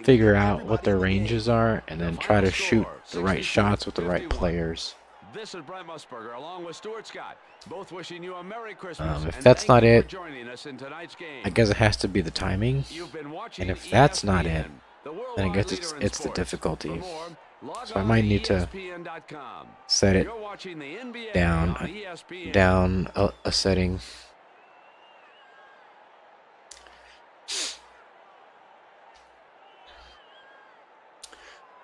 figure out what their ranges are and then try to shoot the right shots with the right players. This is Brent Musburger along with Stuart Scott, both wishing you a Merry Christmas. If and that's thank not you for it, joining us in tonight's game. I guess it has to be the timing. You've been watching And if that's not ESPN, it, the then I worldwide guess leader in it's the sports. difficulty. For more, log So I on might need to ESPN.com. set it You're watching the NBA down on ESPN. down a setting.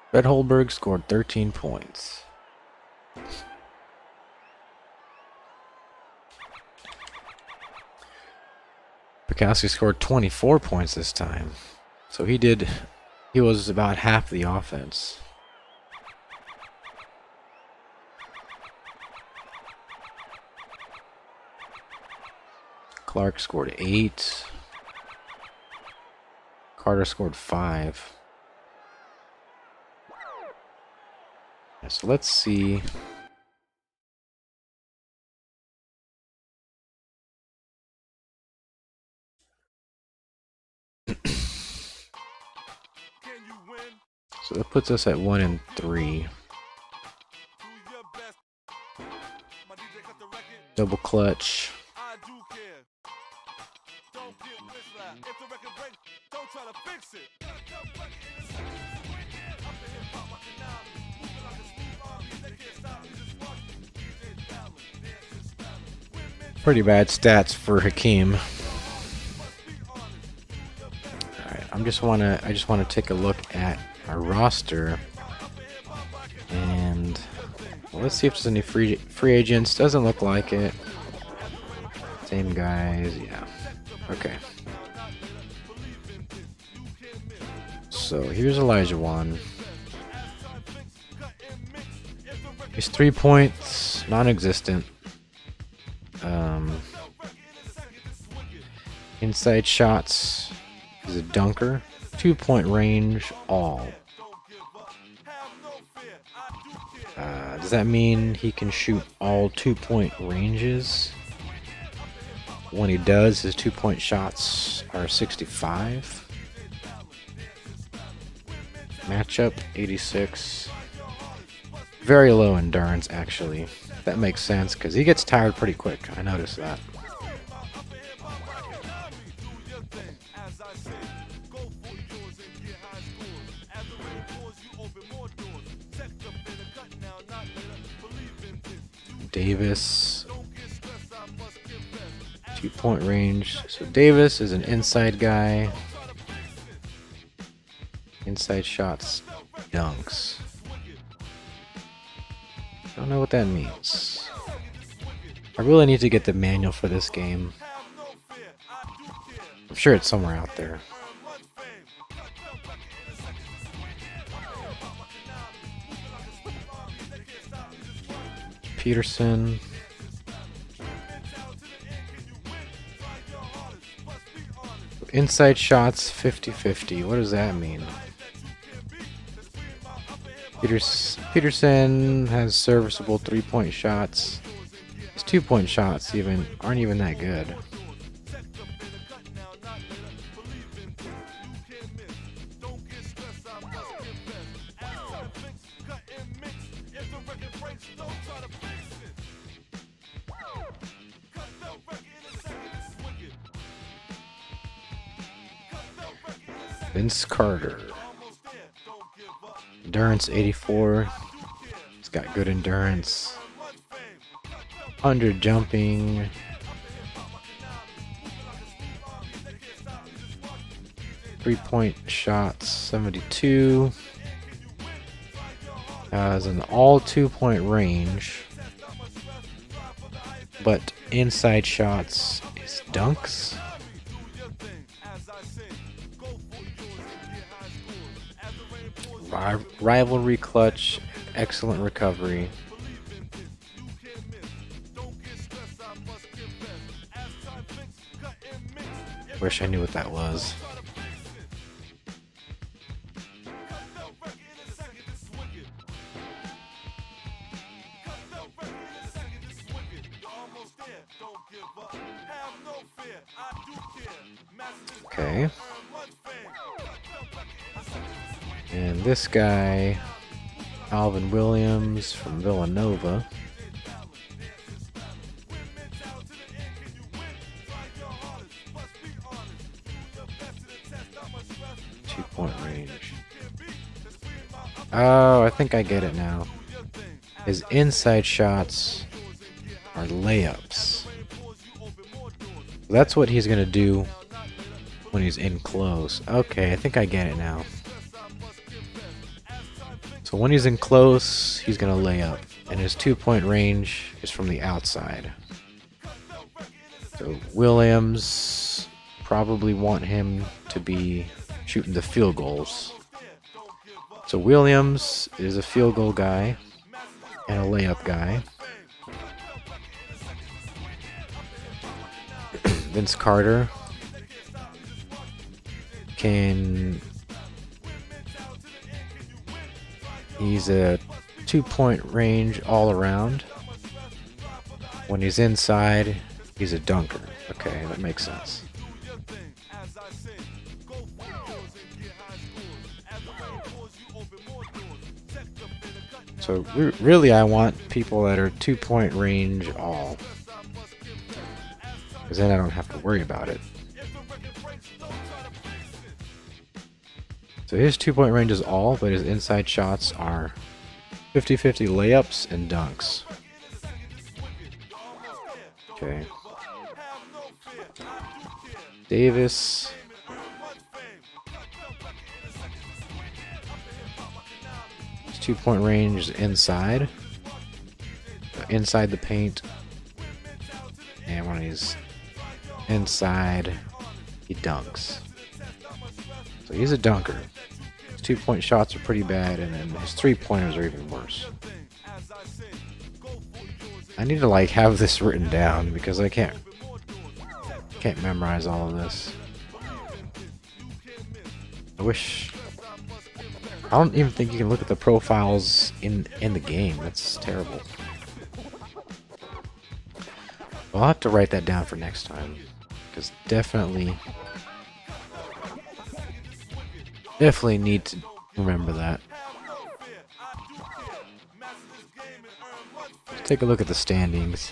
Fred Holberg scored 13 points. Piekowski scored 24 points this time. So he was about half the offense. Clark scored 8. Carter scored 5. So let's see. Can you win? So that puts us at 1-3. Do your best. My DJ cut the record. Double clutch. I do care. Don't get misled. If the record breaks, don't try to fix it. I'm the hip-hop machinari. Moving like a smooth army. They can't stop me. Just watch me. DJ Ballin, dancing spelling. Women Pretty bad stats for Hakeem. must be honest. All right, I just want to take a look at our roster, and well, let's see if there's any free agents. Doesn't look like it. Same guys, yeah. Okay. So here's Elijah Wan. His 3 points, non-existent. Inside shots, he's a dunker. 2-point range, all. Does that mean he can shoot all 2-point ranges? When he does, his 2-point shots are 65. Matchup, 86. Very low endurance, actually. That makes sense, because he gets tired pretty quick. I noticed that. Davis, 2-point range. So Davis is an inside guy. Inside shots, dunks. Don't know what that means. I really need to get the manual for this game. I'm sure it's somewhere out there. Peterson. Inside shots 50-50. What does that mean? Peterson has serviceable 3-point shots. His 2-point shots aren't even that good. Vince Carter. Endurance 84. He's got good endurance. Under jumping. Three-point shots 72. Has an all 2-point range. But inside shots is dunks. Rivalry clutch, excellent recovery. Wish I knew what that was. Okay. And this guy, Alvin Williams from Villanova. Two-point range. Oh, I think I get it now. His inside shots are layups. That's what he's going to do when he's in close. Okay, I think I get it now. So when he's in close, he's going to lay up. And his 2-point range is from the outside. So Williams probably want him to be shooting the field goals. So Williams is a field goal guy and a layup guy. Vince Carter he's a 2-point range all around. When he's inside, he's a dunker. Okay, that makes sense. So really I want people that are 2-point range all. Because then I don't have to worry about it. So his 2-point range is all, but his inside shots are 50-50 layups and dunks. Okay. Davis. His 2-point range is inside. Inside the paint. And when he's inside, he dunks. So he's a dunker. 2-point shots are pretty bad, and then his 3-pointers are even worse. I need to like have this written down because I can't memorize all of this. I wish. I don't even think you can look at the profiles in the game. That's terrible. I'll have to write that down for next time, because definitely need to remember that. Let's take a look at the standings.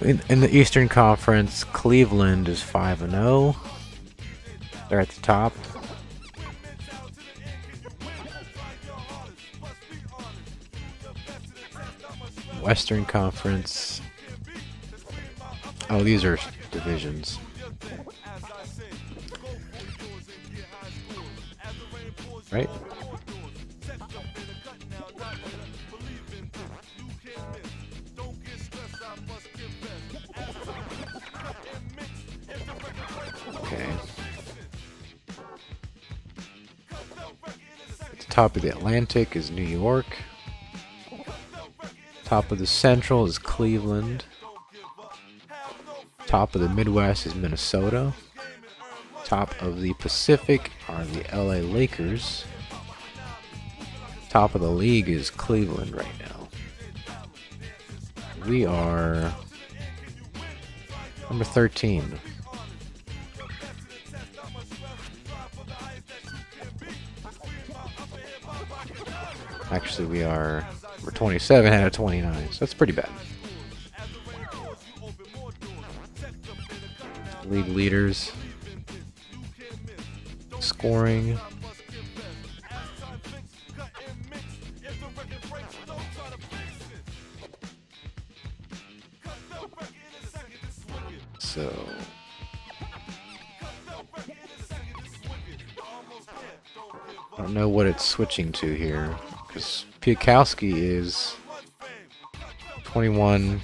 In the Eastern Conference, Cleveland is 5-0. They're at the top. Western Conference. Oh, these are divisions. Right? Okay. At the top of the Atlantic is New York. Top of the Central is Cleveland. Top of the Midwest is Minnesota. Top of the Pacific are the LA Lakers. Top of the league is Cleveland right now. We are number 13. Actually, we're 27 out of 29, so that's pretty bad. League leaders. Scoring. So I don't know what it's switching to here, because Piakowski is 21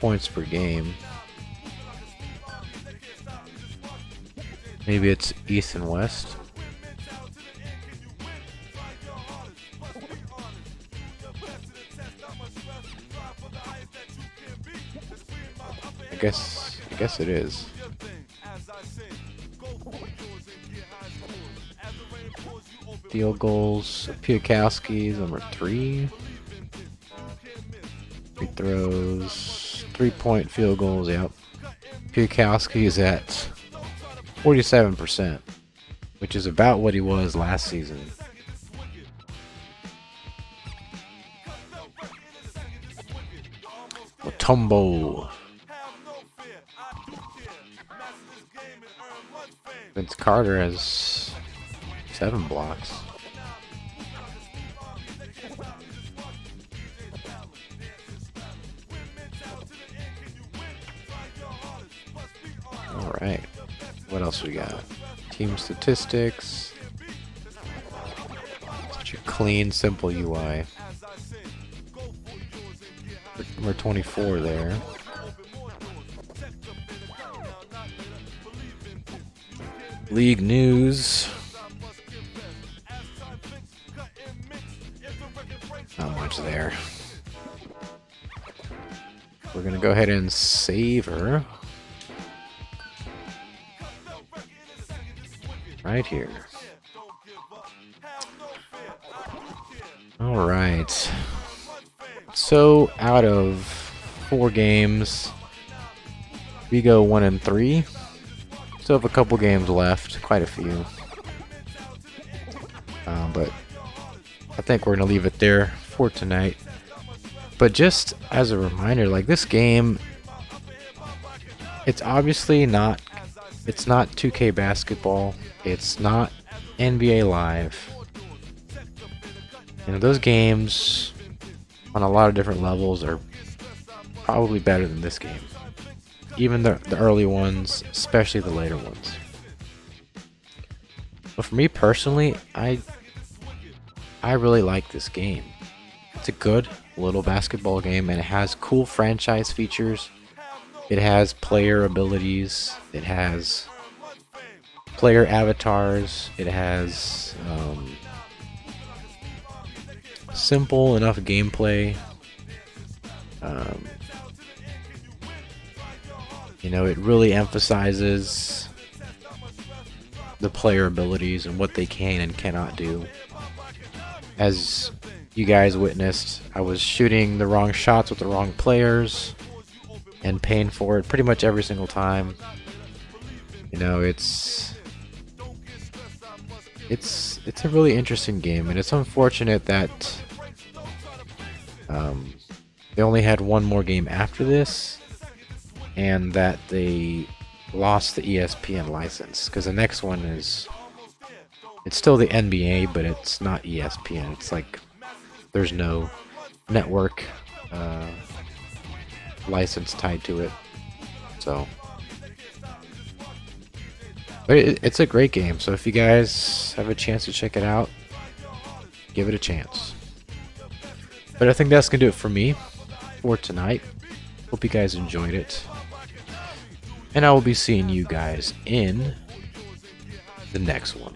points per game. Maybe it's East and West. I guess it is. Field goals. Piakowski is number 3. Free throws. 3-point field goals. Yep. Piakowski is at 47%, which is about what he was last season. Mutombo. Vince Carter has 7 blocks. All right. What else we got? Team statistics. Such a clean, simple UI. We're 24 there. League news. Not much there. We're gonna go ahead and save her. Right here. All right. So out of 4 games, we go 1-3. Still have a couple games left, quite a few. But I think we're gonna leave it there for tonight. But just as a reminder, like this game, it's obviously not. It's not 2K basketball. It's not NBA Live. You know, those games on a lot of different levels are probably better than this game. Even the early ones, especially the later ones. But for me personally, I really like this game. It's a good little basketball game, and it has cool franchise features. It has player abilities. It has player avatars. It has simple enough gameplay. You know, it really emphasizes the player abilities and what they can and cannot do. As you guys witnessed, I was shooting the wrong shots with the wrong players and paying for it pretty much every single time. You know, it's a really interesting game, and it's unfortunate that they only had one more game after this, and that they lost the ESPN license, because the next one it's still the NBA, but it's not ESPN. It's like there's no network license tied to it. So, but it's a great game. So if you guys have a chance to check it out, give it a chance. But I think that's gonna do it for me for tonight. Hope you guys enjoyed it, and I will be seeing you guys in the next one.